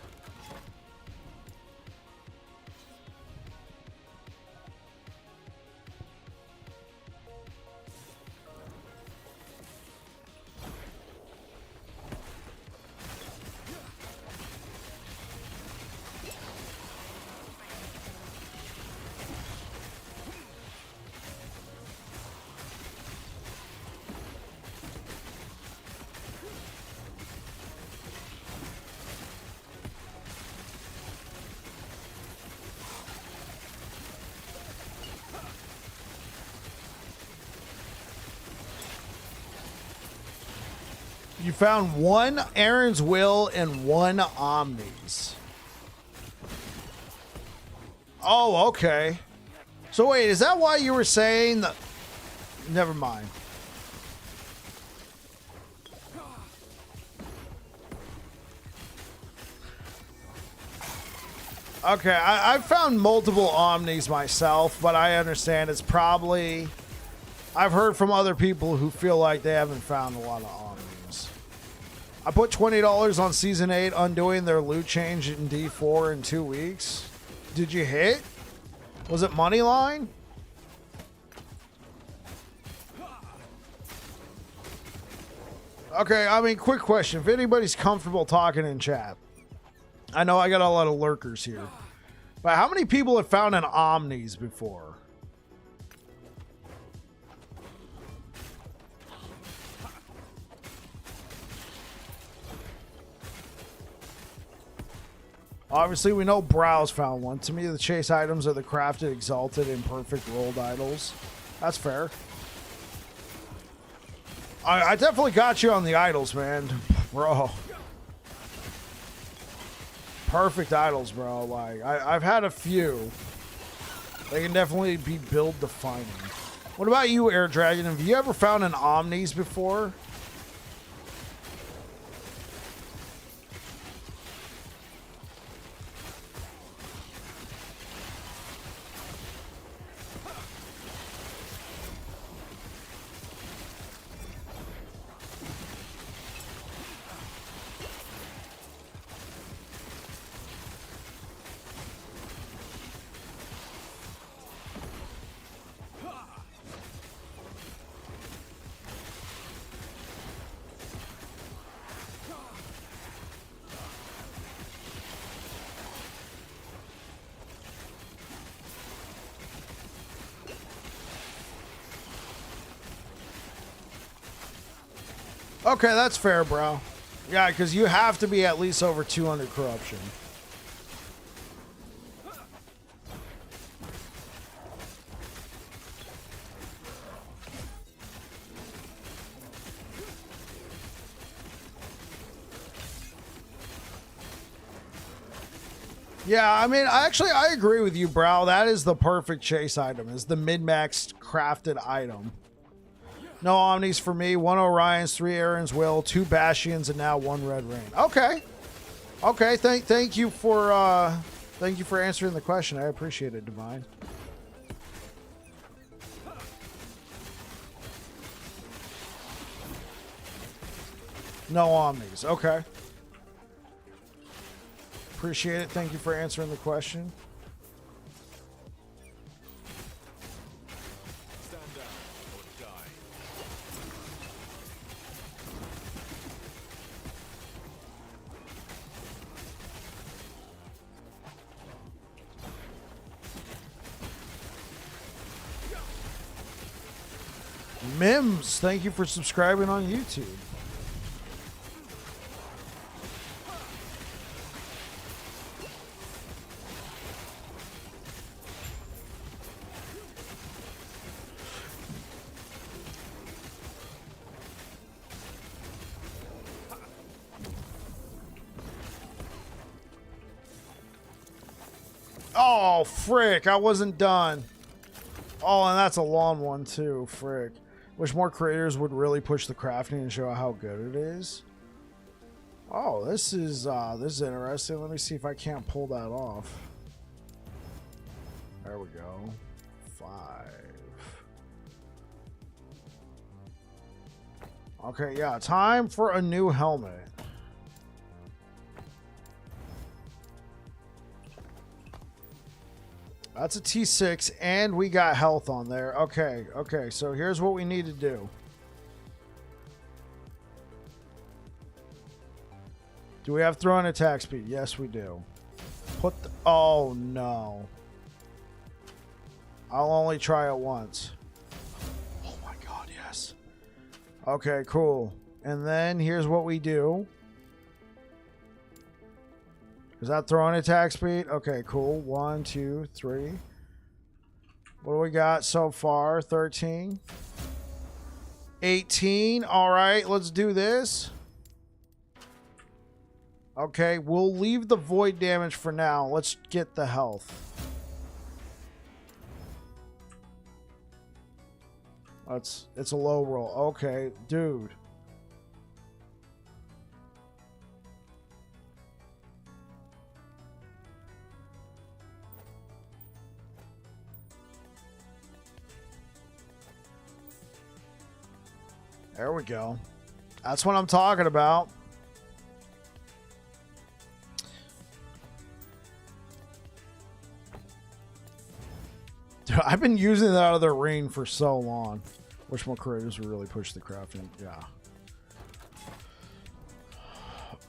You found one Aaron's Will and one Omnis. Oh, okay. So wait, is that why you were saying that? Never mind. Okay, I've found multiple Omnis myself, but I understand it's probably... I've heard from other people who feel like they haven't found a lot of Omnis. I put $20 on Season 8 undoing their loot change in D4 in 2 weeks. Did you hit? Was it Moneyline? Okay, I mean, quick question. If anybody's comfortable talking in chat. I know I got a lot of lurkers here. But how many people have found an Omnis before? Obviously, we know Brow's found one. To me, the chase items are the crafted, exalted, and perfect rolled idols. That's fair. I definitely got you on the idols, man. Bro. Perfect idols, bro. Like, I've had a few. They can definitely be build defining. What about you, Air Dragon? Have you ever found an Omnis before? Okay, that's fair, bro. Yeah, because you have to be at least over 200 corruption. Yeah, I mean, I agree with you, bro. That is the perfect chase item. Is the mid-maxed crafted item. No Omnis for me. 1 Orion's, 3 Aaron's Will, 2 Bastions, and now 1 Red Rain. Okay. Okay, thank you for answering the question. I appreciate it, Divine. No Omnis. Okay. Appreciate it. Thank you for answering the question. Stand down or die. Mims, thank you for subscribing on YouTube. Oh, frick. I wasn't done. Oh, and that's a long one, too. Frick. Wish more creators would really push the crafting and show how good it is. Oh, this is interesting. Let me see if I can't pull that off. There we go. 5. Okay, yeah. Time for a new helmet. That's a T6, and we got health on there. Okay, okay, so here's what we need to do. Do we have throw and attack speed? Yes, we do. Put the... Oh, no. I'll only try it once. Oh, my God, yes. Okay, cool. And then here's what we do. Is that throwing attack speed? Okay, cool. 1, 2, 3. What do we got so far? 13. 18. All right, let's do this. Okay, we'll leave the void damage for now. Let's get the health. It's a low roll. Okay, dude. There we go. That's what I'm talking about. Dude, I've been using that other ring for so long. Wish more creators would really push the crafting. Yeah.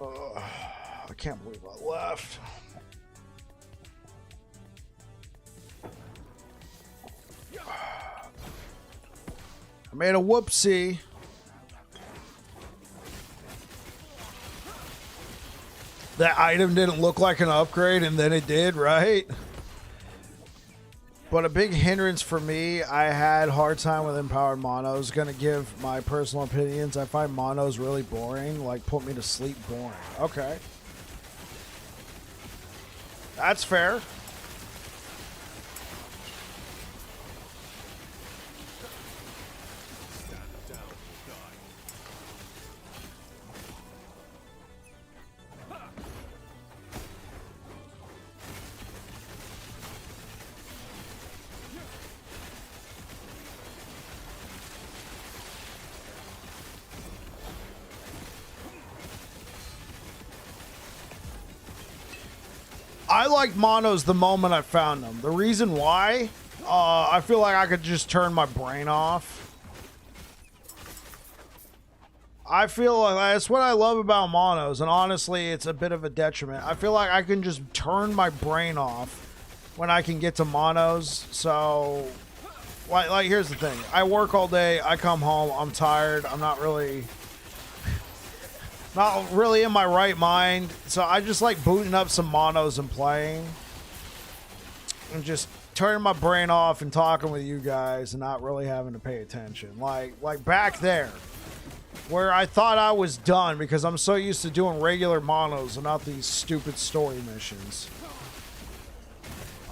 I can't believe I left. I made a whoopsie. That item didn't look like an upgrade, and then it did, right? But a big hindrance for me, I had a hard time with empowered monos. Gonna give my personal opinions. I find monos really boring, like put me to sleep boring. Okay. That's fair. I liked monos the moment I found them. The reason why, I feel like I could just turn my brain off. I feel like that's what I love about monos, and honestly, it's a bit of a detriment. I feel like I can just turn my brain off when I can get to monos. So, like here's the thing. I work all day. I come home. I'm tired. I'm not really in my right mind, so I just like booting up some monos and playing and just turning my brain off and talking with you guys and not really having to pay attention. Like back there where I thought I was done because I'm so used to doing regular monos and not these stupid story missions.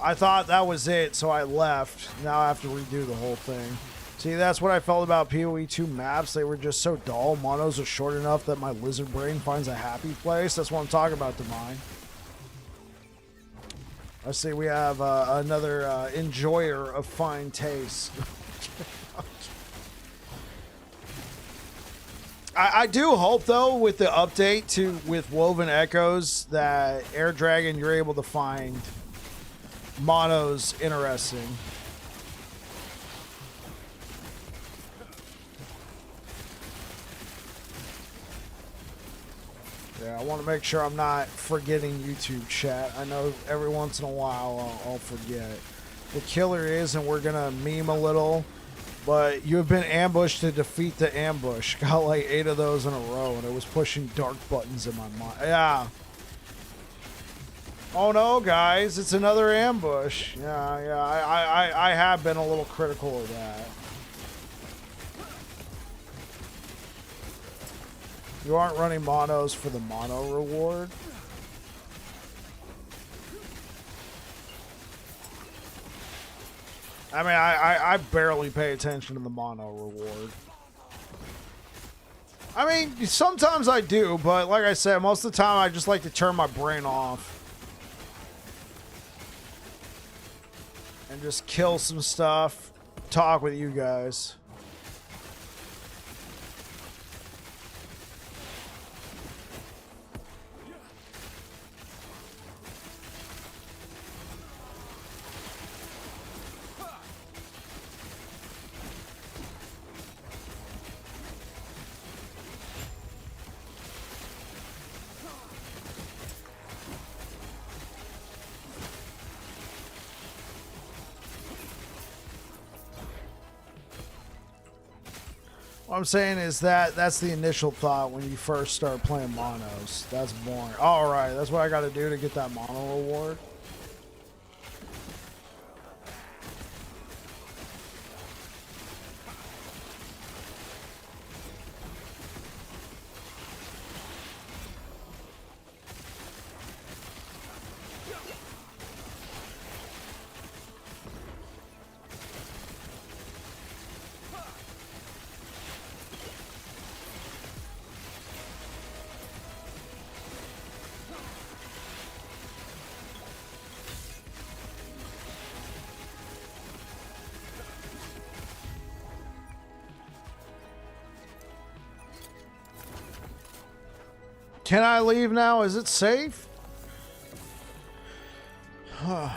I thought that was it, so I left. Now I have to redo the whole thing. See, that's what I felt about PoE 2 maps. They were just so dull. Monos are short enough that my lizard brain finds a happy place. That's what I'm talking about, Divine. I see we have another enjoyer of fine taste. I do hope, though, with the update with Woven Echoes, that Air Dragon, you're able to find monos interesting. Yeah, I want to make sure I'm not forgetting YouTube chat. I know every once in a while I'll forget. The killer is, and we're going to meme a little, But you have been ambushed to defeat the ambush. Got like 8 of those in a row, and it was pushing dark buttons in my mind. Yeah. Oh no, guys, it's another ambush. Yeah, I have been a little critical of that. You aren't running monos for the mono reward. I mean, I barely pay attention to the mono reward. I mean, sometimes I do, but like I said, most of the time I just like to turn my brain off. And just kill some stuff, talk with you guys. What I'm saying is that's the initial thought when you first start playing monos. That's boring. All right, that's what I got to do to get that mono reward. Can I leave now? Is it safe? All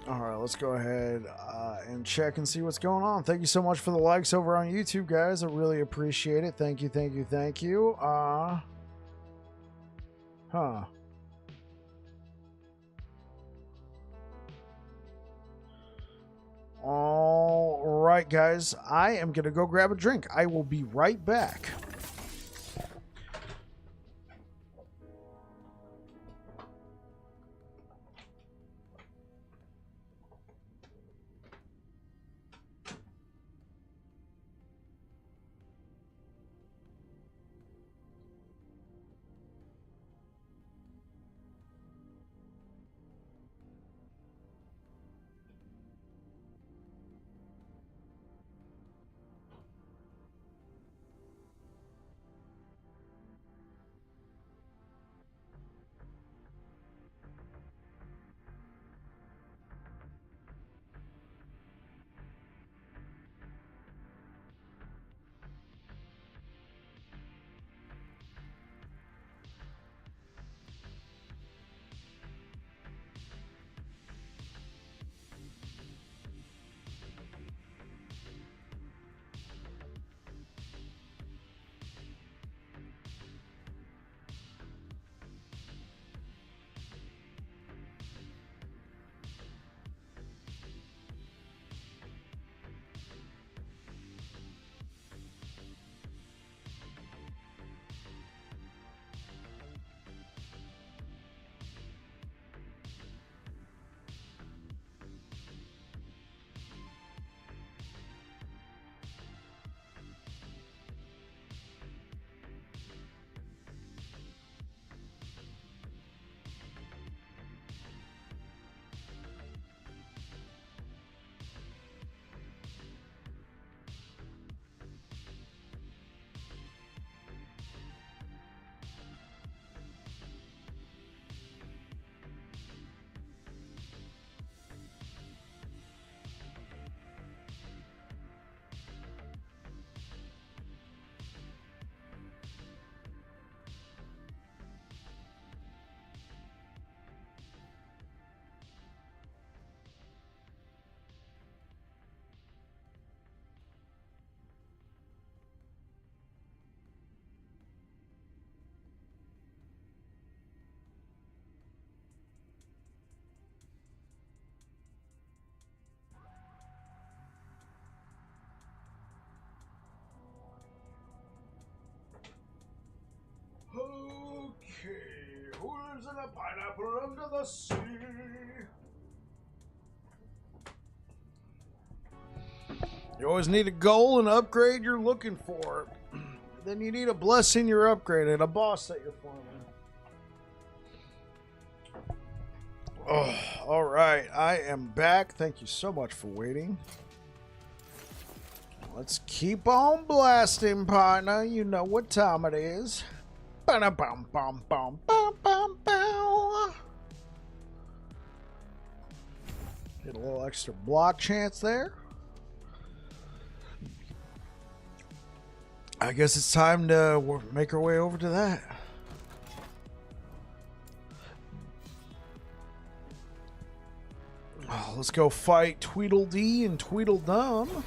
right, let's go ahead and check and see what's going on. Thank you so much for the likes over on YouTube, guys. I really appreciate it. Thank you, thank you, thank you. All right, guys. I am going to go grab a drink. I will be right back. a pineapple under the sea. You always need a goal and upgrade you're looking for. Then you need a blessing you're upgraded, a boss that you're forming. Oh, all right, I am back. Thank you so much for waiting. Let's keep on blasting, partner. You know what time it is. Ba-da-bum-bum-bum-bum-bum-bum. Get a little extra block chance there. I guess it's time to make our way over to that. Oh, let's go fight Tweedledee and Tweedledum.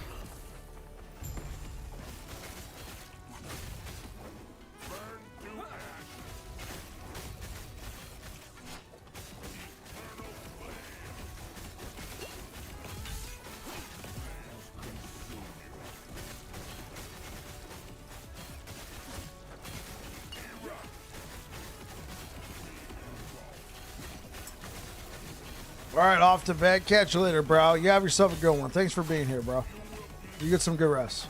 All right, off to bed. Catch you later, bro. You have yourself a good one. Thanks for being here, bro. You get some good rest.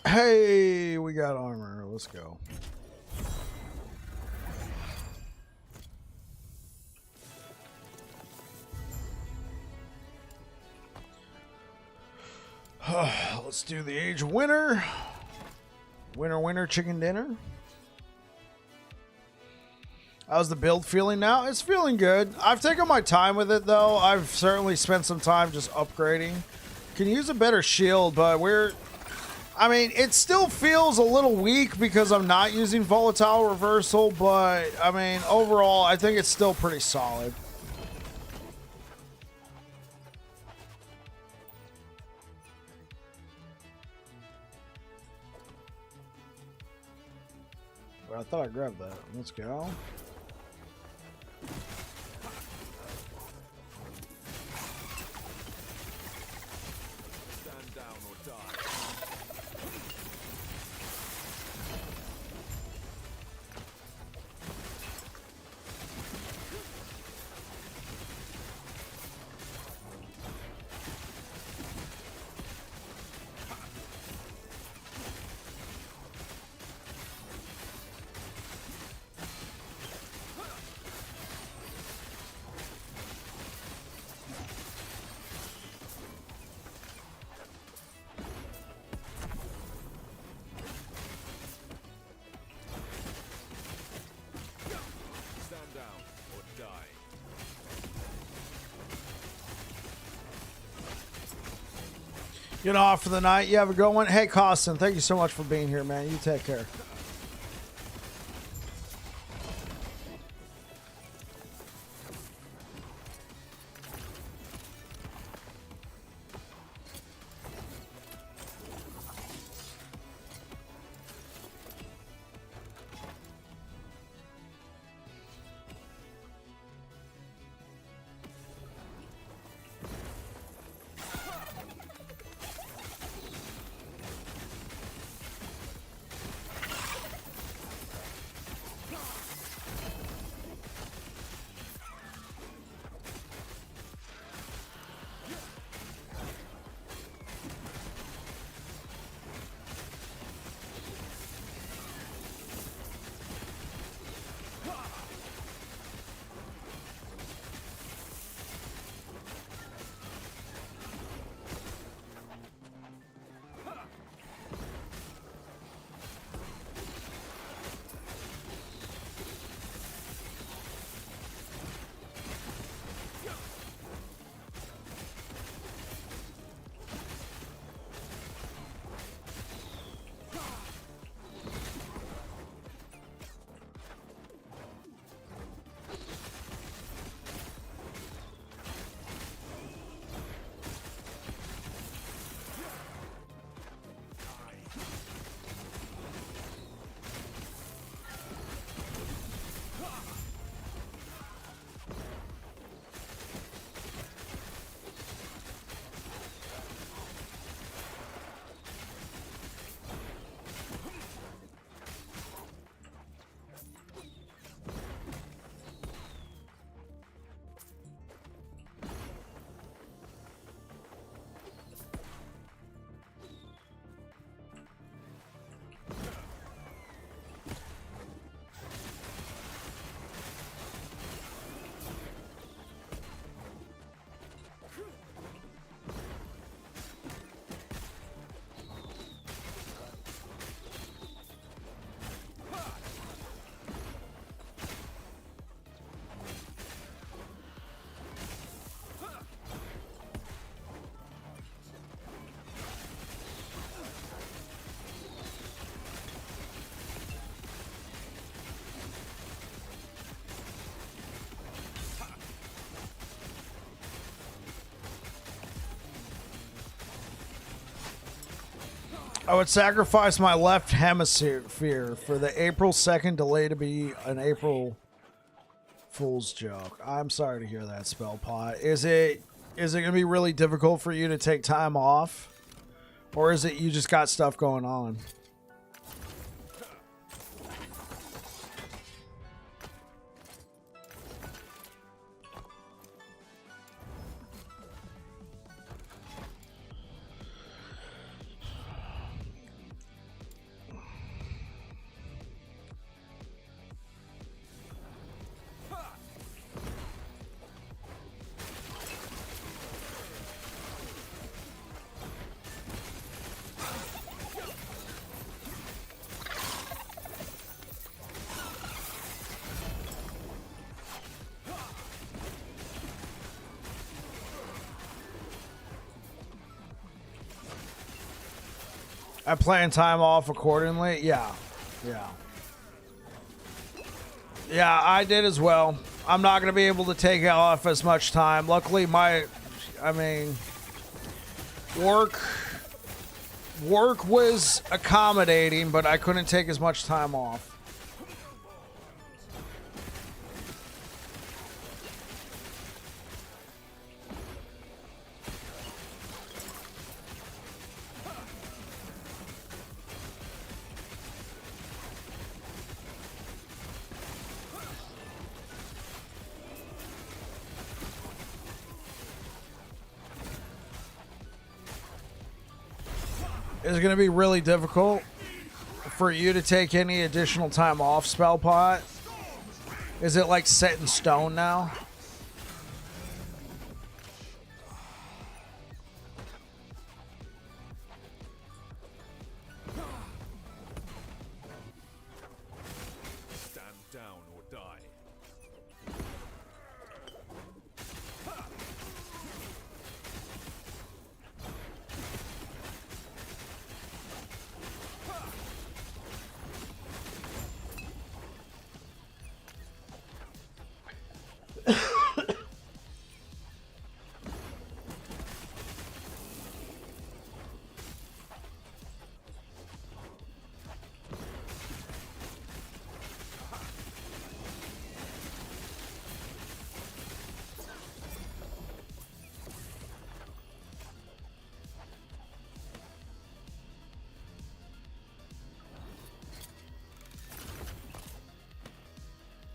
Hey, we got armor. Let's go. Let's do the age of winter. Winter, winter, chicken dinner. How's the build feeling now? It's feeling good. I've taken my time with it, though. I've certainly spent some time just upgrading. Can use a better shield, but I mean, it still feels a little weak because I'm not using volatile reversal, but I mean, overall, I think it's still pretty solid. Well, I thought I grabbed that. Let's go. Stand down or die. Stand down or die. Get off for the night. You have a good one. Hey, Costin, thank you so much for being here, man. You take care. I would sacrifice my left hemisphere for the April 2nd delay to be an April Fool's joke. I'm sorry to hear that, Spellpot. Is it going to be really difficult for you to take time off? Or is it you just got stuff going on? I plan time off accordingly. Yeah. Yeah, I did as well. I'm not going to be able to take off as much time. Luckily, work was accommodating, but I couldn't take as much time off. Is it going to be really difficult for you to take any additional time off, Spellpot? Is it like set in stone now? Stand down or die.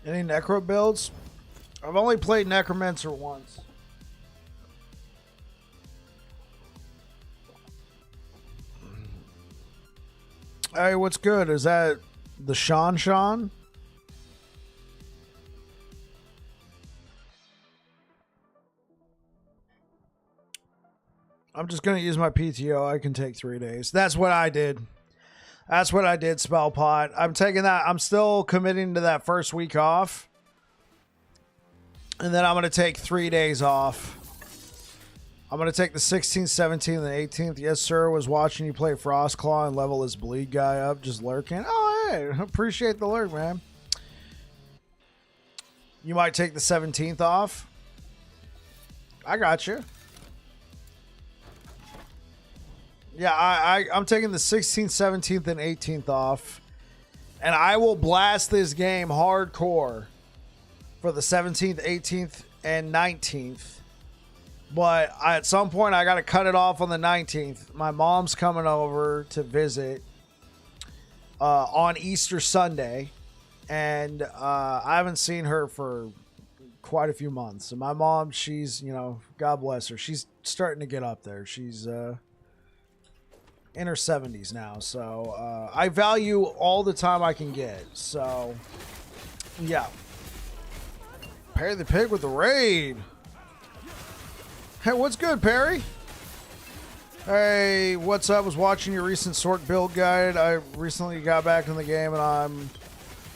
Any Necro builds? I've only played Necromancer once. Hey, what's good? Is that the Sean? I'm just going to use my PTO. I can take 3 days. That's what I did. Spellpot. I'm taking that. I'm still committing to that first week off. And then I'm going to take 3 days off. I'm going to take the 16th, 17th, and 18th. Yes, sir. Was watching you play Frostclaw and level his bleed guy up. Just lurking. Oh, hey. Appreciate the lurk, man. You might take the 17th off. I got you. Yeah, I'm taking the 16th, 17th, and 18th off. And I will blast this game hardcore for the 17th, 18th, and 19th. But at some point, I got to cut it off on the 19th. My mom's coming over to visit on Easter Sunday. And I haven't seen her for quite a few months. And my mom, she's, God bless her. She's starting to get up there. She's in her 70s now, so I value all the time I can get. So yeah, Perry the Pig with the raid. Hey, what's good, Perry? Hey, what's up? Was watching your recent Sork build guide. I recently got back in the game and I'm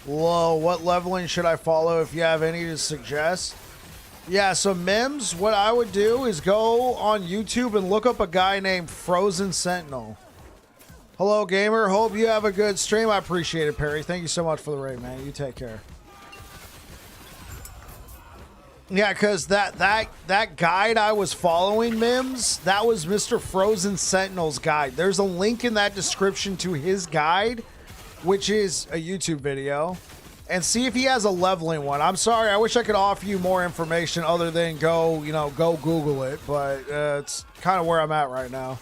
low. What leveling should I follow if you have any to suggest? Yeah, so Mims, what I would do is go on YouTube and look up a guy named Frozen Sentinel. Hello, gamer. Hope you have a good stream. I appreciate it, Perry. Thank you so much for the raid, man. You take care. Yeah, because that guide I was following, Mims, that was Mr. Frozen Sentinel's guide. There's a link in that description to his guide, which is a YouTube video, and see if he has a leveling one. I'm sorry, I wish I could offer you more information other than go Google it, but it's kind of where I'm at right now.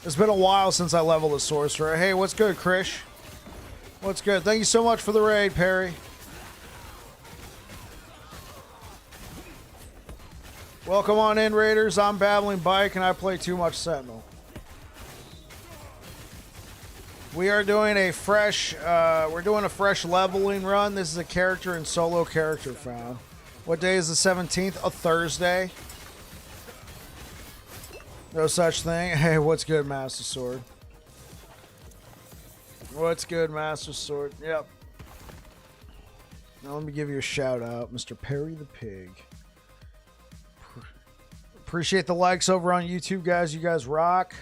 It's been a while since I leveled a sorcerer. Hey, what's good, Krish? What's good? Thank you so much for the raid, Perry. Welcome on in, Raiders. I'm Babbling Bike, and I play too much Sentinel. We are doing a fresh, leveling run. This is a character and solo character found. What day is the 17th? A Thursday. No such thing. Hey, what's good, Master Sword? What's good, Master Sword? Yep. Now let me give you a shout out, Mr. Perry the Pig. Appreciate the likes over on YouTube, guys. You guys rock.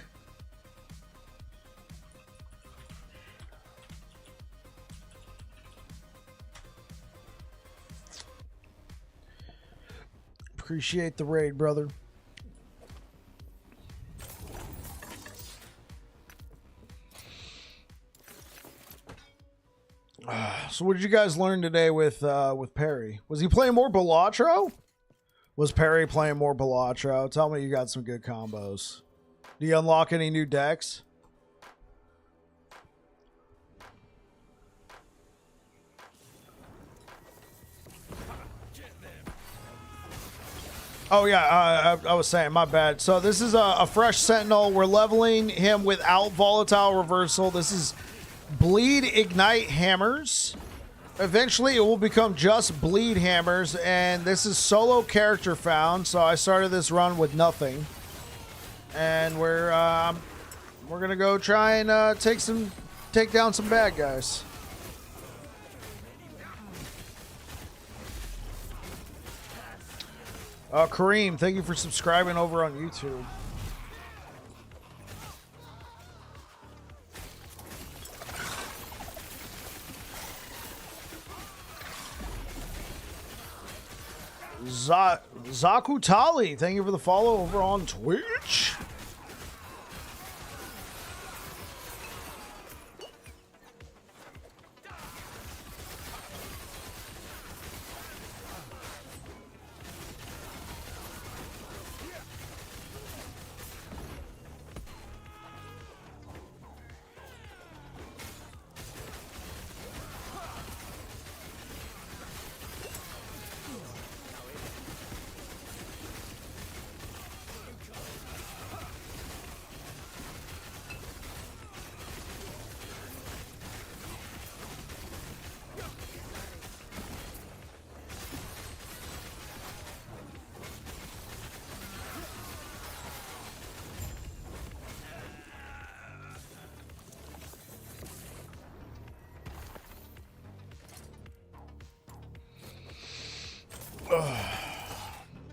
Appreciate the raid, brother. So what did you guys learn today with Perry? Was he playing more Balatro? Was Perry playing more Balatro? Tell me you got some good combos. Do you unlock any new decks? Oh yeah, I was saying, my bad. So this is a fresh Sentinel. We're leveling him without Volatile Reversal. This is Bleed Ignite Hammers. Eventually it will become just Bleed Hammers, and this is solo character found, so I started this run with nothing. And we're gonna go try and take down some bad guys. Kareem, thank you for subscribing over on YouTube. Zakutali, thank you for the follow over on Twitch.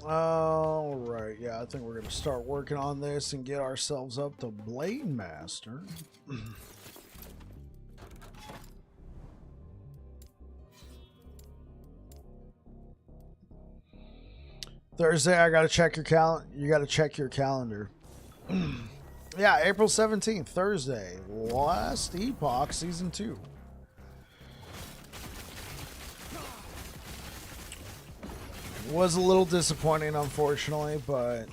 All right, yeah, I think we're gonna start working on this and get ourselves up to Blade Master. Thursday, I gotta check your You gotta check your calendar. Yeah, April 17th, Thursday, last Epoch Season 2. Was a little disappointing, unfortunately, but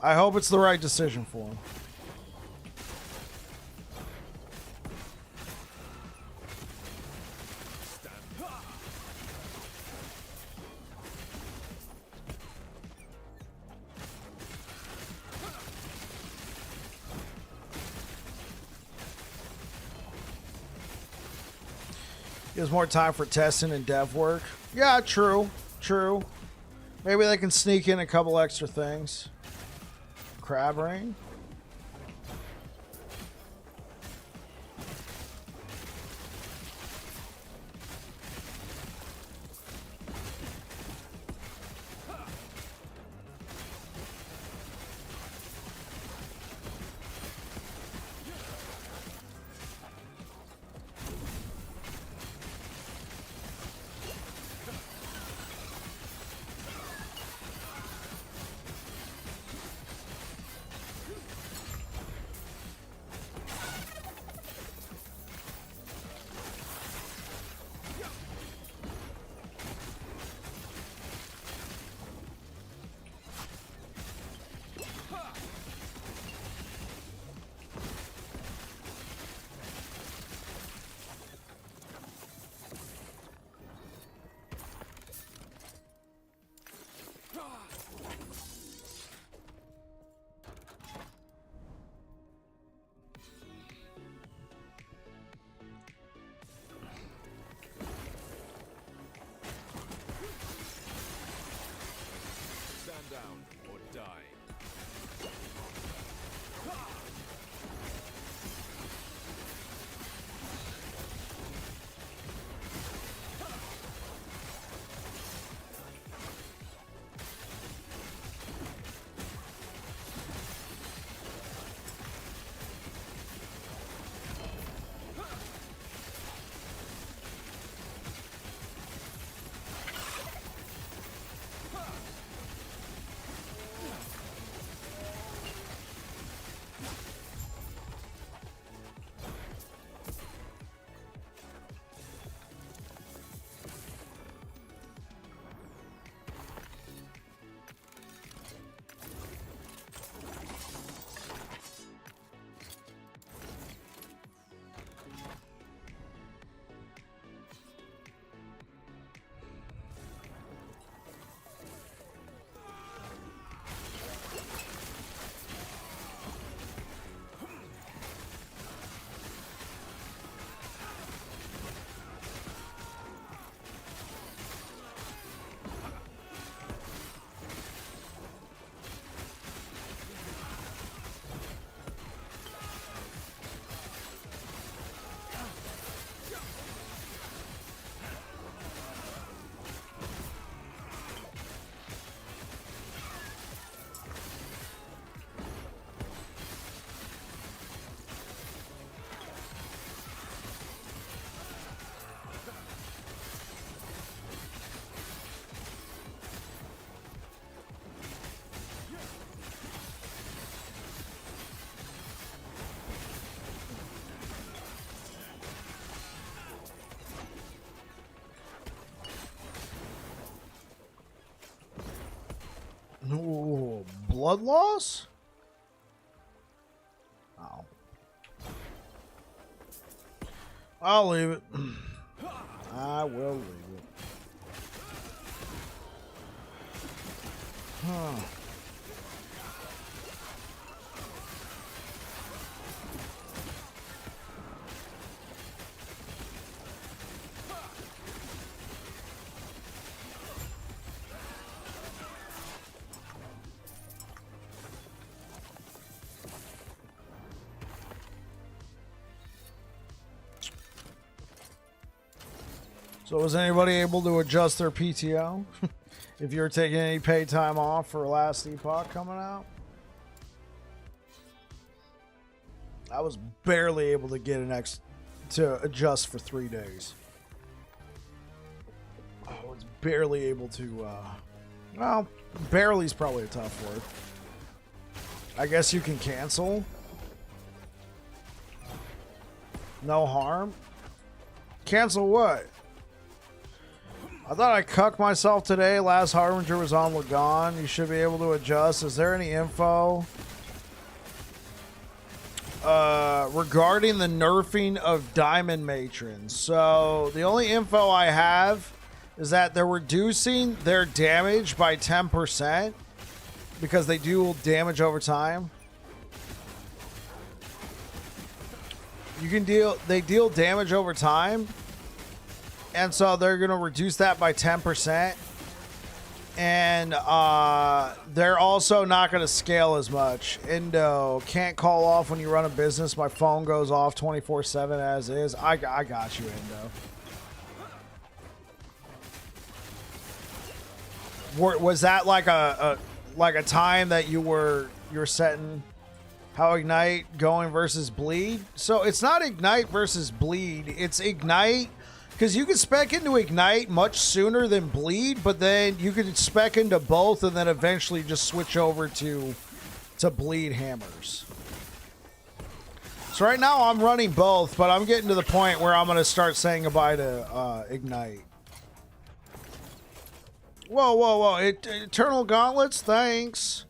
I hope it's the right decision for him. Gives more time for testing and dev work. Yeah, true. True. Maybe they can sneak in a couple extra things. Crab ring. Ooh, blood loss? Oh. I'll leave it. I will leave it. Huh. So was anybody able to adjust their PTO? If you're taking any paid time off for last Epoch coming out? I was barely able to get to adjust for 3 days. I was barely able to, well, barely is probably a tough word. I guess you can cancel. No harm. Cancel what? I thought I cucked myself today. Last Harbinger was on Lagon. You should be able to adjust. Is there any info regarding the nerfing of Diamond Matrons? So the only info I have is that they're reducing their damage by 10% because they do damage over time. They deal damage over time. And so they're going to reduce that by 10%. And they're also not going to scale as much. Indo, can't call off when you run a business. My phone goes off 24/7 as is. I got you, Indo. Was that like a time that you're setting how Ignite going versus Bleed? So it's not Ignite versus Bleed. It's Ignite. Because you can spec into Ignite much sooner than Bleed, but then you can spec into both and then eventually just switch over to Bleed hammers. So right now I'm running both, but I'm getting to the point where I'm going to start saying goodbye to Ignite. Whoa, whoa, whoa. Eternal Gauntlets, thanks.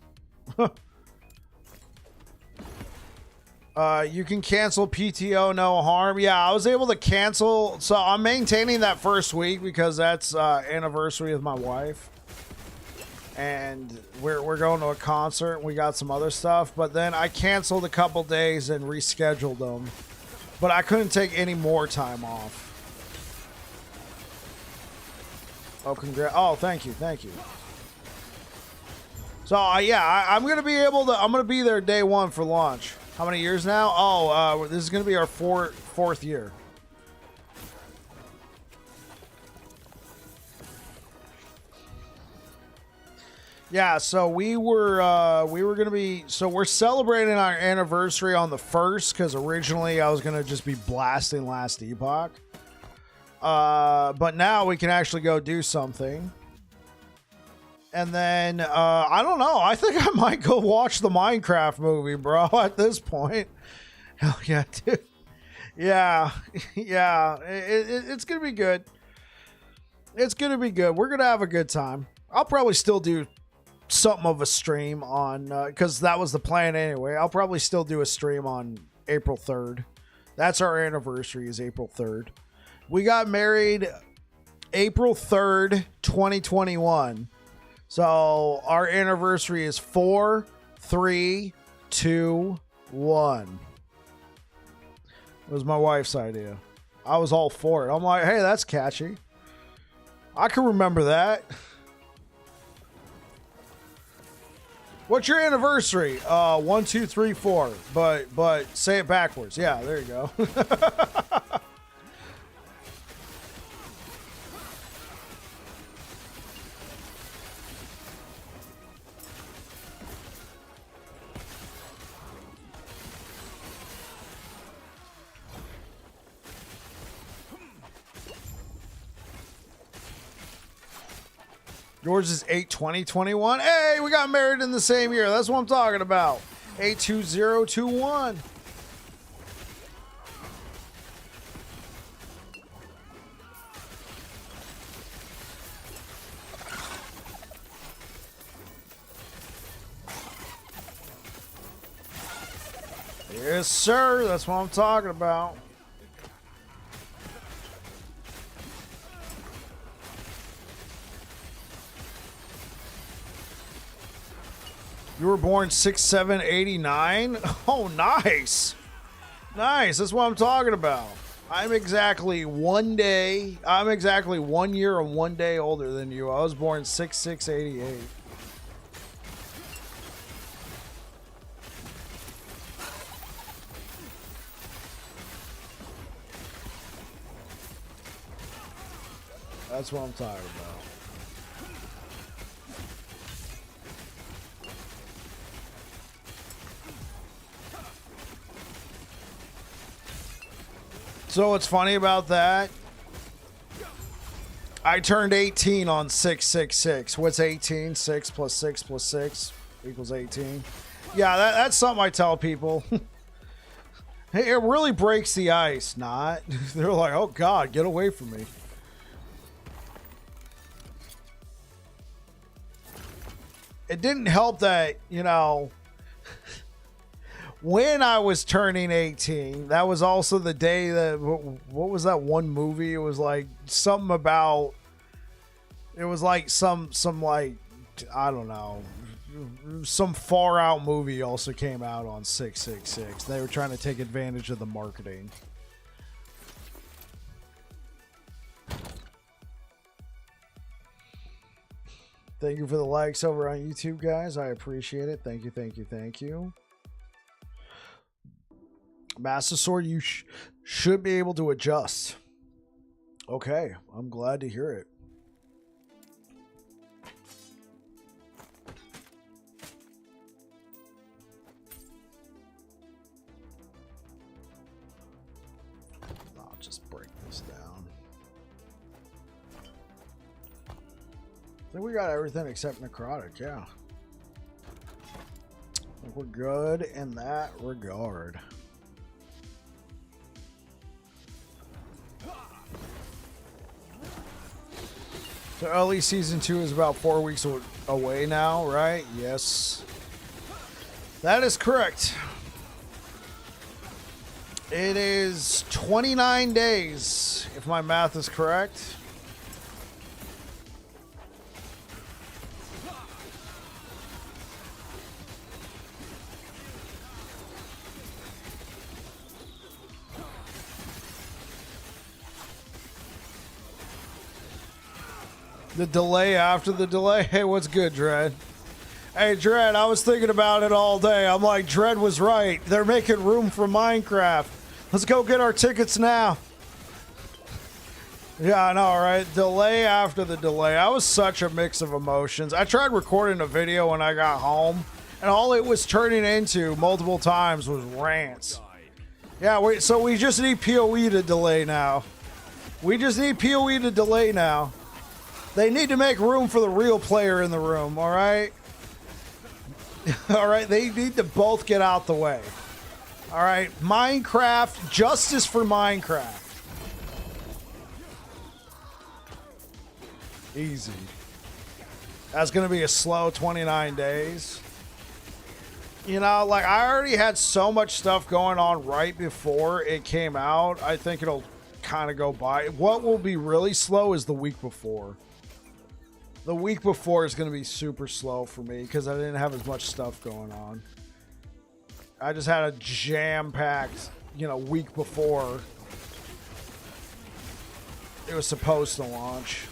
You can cancel PTO, no harm. Yeah, I was able to cancel. So I'm maintaining that first week because that's anniversary of my wife. And we're going to a concert and we got some other stuff. But then I canceled a couple days and rescheduled them. But I couldn't take any more time off. Oh, oh, thank you. Thank you. So, yeah, I'm going to be able to... I'm going to be there day one for launch. How many years now? Oh, this is going to be our fourth year. Yeah, so we were going to be... So we're celebrating our anniversary on the 1st because originally I was going to just be blasting last Epoch. But now we can actually go do something. And then, I don't know. I think I might go watch the Minecraft movie, bro, at this point. Hell yeah, dude. Yeah. Yeah. It's going to be good. It's going to be good. We're going to have a good time. I'll probably still do something of a stream on, because that was the plan anyway. I'll probably still do a stream on April 3rd. That's our anniversary, is April 3rd. We got married April 3rd, 2021. So our anniversary is 4, 3, 2, 1. It was my wife's idea. I was all for it. I'm like, hey, that's catchy. I can remember that. What's your anniversary? 1, 2, 3, 4. But say it backwards. Yeah, there you go. Yours is 8/20/21. Hey, we got married in the same year. That's what I'm talking about. 8/20/21. Yes, sir. That's what I'm talking about. You were born 6/7/89? Oh, nice. Nice. That's what I'm talking about. I'm exactly 1 day. I'm exactly 1 year and 1 day older than you. I was born 6/6/88. That's what I'm talking about. So what's funny about that? I turned 18 on 6/6/6. What's 18? 6 plus 6 plus 6 equals 18. Yeah, that's something I tell people. Hey, it really breaks the ice. Not. They're like, oh God, get away from me. It didn't help that, you know, when I was turning 18, that was also the day that, what was that one movie? It was like something about, it was like some like, I don't know, some far out movie also came out on 6/6/6. They were trying to take advantage of the marketing. Thank you for the likes over on YouTube, guys. I appreciate it. Thank you, thank you, thank you. Master Sword, you should be able to adjust. Okay, I'm glad to hear it. I'll just break this down. I think we got everything except necrotic, yeah. I think we're good in that regard. So early season 2 is about 4 weeks away now, right? Yes. That is correct. It is 29 days, if my math is correct. The delay after the delay. Hey, what's good, Dread? Hey, Dread, I was thinking about it all day. I'm like, Dread was right. They're making room for Minecraft. Let's go get our tickets now. Yeah, I know, right? Delay after the delay. I was such a mix of emotions. I tried recording a video when I got home, and all it was turning into multiple times was rants. Yeah, so we just need PoE to delay now. We just need PoE to delay now. They need to make room for the real player in the room, all right? All right, they need to both get out the way. All right, Minecraft, justice for Minecraft. Easy. That's going to be a slow 29 days. You know, like, I already had so much stuff going on right before it came out. I think it'll kind of go by. What will be really slow is the week before. The week before is going to be super slow for me because I didn't have as much stuff going on. I just had a jam-packed, you know, week before it was supposed to launch.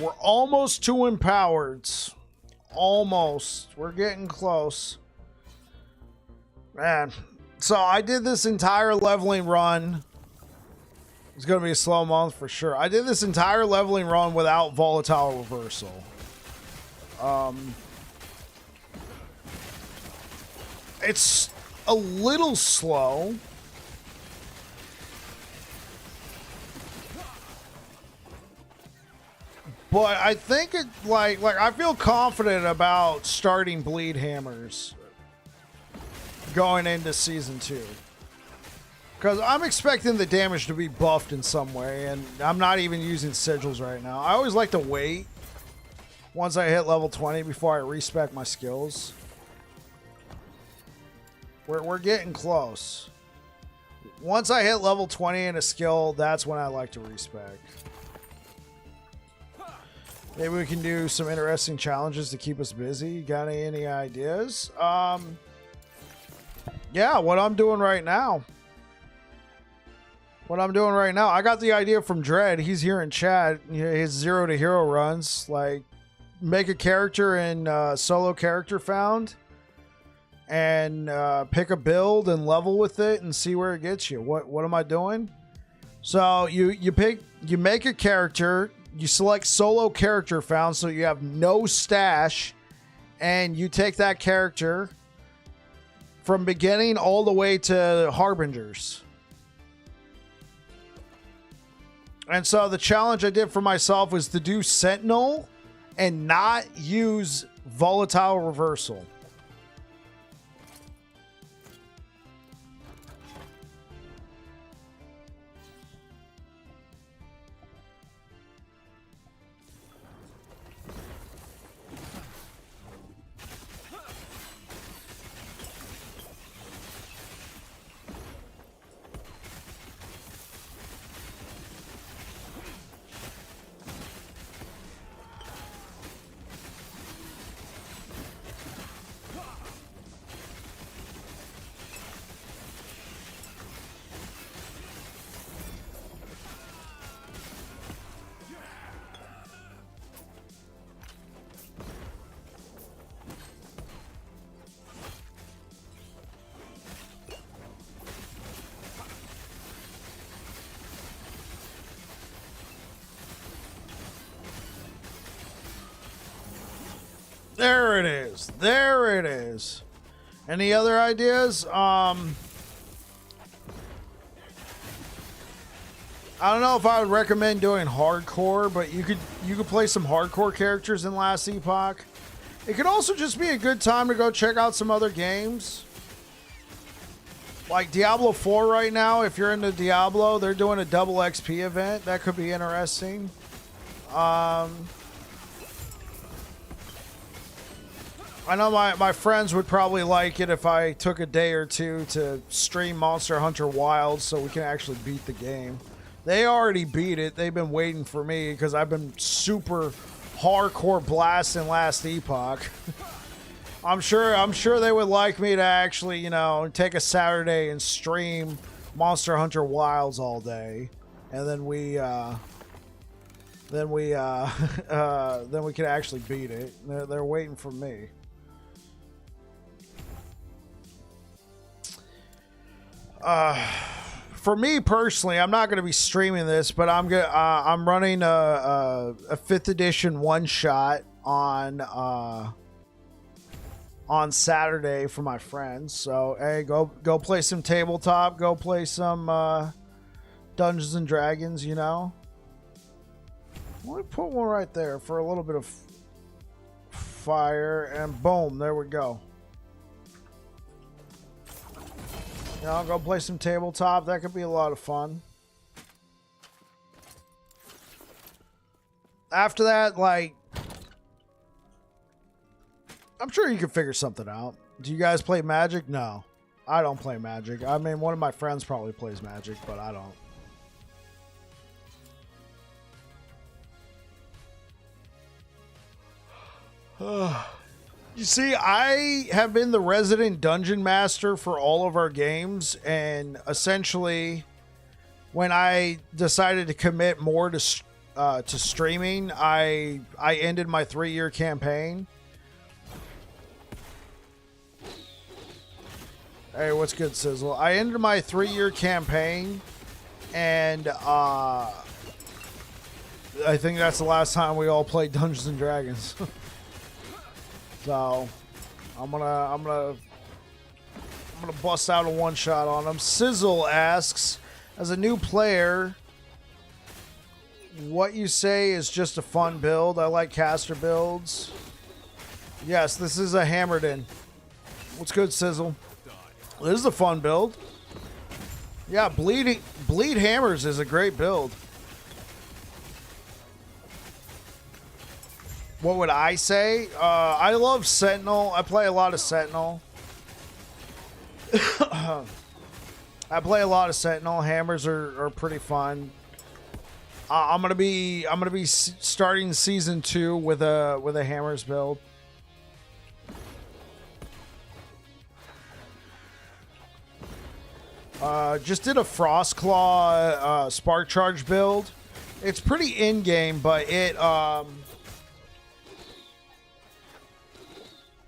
We're almost to empowered. Almost. We're getting close. Man. So I did this entire leveling run. It's going to be a slow month for sure. I did this entire leveling run without volatile reversal. It's a little slow. But I think it, like I feel confident about starting bleed hammers. going into season 2. Because I'm expecting the damage to be buffed in some way, and I'm not even using sigils right now. I always like to wait once I hit level 20 before I respec my skills. We're getting close. Once I hit level 20 in a skill, that's when I like to respec. Maybe we can do some interesting challenges to keep us busy. Got any ideas? Yeah, what I'm doing right now. I got the idea from Dread. He's here in chat. His 0 to hero runs. Like, make a character in solo character found. And pick a build and level with it and see where it gets you. What am I doing? So you make a character, you select solo character found so you have no stash, and you take that character from beginning all the way to Harbingers. And so the challenge I did for myself was to do Sentinel and not use Volatile Reversal. There it is. There it is. Any other ideas? I don't know if I would recommend doing hardcore, but you could play some hardcore characters in Last Epoch. It could also just be a good time to go check out some other games. Like Diablo 4 right now, if you're into Diablo, they're doing a double XP event. That could be interesting. I know my friends would probably like it if I took a day or two to stream Monster Hunter Wilds so we can actually beat the game. They already beat it. They've been waiting for me because I've been super hardcore blasting Last Epoch. I'm sure they would like me to actually, you know, take a Saturday and stream Monster Hunter Wilds all day, and then we can actually beat it. They're waiting for me. For me personally, I'm not going to be streaming this, but I'm running a 5th edition one shot on Saturday for my friends. So hey, go play some tabletop, go play some Dungeons and Dragons. You know, let me put one right there for a little bit of fire, and boom, there we go. You know, go play some tabletop. That could be a lot of fun. After that, like, I'm sure you can figure something out. Do you guys play Magic? No. I don't play Magic. I mean, one of my friends probably plays Magic, but I don't. You see, I have been the resident dungeon master for all of our games, and essentially, when I decided to commit more to streaming, I ended my 3-year campaign. Hey, what's good, Sizzle? I ended my 3-year campaign, and I think that's the last time we all played Dungeons and Dragons. So, I'm gonna bust out a one shot on him. Sizzle asks, as a new player, what you say is just a fun build. I like caster builds. Yes, this is a hammered in. What's good, Sizzle? This is a fun build. Yeah, bleed hammers is a great build. What would I say? I love Sentinel. I play a lot of Sentinel. I play a lot of Sentinel. Hammers are pretty fun. I'm gonna be starting season 2 with a hammers build. Just did a Frostclaw Spark Charge build. It's pretty in game, but it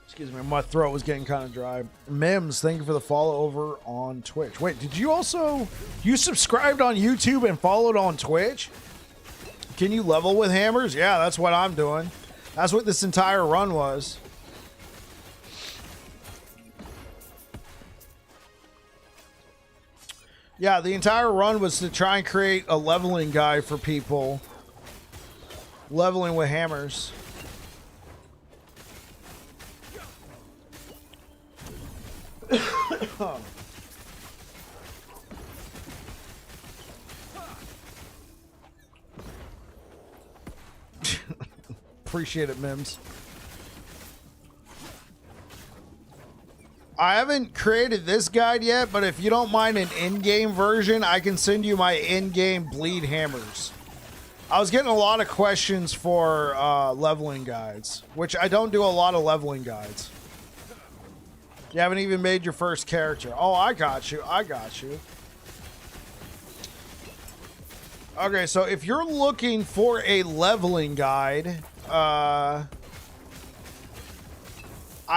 excuse me, my throat was getting kind of dry. Mims, thank you for the follow over on Twitch. Wait, did you also... You subscribed on YouTube and followed on Twitch? Can you level with hammers? Yeah, that's what I'm doing. That's what this entire run was. Yeah, the entire run was to try and create a leveling guide for people. Leveling with hammers. Appreciate it, Mims. I haven't created this guide yet, but if you don't mind an in-game version, I can send you my in-game bleed hammers. I was getting a lot of questions for leveling guides, which I don't do a lot of leveling guides. You haven't even made your first character. Oh, I got you. I got you. Okay, so if you're looking for a leveling guide, I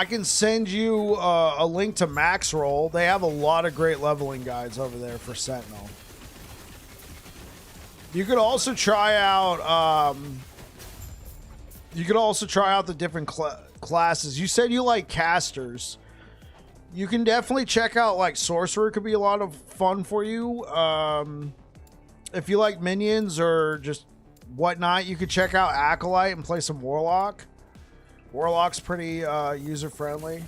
can send you a link to Maxroll. They have a lot of great leveling guides over there for Sentinel. You could also try out. You could also try out the different classes. You said you like casters. You can definitely check out like Sorcerer. Could be a lot of fun for you. If you like minions or just whatnot, you could check out Acolyte and play some Warlock. Warlock's pretty user friendly.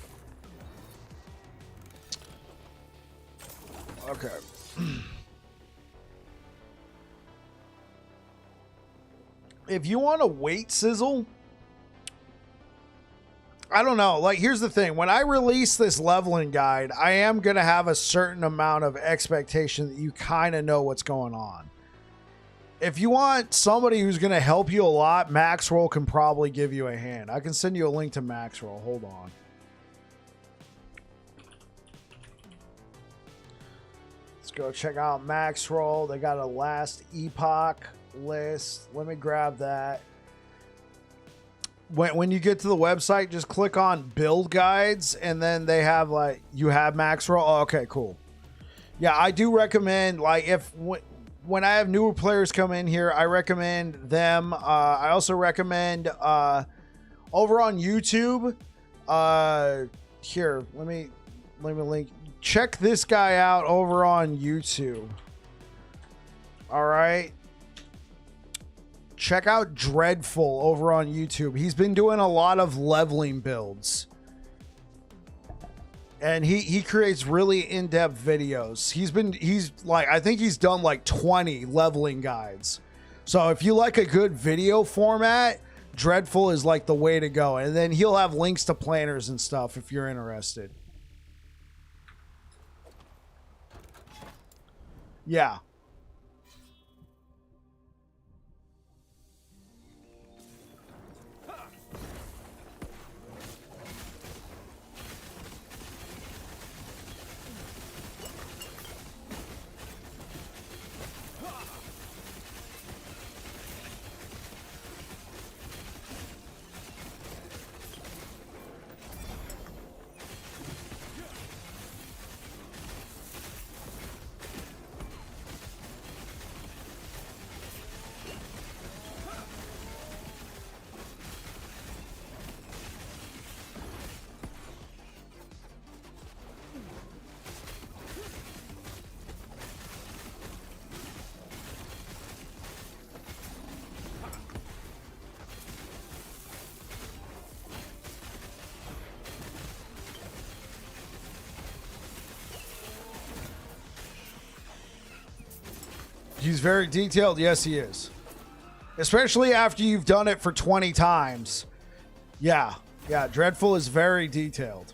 Okay. If you want to weight sizzle, I don't know. Like, here's the thing. When I release this leveling guide, I am going to have a certain amount of expectation that you kind of know what's going on. If you want somebody who's going to help you a lot, Maxroll can probably give you a hand. I can send you a link to Maxroll. Hold on. Let's go check out Maxroll. They got a last Epoch list. Let me grab that. When you get to the website, just click on build guides, and then they have like, you have Maxroll. Oh, okay, cool. Yeah, I do recommend, like, when I have newer players come in here, I recommend them. I also recommend over on YouTube. Here, let me link. Check this guy out over on YouTube. All right. Check out Dreadful over on YouTube. He's been doing a lot of leveling builds. And he creates really in-depth videos. He's like, I think he's done like 20 leveling guides. So if you like a good video format, Dreadful is like the way to go. And then he'll have links to planners and stuff if you're interested. Yeah. He's very detailed. Yes, he is. Especially after you've done it for 20 times. Yeah. Yeah, Dreadful is very detailed.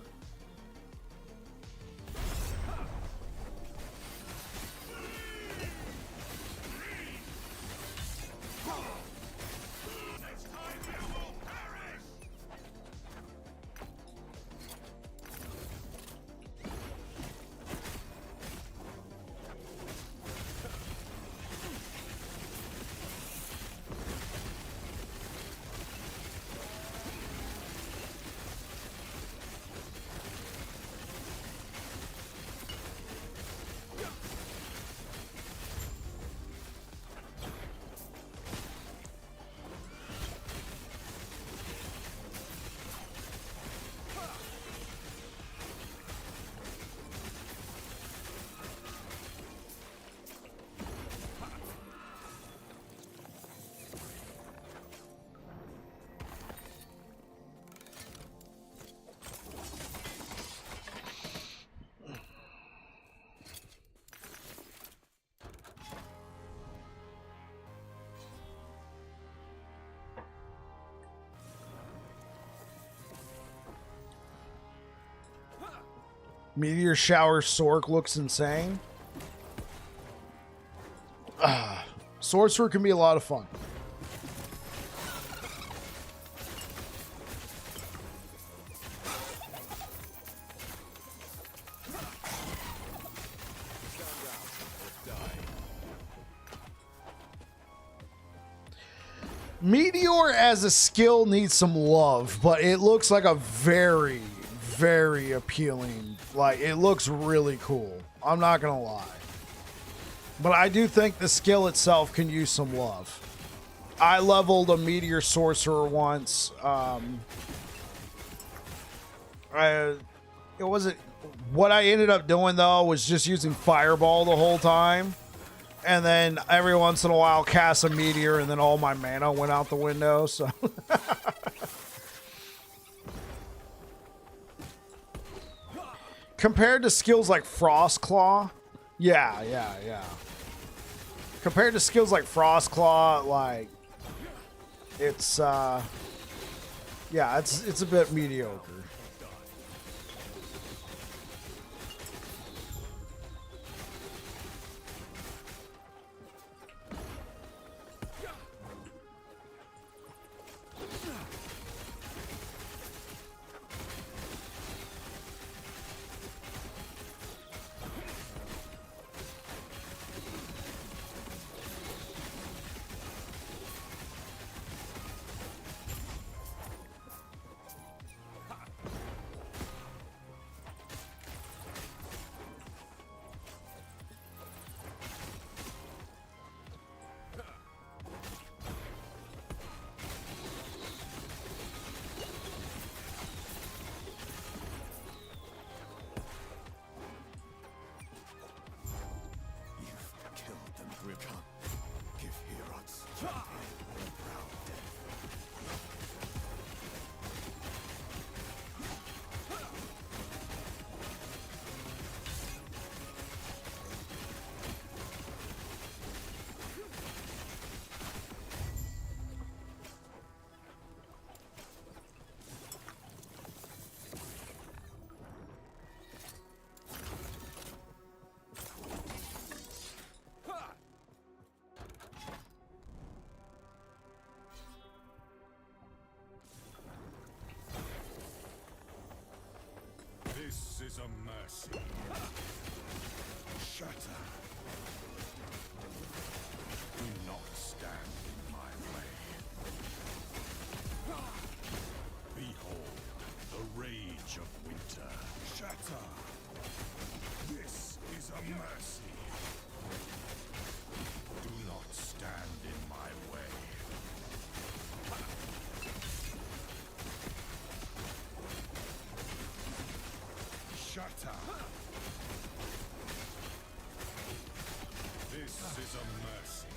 Meteor Shower Sork looks insane. Sorcerer can be a lot of fun. Meteor as a skill needs some love, but it looks like a very, very appealing. Like, it looks really cool. I'm not gonna lie. But I do think the skill itself can use some love. I leveled a Meteor Sorcerer once. What I ended up doing, though, was just using Fireball the whole time. And then every once in a while cast a Meteor, and then all my mana went out the window, so... Compared to skills like Frost Claw, yeah. Compared to skills like Frost Claw, like, it's, yeah, it's a bit mediocre. This is a mercy. Shatter. Do not stand in my way. Behold the rage of winter. Shatter. This is a mercy. Do not stand in my way. Shatter. This is a mercy.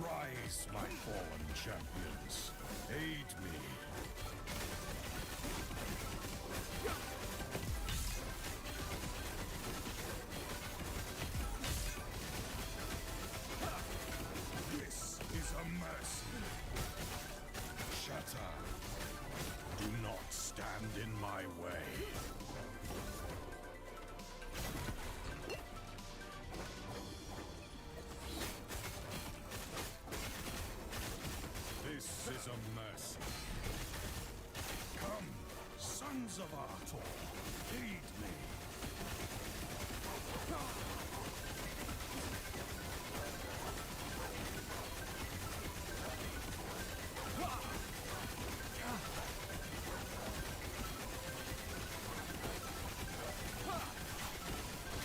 Rise, my fallen champions. Aid me. my way. This is a mercy. Come, sons of Arthur, aid me.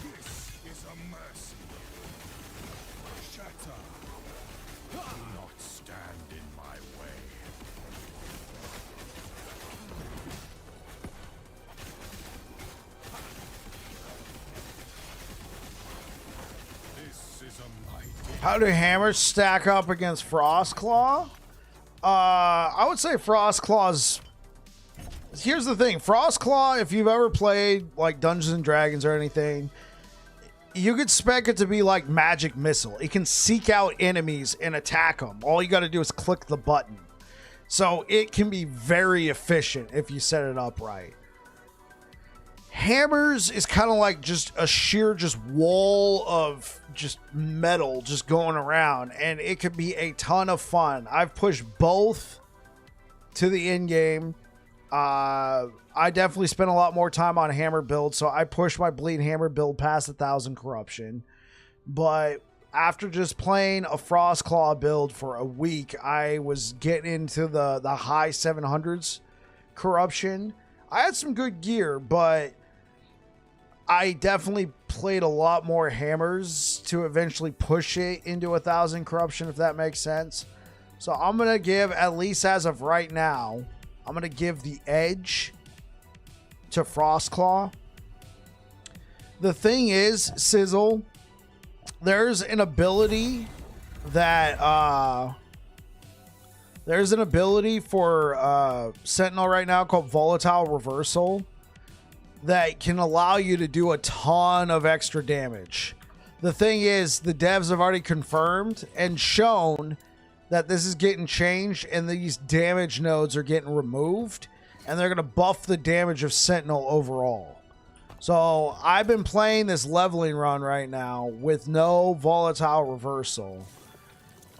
This is a mercy. Shatter. Do not stand in my way. This is a mighty. How do hammers stack up against Frostclaw? I would say Frostclaw's... Here's the thing. Frostclaw, if you've ever played like Dungeons and Dragons or anything, you could spec it to be like magic missile. It can seek out enemies and attack them. All you got to do is click the button. So it can be very efficient if you set it up right. Hammers is kind of like just a sheer just wall of just metal just going around, and it could be a ton of fun. I've pushed both to the end game. I definitely spent a lot more time on hammer build, so I pushed my bleed hammer build past 1,000 corruption. But after just playing a Frostclaw build for a week, I was getting into the high 700s corruption. I had some good gear, but I definitely played a lot more hammers to eventually push it into 1,000 corruption, if that makes sense. So I'm going to give, at least as of right now, I'm going to give the edge to Frostclaw. The thing is, Sizzle, there's an ability that there's an ability for Sentinel right now called Volatile Reversal that can allow you to do a ton of extra damage. The thing is, the devs have already confirmed and shown that this is getting changed and these damage nodes are getting removed, and they're going to buff the damage of Sentinel overall. So I've been playing this leveling run right now with no Volatile Reversal,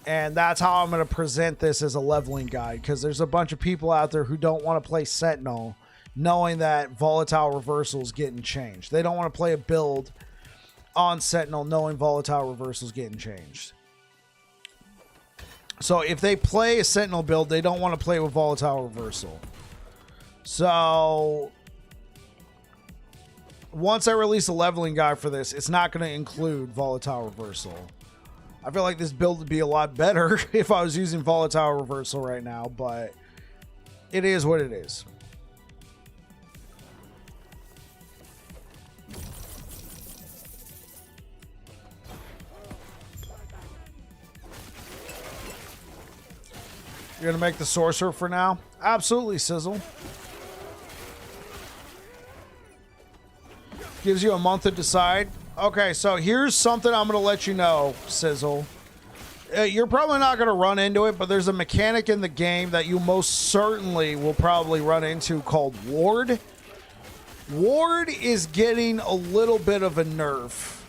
and that's how I'm going to present this as a leveling guide, because there's a bunch of people out there who don't want to play Sentinel knowing that Volatile Reversal is getting changed. They don't want to play a build on Sentinel knowing Volatile Reversal is getting changed. So if they play a Sentinel build, they don't want to play with Volatile Reversal. So once I release a leveling guide for this, it's not going to include Volatile Reversal. I feel like this build would be a lot better if I was using Volatile Reversal right now, but it is what it is. You're going to make the sorcerer for now? Absolutely, Sizzle. Gives you a month to decide. Okay, so here's something I'm going to let you know, Sizzle. You're probably not going to run into it, but there's a mechanic in the game that you most certainly will probably run into called Ward. Ward is getting a little bit of a nerf.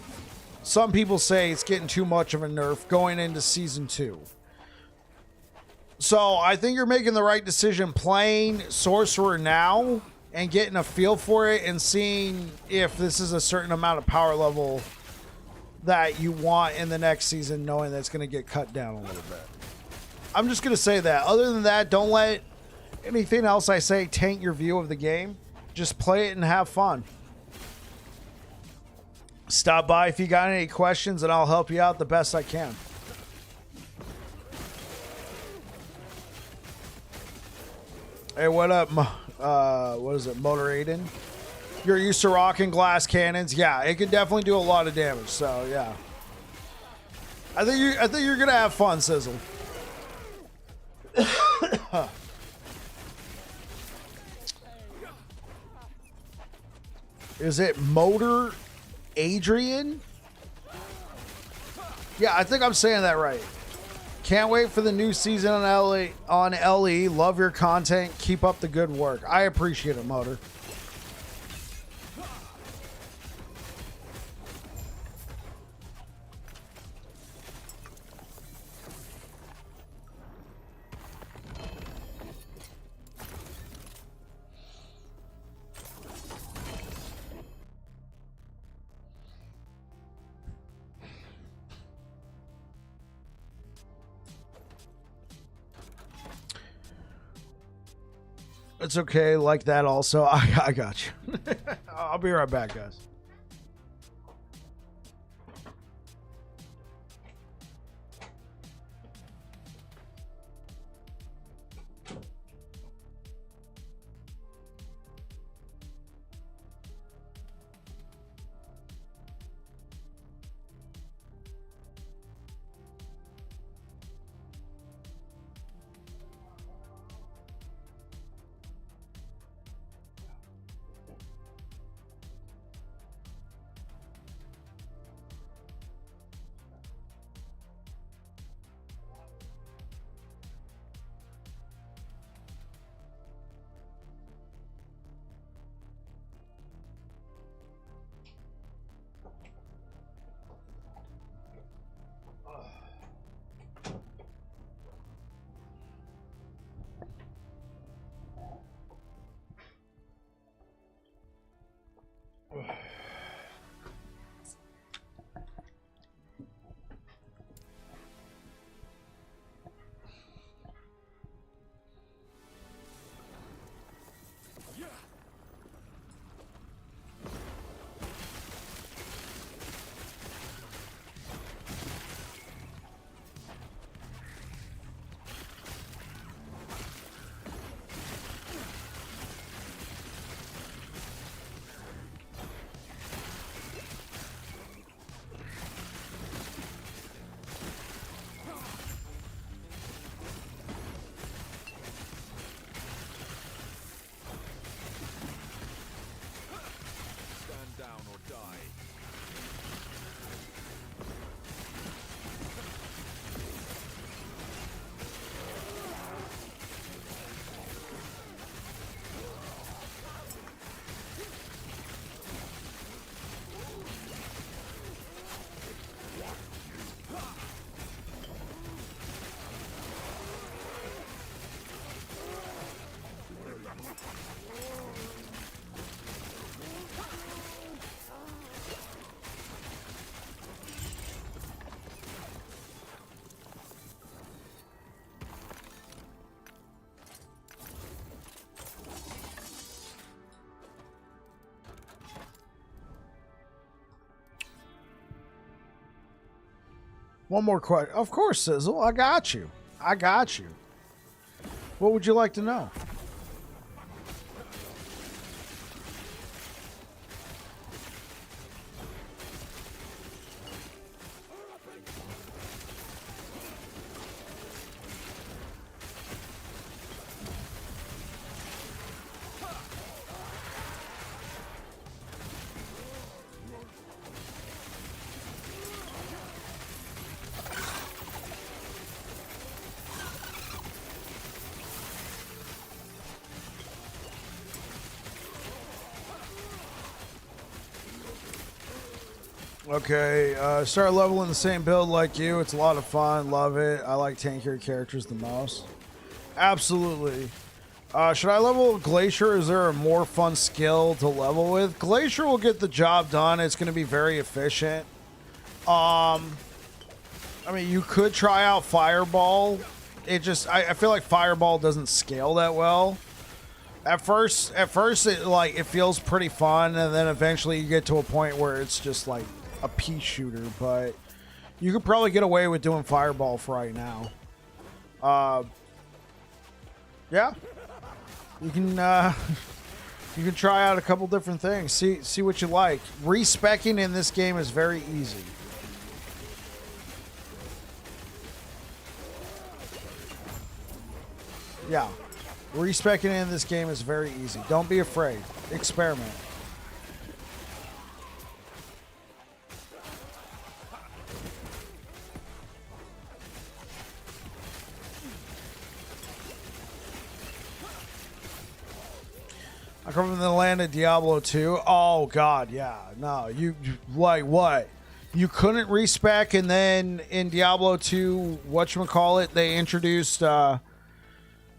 Some people say it's getting too much of a nerf going into Season 2. So I think you're making the right decision playing Sorcerer now and getting a feel for it and seeing if this is a certain amount of power level that you want in the next season, knowing that it's going to get cut down a little bit. I'm just going to say that. Other than that, don't let anything else I say taint your view of the game. Just play it and have fun. Stop by if you got any questions and I'll help you out the best I can. Hey, what up? What is it? Motor Aiden? You're used to rocking glass cannons. Yeah, it can definitely do a lot of damage. So yeah, I think you're gonna have fun, Sizzle. Is it Motor Adrian? Yeah, I think I'm saying that right. Can't wait for the new season on LE. Love your content. Keep up the good work. I appreciate it, Motor. It's okay, like that also. I got you. I'll be right back, guys. Stand down or die. One more question. Of course, Sizzle. I got you. I got you. What would you like to know? Okay, start leveling the same build like you. It's a lot of fun. Love it. I like tankier characters the most. Absolutely. Should I level Glacier? Is there a more fun skill to level with? Glacier will get the job done. It's going to be very efficient. I mean, you could try out Fireball. I feel like Fireball doesn't scale that well. At first, it feels pretty fun, and then eventually you get to a point where it's just like a pea shooter. But you could probably get away with doing Fireball for right now. Yeah, you can you can try out a couple different things. See what you like. Respecking in this game is very easy. Yeah. Respecking in this game is very easy. Don't be afraid. Experiment. I come from the land of Diablo 2. Oh, God, yeah. No, you like what? You couldn't respec, and then in Diablo 2, whatchamacallit, they introduced...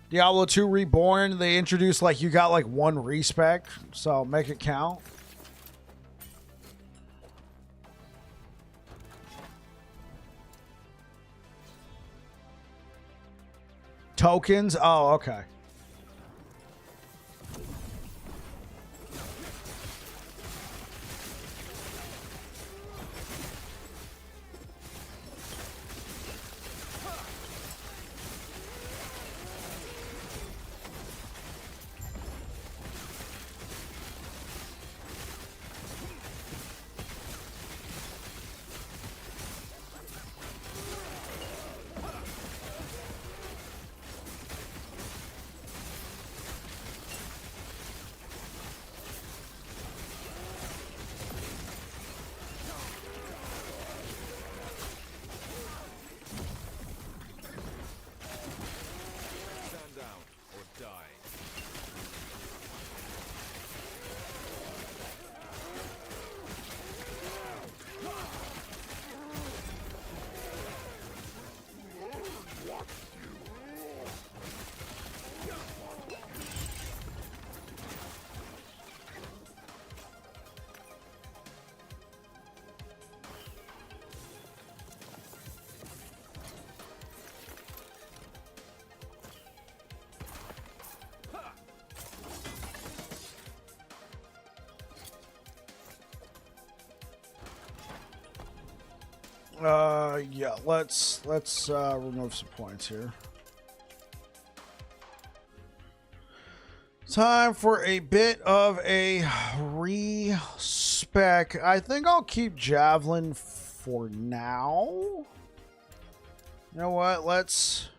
Diablo 2 Reborn, they introduced like you got like one respec, so make it count. Tokens? Oh, okay. Yeah, let's remove some points here. Time for a bit of a respec. I think I'll keep Javelin for now. You know what? Let's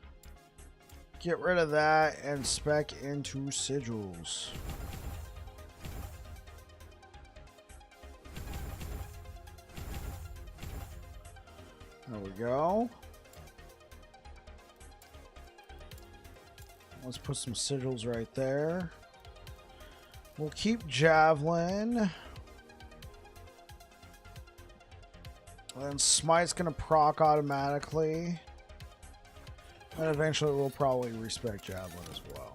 get rid of that and spec into Sigils. There we go. Let's put some sigils right there. We'll keep Javelin. And Smite's going to proc automatically. And eventually we'll probably respec Javelin as well.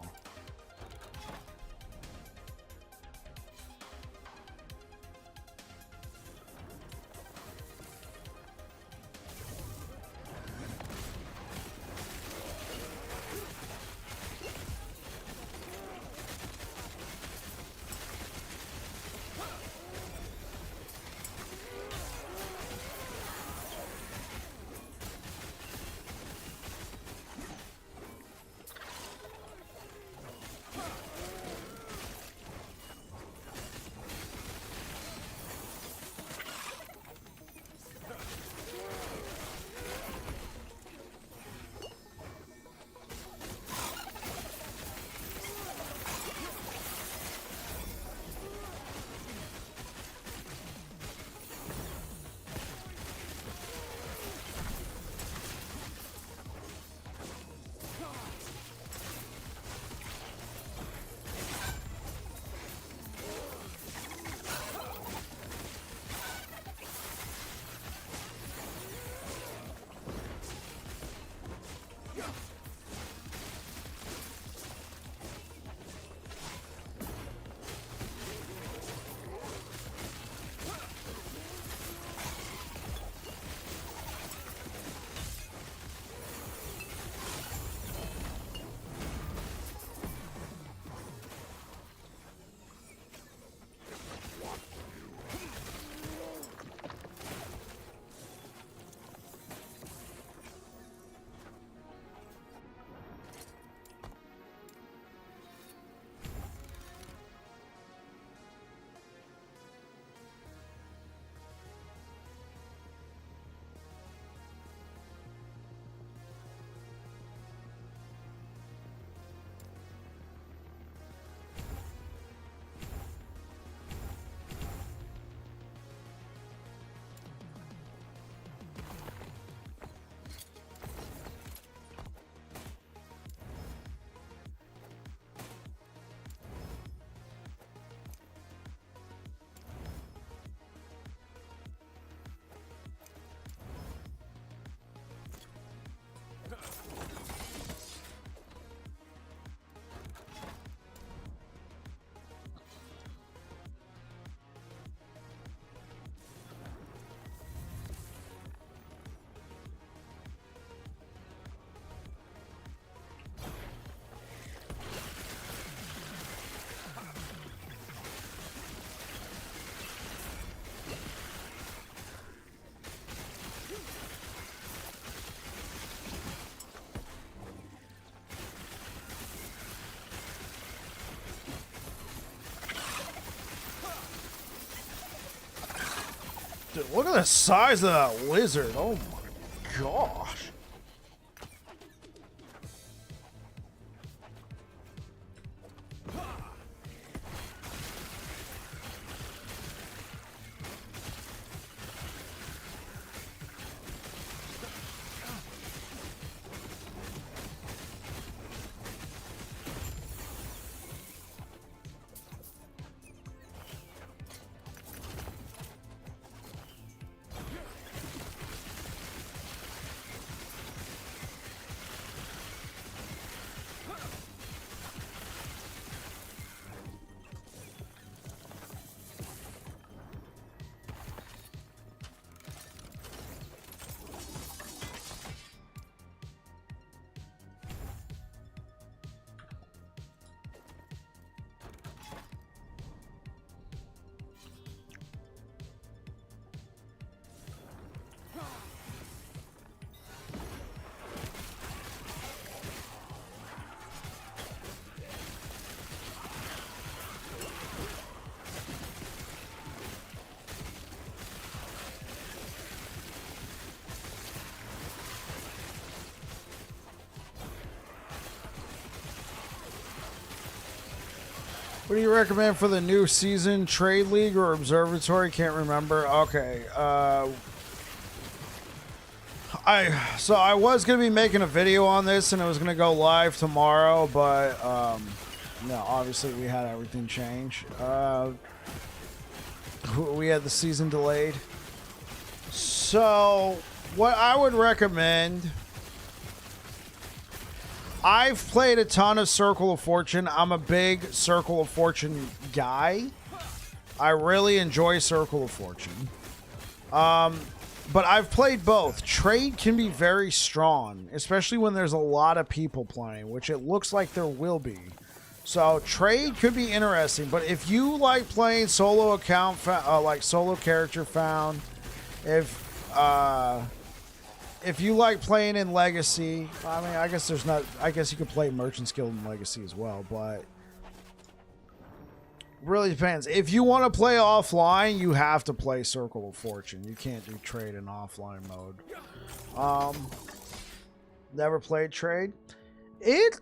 Dude, look at the size of that lizard. Oh my gosh. What do you recommend for the new season? Trade League or Observatory? Can't remember. Okay. I was gonna be making a video on this and it was gonna go live tomorrow, but no, obviously we had everything change. We had the season delayed. So what I would recommend, I've played a ton of Circle of Fortune. I'm a big Circle of Fortune guy. I really enjoy Circle of Fortune. But I've played both. Trade can be very strong, especially when there's a lot of people playing, which it looks like there will be. So trade could be interesting, but if you like playing solo account, like solo character found, if you like playing in Legacy, I mean, I guess there's not. I guess you could play Merchant's Guild in Legacy as well, but really depends. If you want to play offline, you have to play Circle of Fortune. You can't do trade in offline mode. Never played trade. It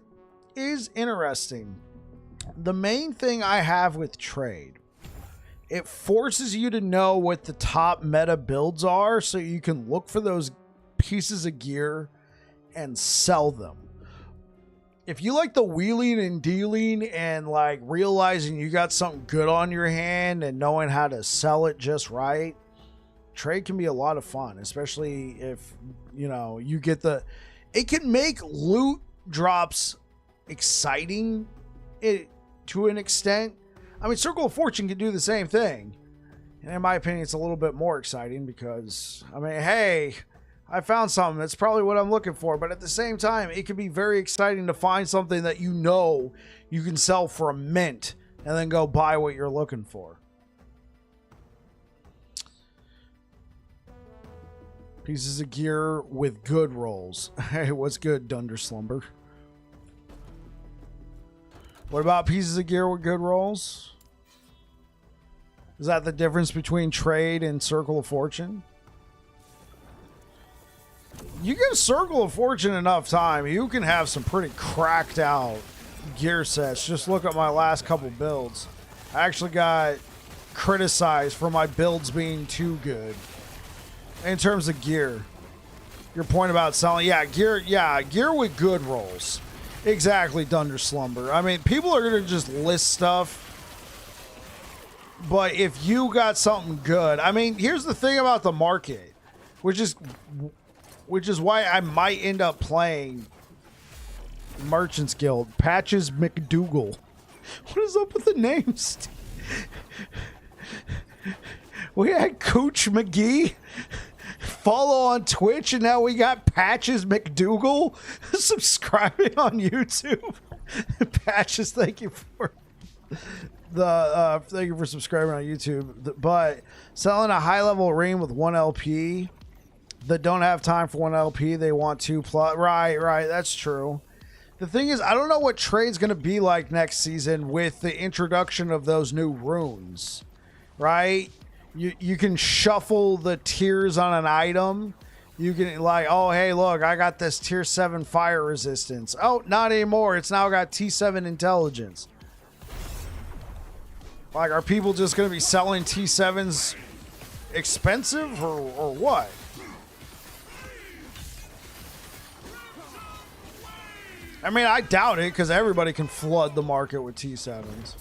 is interesting. The main thing I have with trade, it forces you to know what the top meta builds are so you can look for those pieces of gear and sell them. If you like the wheeling and dealing and like realizing you got something good on your hand and knowing how to sell it just right, trade can be a lot of fun, especially if, you know, you get the, it can make loot drops exciting to an extent. I mean, Circle of Fortune can do the same thing. And in my opinion, it's a little bit more exciting because, I mean, hey, I found something. That's probably what I'm looking for. But at the same time, it can be very exciting to find something that you know you can sell for a mint and then go buy what you're looking for. Pieces of gear with good rolls. Hey, what's good, Dunder Slumber? What about pieces of gear with good rolls? Is that the difference between trade and Circle of Fortune? You give Circle of Fortune enough time, you can have some pretty cracked out gear sets. Just look at my last couple builds. I actually got criticized for my builds being too good. In terms of gear. Your point about selling, gear with good rolls. Exactly, Dunder Slumber. I mean, people are going to just list stuff. But if you got something good, I mean, here's the thing about the market, which is why I might end up playing Merchant's Guild. Patches McDougal. What is up with the names? We had Cooch McGee follow on Twitch, and now we got Patches McDougal subscribing on YouTube. Patches, thank you for subscribing on YouTube. But selling a high level arena with 1 LP that don't have time for 1 LP, they want 2+. Right, that's true. The thing is, I don't know what trade's going to be like next season with the introduction of those new runes, right? You can shuffle the tiers on an item. You can like, oh, hey, look, I got this tier 7 fire resistance. Oh, not anymore. It's now got T7 intelligence. Like, are people just going to be selling T7s expensive or what? I mean, I doubt it because everybody can flood the market with T7s.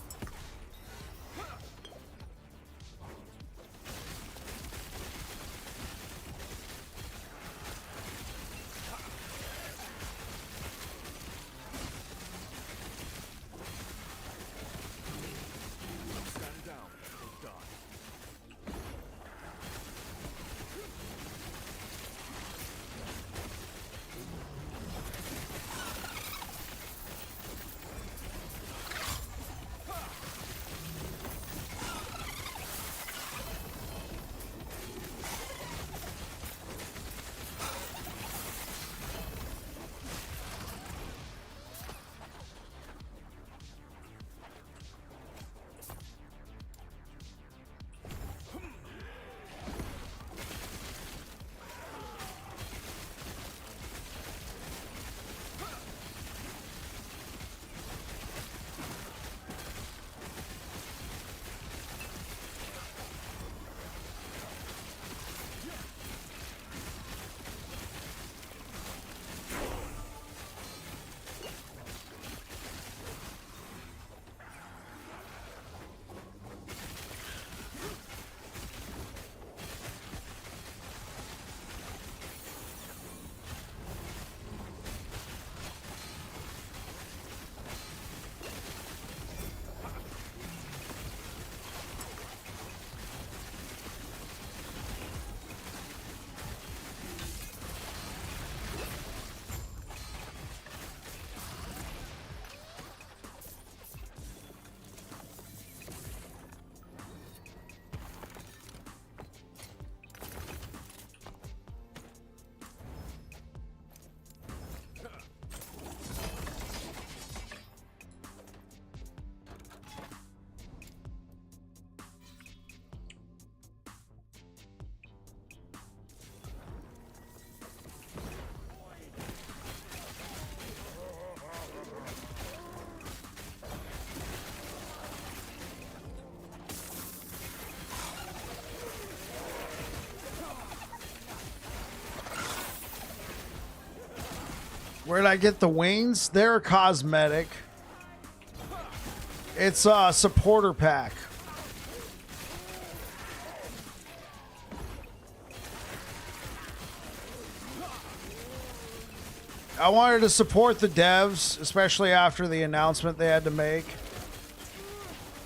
Where did I get the wings? They're a cosmetic. It's a supporter pack. I wanted to support the devs, especially after the announcement they had to make.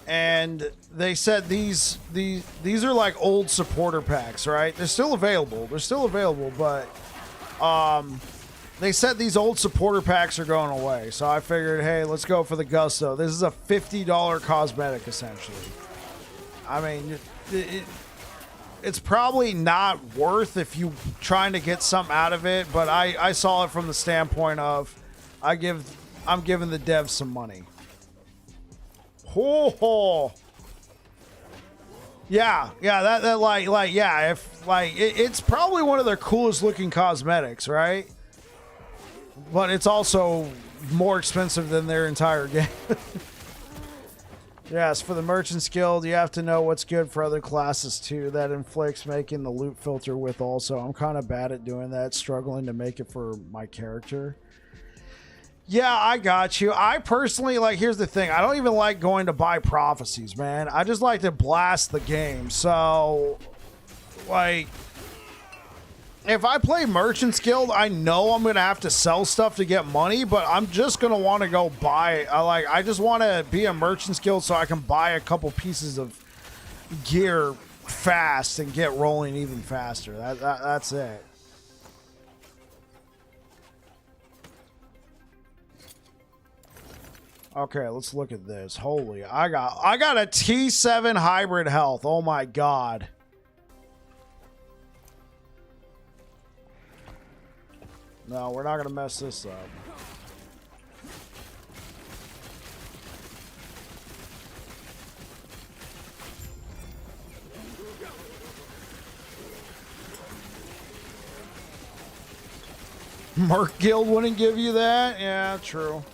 And they said these are like old supporter packs, right? They're still available. But they said these old supporter packs are going away. So I figured, hey, let's go for the gusto. This is a $50 cosmetic, essentially. I mean, it's probably not worth if you trying to get something out of it, but I saw it from the standpoint of I'm giving the devs some money. Ho. Yeah, that like yeah, if like it's probably one of their coolest looking cosmetics, right? But it's also more expensive than their entire game. Yes, for the Merchant's Guild, you have to know what's good for other classes too. That inflicts making the loot filter with also. I'm kind of bad at doing that, struggling to make it for my character. Yeah, I got you. I personally, like, here's the thing. I don't even like going to buy prophecies, man. I just like to blast the game. So, like, if I play Merchant's Guild, I know I'm going to have to sell stuff to get money, but I'm just going to want to go buy. I just want to be a Merchant's Guild so I can buy a couple pieces of gear fast and get rolling even faster. That's it. Okay, let's look at this. Holy, I got a T7 hybrid health. Oh my god. No, we're not gonna mess this up. Merc Guild wouldn't give you that? Yeah, true.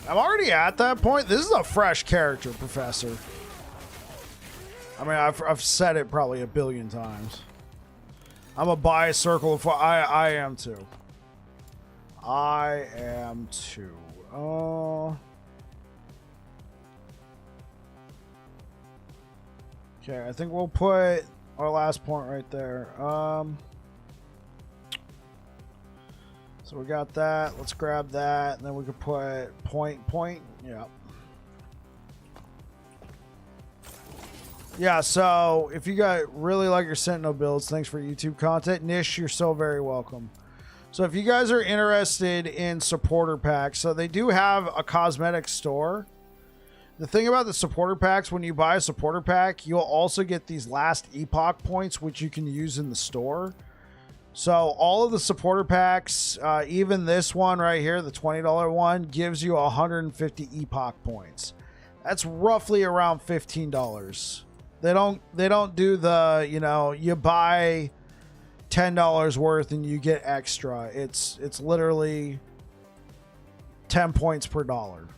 I'm already at that point. This is a fresh character, Professor. I mean, I've said it probably a billion times. I'm a bias circle of... I am too. I am too. Okay, I think we'll put our last point right there. So we got that. Let's grab that, and then we could put point. Yeah. Yeah, so if you guys really like your Sentinel builds, thanks for YouTube content. Nish, you're so very welcome. So if you guys are interested in supporter packs, so they do have a cosmetic store. The thing about the supporter packs, when you buy a supporter pack, you'll also get these last Epoch points, which you can use in the store. So all of the supporter packs, even this one right here, the $20 one, gives you 150 Epoch points. That's roughly around $15. They don't do the, you know, you buy $10 worth and you get extra. It's literally 10 points per dollar.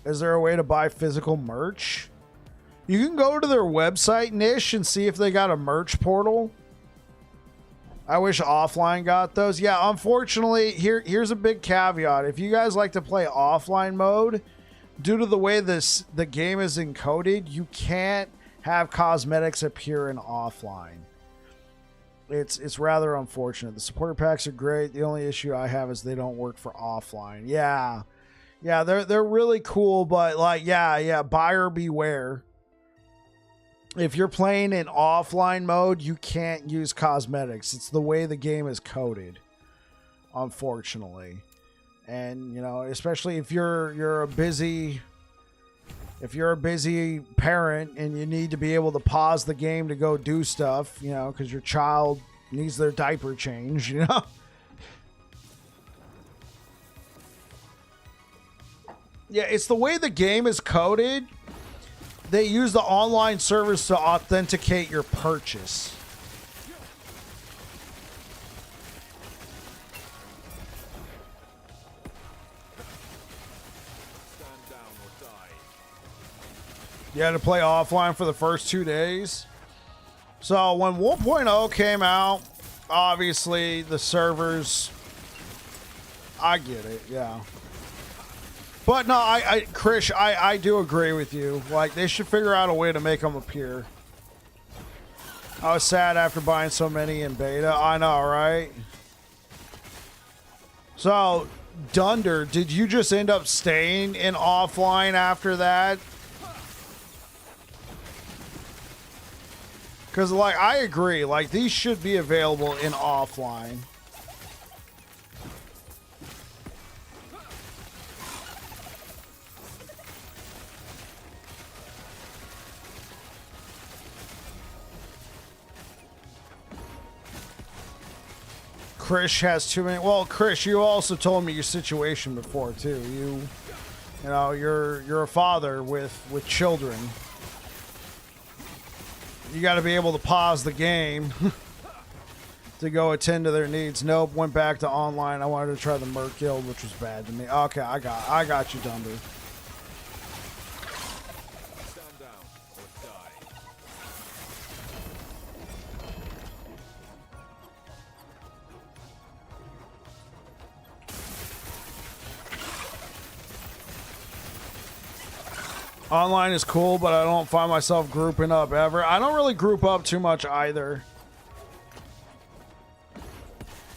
Is there a way to buy physical merch? You can go to their website, Nish, and see if they got a merch portal. I wish offline got those. Yeah, unfortunately, here's a big caveat. If you guys like to play offline mode, due to the way the game is encoded, you can't have cosmetics appear in offline. It's rather unfortunate. The supporter packs are great. The only issue I have is they don't work for offline. Yeah, they're really cool, but like, yeah, buyer beware. If you're playing in offline mode, you can't use cosmetics. It's the way the game is coded, unfortunately. And, you know, especially if you're a busy parent and you need to be able to pause the game to go do stuff, you know, because your child needs their diaper changed, you know. Yeah, it's the way the game is coded. They use the online service to authenticate your purchase. Stand down or die. You had to play offline for the first 2 days. So when 1.0 came out, obviously the servers, I get it, yeah. But no, Krish, I do agree with you. Like, they should figure out a way to make them appear. I was sad after buying so many in beta. I know, right? So, Dunder, did you just end up staying in offline after that? Because, like, I agree. Like, these should be available in offline. Krish has too many. Well, Krish, you also told me your situation before too. You know, you're a father with children. You got to be able to pause the game to go attend to their needs. Nope, went back to online. I wanted to try the Merc Guild, which was bad to me. Okay, I got you, Dunder. Stand down or die. Online is cool, but I don't find myself grouping up ever. I don't really group up too much either.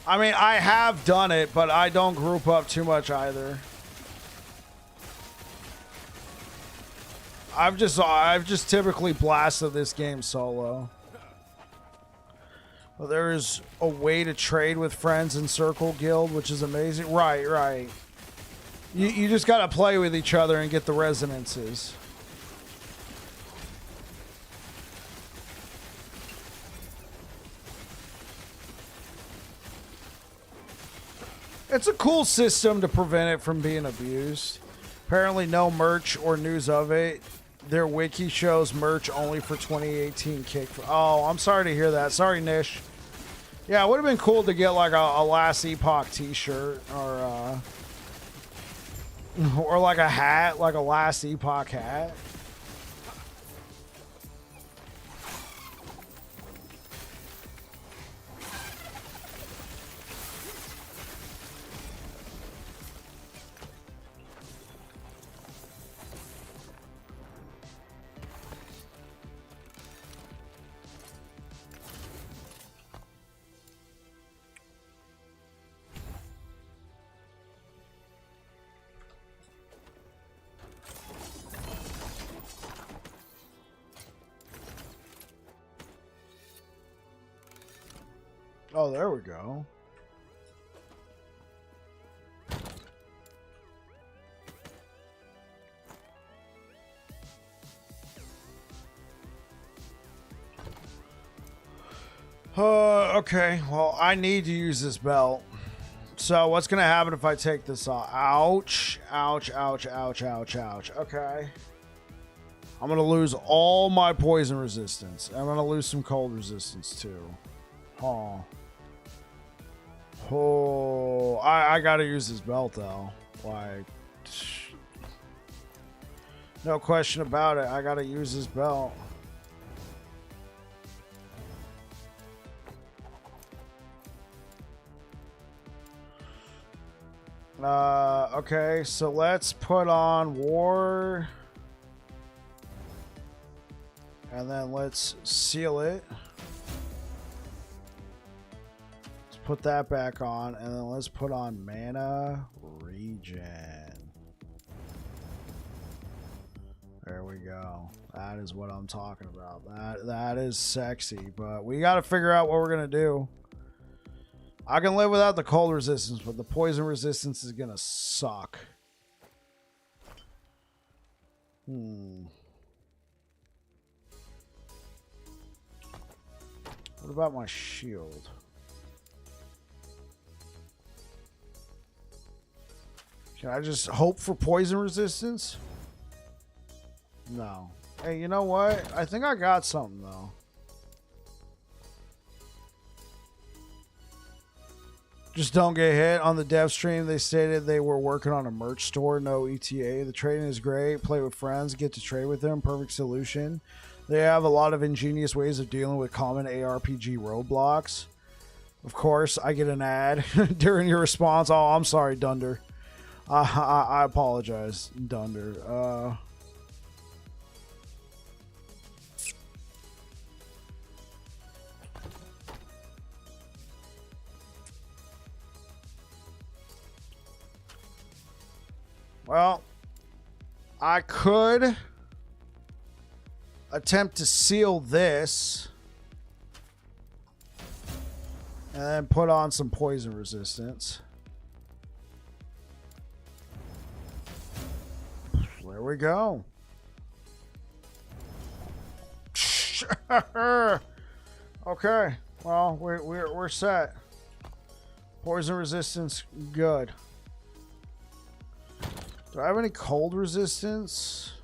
I mean, I have done it, but I don't group up too much either. I've just typically blasted this game solo. Well, there is a way to trade with friends in Circle Guild, which is amazing. Right. You just gotta play with each other and get the resonances. It's a cool system to prevent it from being abused. Apparently no merch or news of it. Their wiki shows merch only for 2018 kick. Oh, I'm sorry to hear that. Sorry, Nish. Yeah, it would have been cool to get like a Last Epoch t-shirt or like a hat, like a Last Epoch hat. Oh, there we go. Okay. Well, I need to use this belt. So what's going to happen if I take this off? Ouch. Ouch, ouch, ouch, ouch, ouch. Okay. I'm going to lose all my poison resistance. I'm going to lose some cold resistance too. Oh. Oh, I gotta use this belt though. Like, no question about it. I gotta use this belt. Okay, so let's put on war. And then let's seal it. Put that back on, and then let's put on mana regen. There we go. That is what I'm talking about. That is sexy, but we got to figure out what we're gonna do. I can live without the cold resistance, but the poison resistance is gonna suck. What about my shield? Can I just hope for poison resistance? No. Hey, you know what? I think I got something, though. Just don't get hit. On the dev stream, they stated they were working on a merch store, no ETA. The trading is great. Play with friends, get to trade with them. Perfect solution. They have a lot of ingenious ways of dealing with common ARPG roadblocks. Of course, I get an ad during your response. Oh, I'm sorry, Dunder. I apologize, Dunder. Well, I could attempt to seal this and then put on some poison resistance. There we go. Okay, well, we're set. Poison resistance, good. Do I have any cold resistance?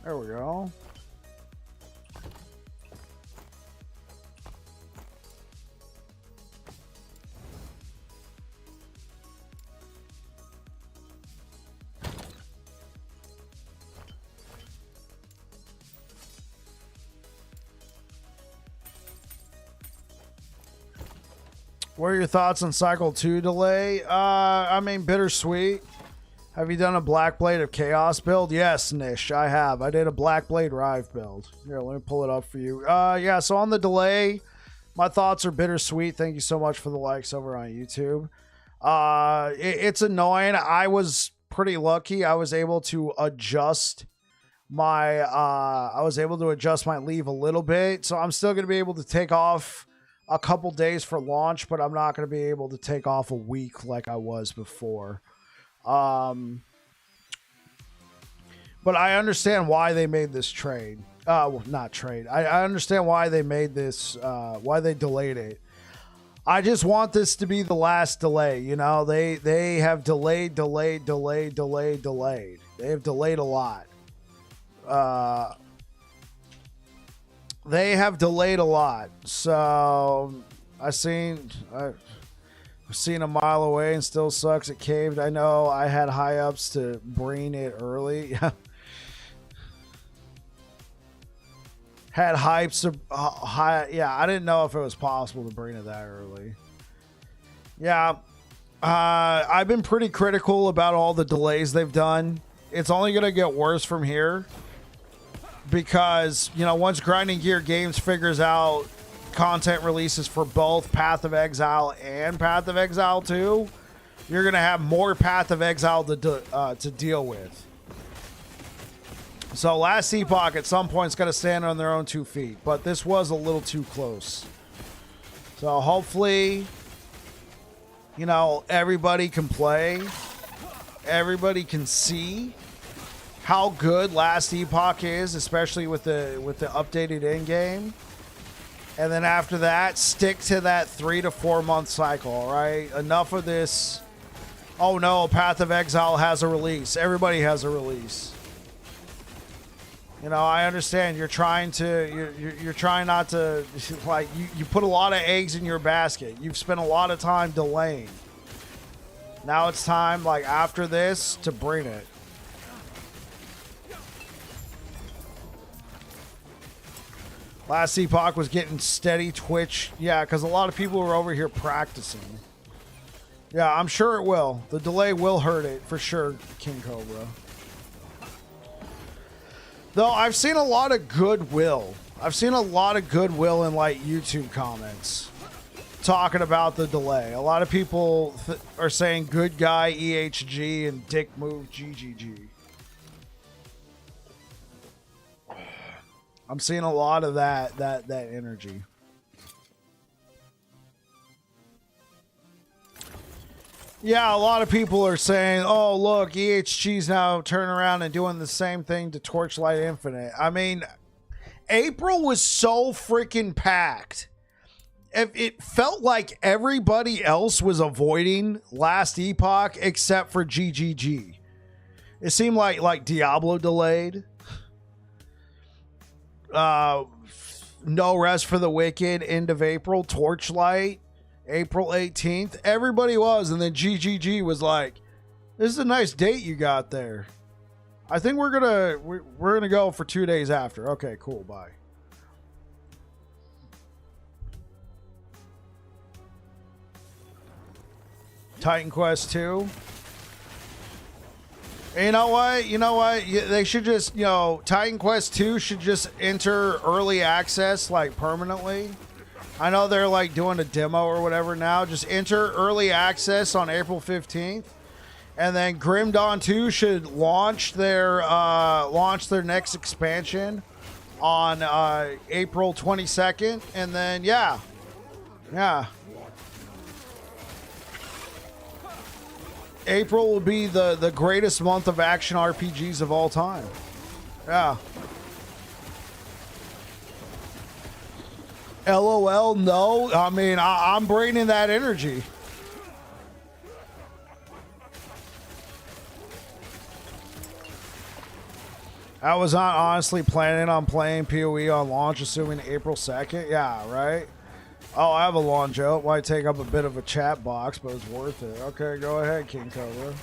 There we go. What are your thoughts on Cycle 2 delay? I mean, bittersweet. Have you done a Black Blade of Chaos build? Yes, Nish, I have. I did a Black Blade Rive build. Here, let me pull it up for you. Yeah, so on the delay, my thoughts are bittersweet. Thank you so much for the likes over on YouTube. It's annoying. I was pretty lucky. I was able to adjust my leave a little bit. So I'm still going to be able to take off a couple days for launch, but I'm not going to be able to take off a week like I was before. But I understand why they made this trade. Well, not trade. I understand why they made this, why they delayed it. I just want this to be the last delay. You know, they have delayed. They have delayed a lot. They have delayed a lot. So I've seen a mile away and still sucks. It caved. I know I had high ups to bring it early. Had hypes to yeah, I didn't know if it was possible to bring it that early. Yeah. I've been pretty critical about all the delays they've done. It's only going to get worse from here. Because, you know, once Grinding Gear Games figures out content releases for both Path of Exile and Path of Exile 2, you're going to have more Path of Exile to deal with. So Last Epoch at some point is going to stand on their own 2 feet. But this was a little too close. So hopefully, you know, everybody can play. Everybody can see how good Last Epoch is, especially with the updated end game. And then after that, stick to that 3 to 4 month cycle, all right? Enough of this. Oh no, Path of Exile has a release. Everybody has a release. You know, I understand you're trying not to, like, you put a lot of eggs in your basket. You've spent a lot of time delaying. Now it's time, like, after this, to bring it. Last Epoch was getting steady Twitch. Yeah, because a lot of people were over here practicing. Yeah, I'm sure it will. The delay will hurt it, for sure, King Cobra. Though, I've seen a lot of goodwill. I've seen a lot of goodwill in, like, YouTube comments talking about the delay. A lot of people are saying good guy EHG and dick move GGG. I'm seeing a lot of that energy. Yeah, a lot of people are saying, oh, look, EHG's now turning around and doing the same thing to Torchlight Infinite. I mean, April was so freaking packed. it felt like everybody else was avoiding last Epoch except for GGG. It seemed like Diablo delayed. No Rest for the Wicked, end of April. Torchlight, April 18th. Everybody was, and then GGG was like, "This is a nice date you got there. I think we're gonna go for 2 days after." Okay, cool. Bye. Titan Quest 2. And you know what? They should just, Titan Quest 2 should just enter early access, like, permanently. I know they're, like, doing a demo or whatever now. Just enter early access on April 15th. And then Grim Dawn 2 should launch their next expansion on April 22nd. And then, yeah. April will be the greatest month of action RPGs of all time. Yeah. LOL, no. I mean, I'm bringing that energy. I was not honestly planning on playing PoE on launch, assuming April 2nd. Yeah, right? Oh, I have a lawn joke. Might take up a bit of a chat box, but it's worth it. Okay, go ahead, King Cobra.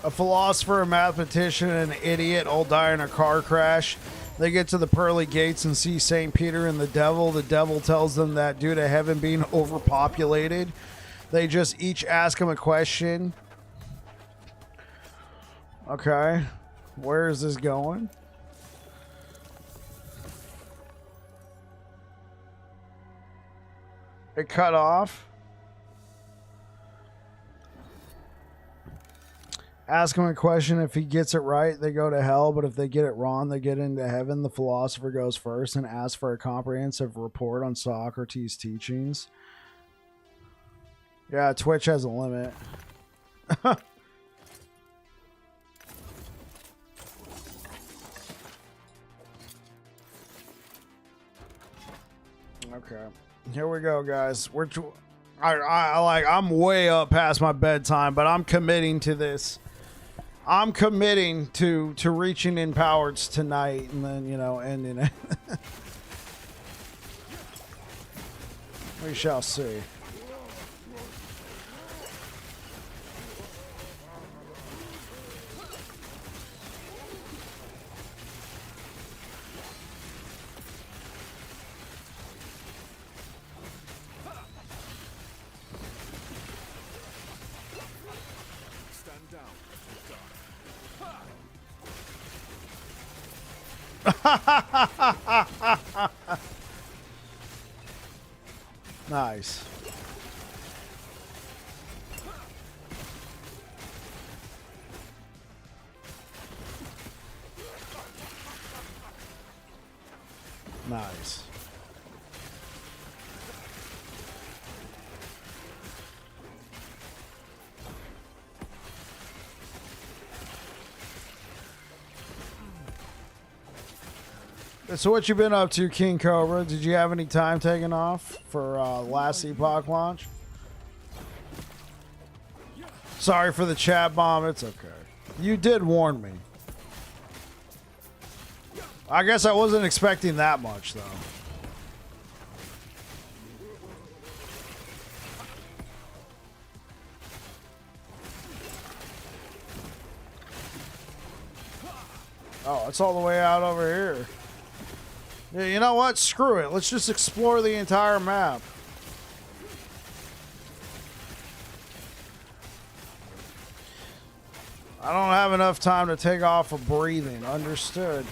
A philosopher, a mathematician, and an idiot all die in a car crash. They get to the pearly gates and see St. Peter and the devil. The devil tells them that due to heaven being overpopulated, they just each ask him a question. Okay. Where is this going? It cut off. Ask him a question. If he gets it right, they go to hell. But if they get it wrong, they get into heaven. The philosopher goes first and asks for a comprehensive report on Socrates' teachings. Yeah, Twitch has a limit. Okay, here we go, guys. I'm way up past my bedtime, but I'm committing to this. I'm committing to reaching Empowered's tonight, and then ending it. We shall see. Nice. Nice. So what you been up to, King Cobra? Did you have any time taken off for last Epoch launch? Sorry for the chat bomb. It's okay. You did warn me. I guess I wasn't expecting that much, though. Oh, it's all the way out over here. Yeah, you know what? Screw it. Let's just explore the entire map. I don't have enough time to take off of breathing. Understood.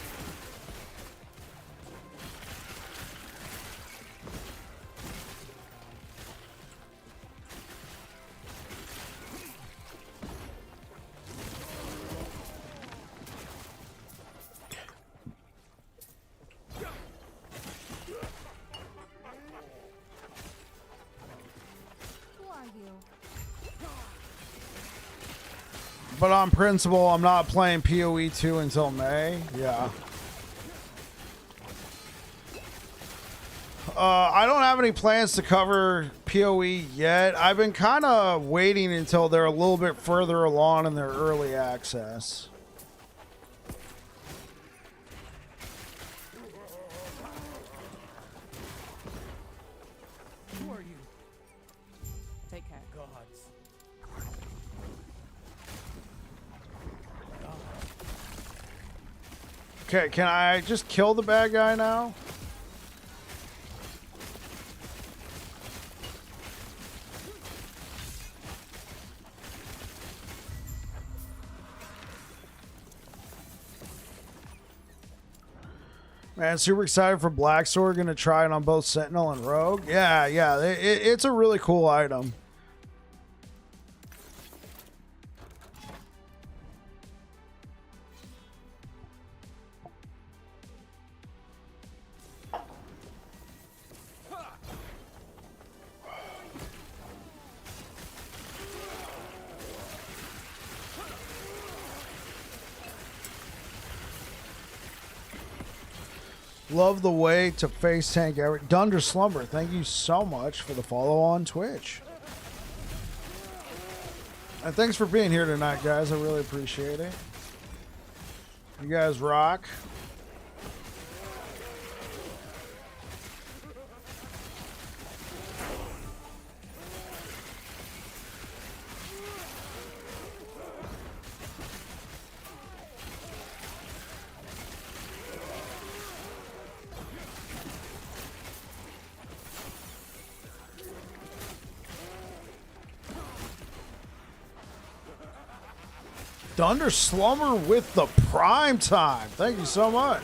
But on principle, I'm not playing PoE 2 until May. Yeah. I don't have any plans to cover PoE yet. I've been kind of waiting until they're a little bit further along in their early access. Who are you? Take care. Gods. Okay, can I just kill the bad guy now? Man, super excited for Black Sword. Gonna try it on both Sentinel and Rogue. Yeah, yeah, it's a really cool item. Love the way to face tank every Dunder Slumber. Thank you so much for the follow on Twitch. And thanks for being here tonight, guys. I really appreciate it. You guys rock. Dunder Slumber with the prime time. Thank you so much.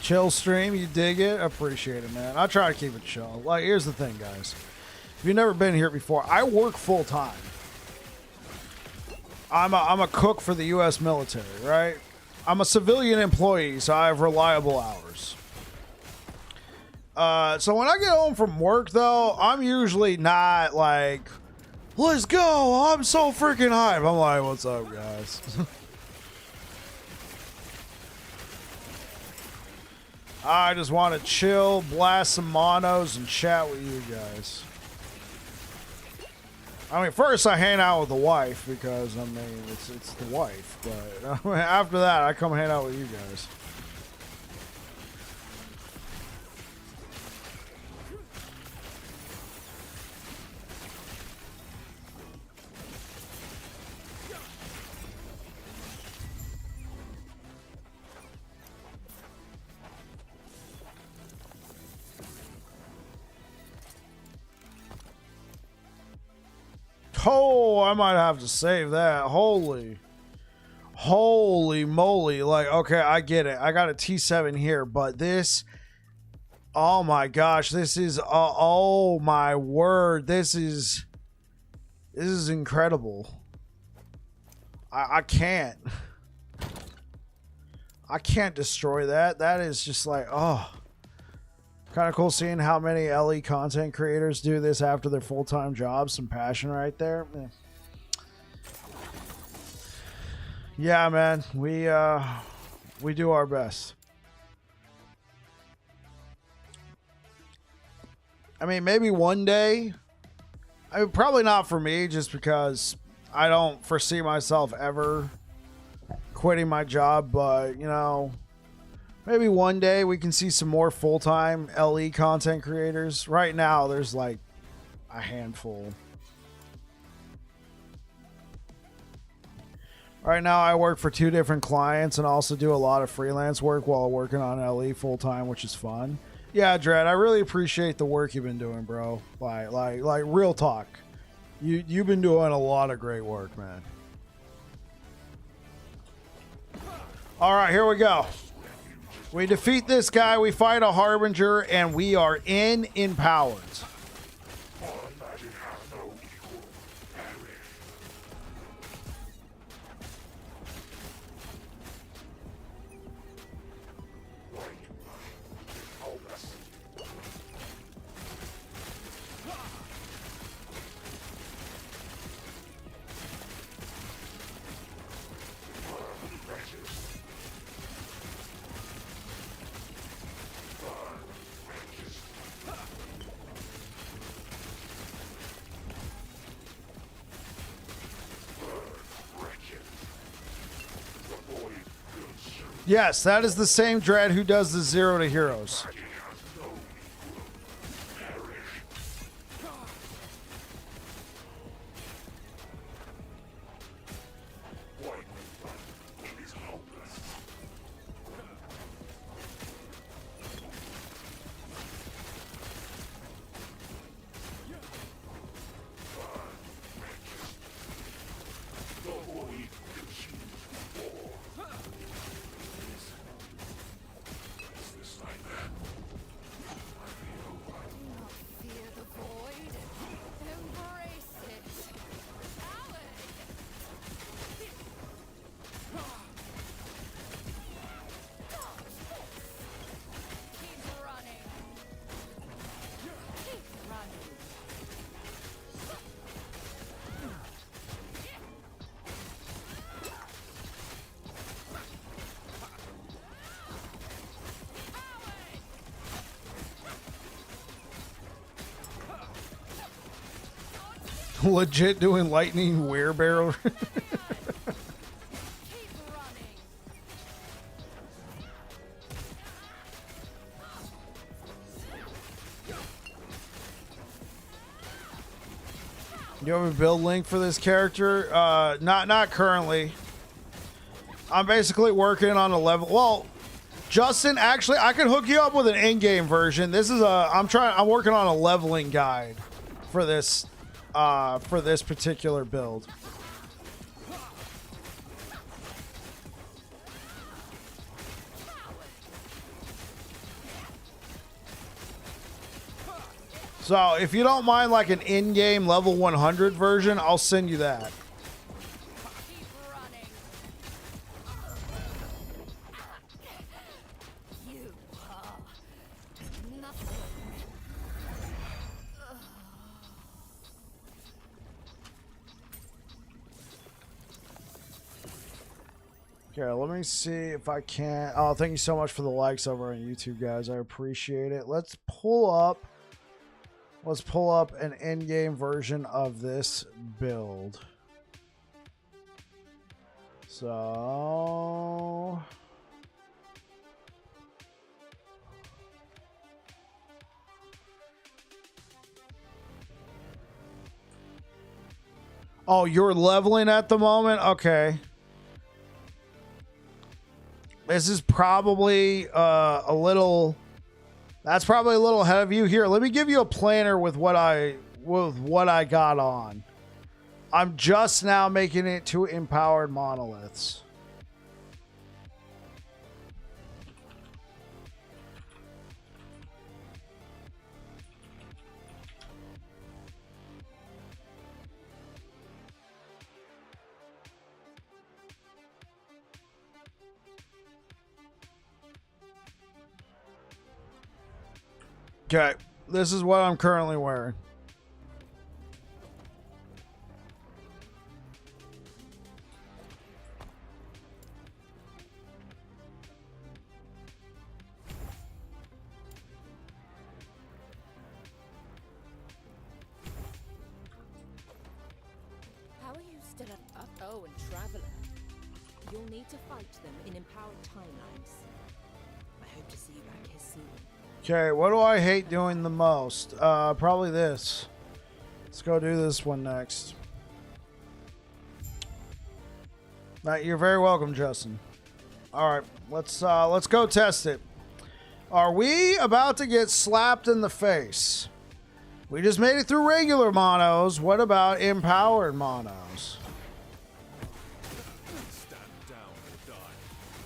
Chill stream, you dig it? Appreciate it, man. I try to keep it chill. Like, here's the thing, guys. If you've never been here before, I work full time. I'm a cook for the U.S. military, right? I'm a civilian employee, so I have reliable hours. So when I get home from work, though, I'm usually not like, let's go, I'm so freaking hype. I'm like, what's up, guys? I just want to chill, blast some monos, and chat with you guys. I mean, first I hang out with the wife because, I mean, it's the wife. But after that, I come hang out with you guys. Oh, I might have to save that. Holy moly. Like, okay, I get it. I got a T7 here, but this, oh my gosh, this is, oh my word. This is incredible. I can't destroy that. That is just like, oh. Kind of cool seeing how many LE content creators do this after their full-time jobs. Some passion right there. Yeah, man. We do our best. I mean, maybe one day. I mean, probably not for me, just because I don't foresee myself ever quitting my job. But, you know, maybe one day we can see some more full-time LE content creators. Right now, there's like a handful. Right now, I work for 2 different clients and also do a lot of freelance work while working on LE full time, which is fun. Yeah, Dredd, I really appreciate the work you've been doing, bro. Like real talk. You've been doing a lot of great work, man. All right, here we go. We defeat this guy, we fight a Harbinger, and we are empowered. Yes, that is the same Dread who does the 0 to heroes. Legit doing lightning werebarrel. You have a build link for this character? Not currently. I'm basically working on a level. Well, Justin, actually, I can hook you up with an in-game version. This is I'm working on a leveling guide for this particular build. So if you don't mind like an in-game level 100 version, I'll send you that. Okay, let me see if I can. Oh, thank you so much for the likes over on YouTube, guys. I appreciate it. Let's pull up an in-game version of this build. So oh, you're leveling at the moment? Okay. This is probably a little. That's probably a little ahead of you. Here, let me give you a planner with what I got on. I'm just now making it to empowered monoliths. Okay, this is what I'm currently wearing. How are you still up? Oh, and Traveler. You'll need to fight them in empowered timelines. I hope to see you back here soon. Okay, what do I hate doing the most? Probably this. Let's go do this one next. You're very welcome, Justin. All right, let's go test it. Are we about to get slapped in the face? We just made it through regular monos. What about empowered monos? Stand down or die. Stand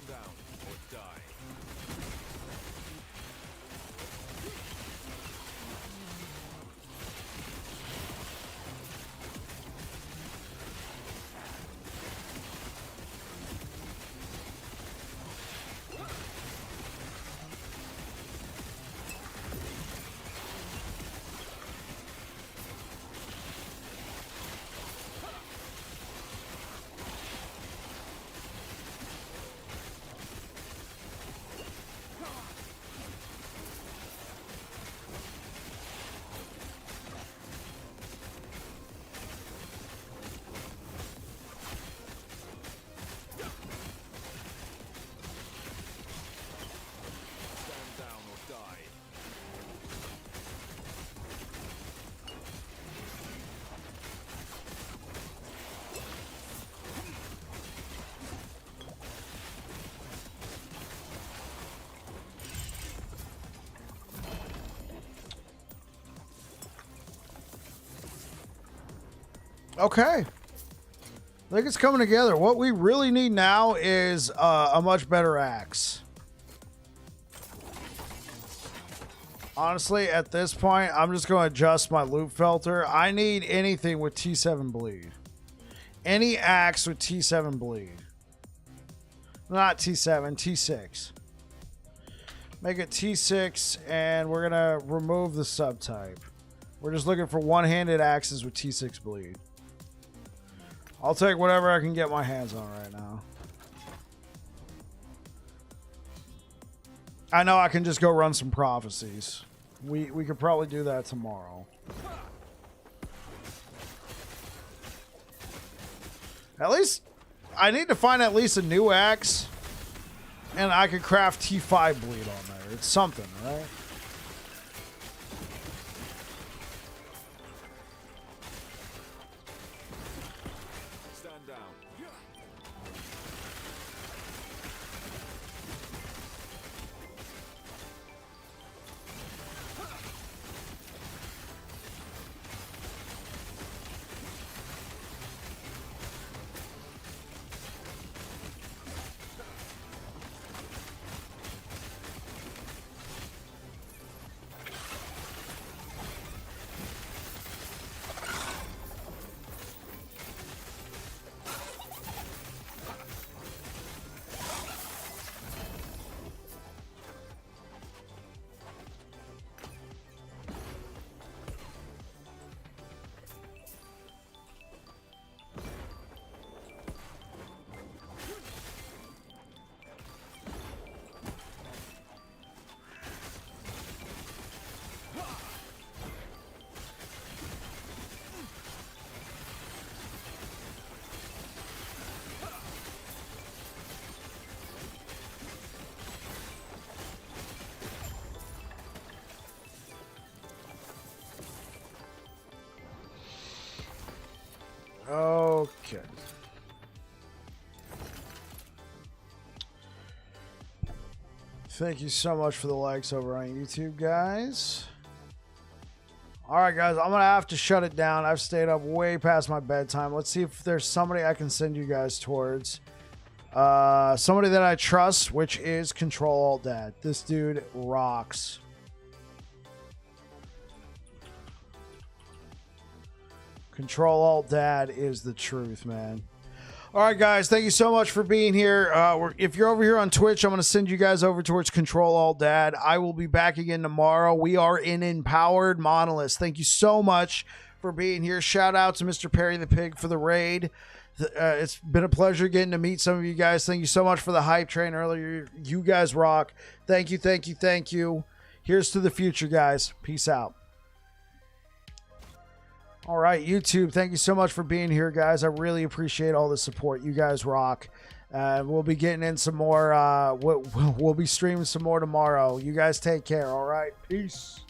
down or die. Stand down or die. Okay. I think it's coming together. What we really need now is a much better axe. Honestly, at this point, I'm just going to adjust my loop filter. I need anything with T7 bleed. Any axe with T7 bleed. Not T7, T6. Make it T6, and we're going to remove the subtype. We're just looking for one-handed axes with T6 bleed. I'll take whatever I can get my hands on right now. I know I can just go run some prophecies. We could probably do that tomorrow. At least, I need to find at least a new axe. And I could craft T5 bleed on there. It's something, right? Stand down. Okay. Thank you so much for the likes over on YouTube, guys. All right, guys, I'm going to have to shut it down. I've stayed up way past my bedtime. Let's see if there's somebody I can send you guys towards. Somebody that I trust, which is Control Alt Dad. This dude rocks. Control Alt Dad is the truth, man. All right, guys, thank you so much for being here. If you're over here on Twitch, I'm going to send you guys over towards Control Alt Dad. I will be back again tomorrow. We are in Empowered Monoliths. Thank you so much for being here. Shout out to Mr. Perry the Pig for the raid. It's been a pleasure getting to meet some of you guys. Thank you so much for the hype train earlier. You guys rock. Thank you, thank you, thank you. Here's to the future, guys. Peace out. All right, YouTube, thank you so much for being here, guys. I really appreciate all the support. You guys rock. We'll be getting in some more. We'll be streaming some more tomorrow. You guys take care, all right? Peace.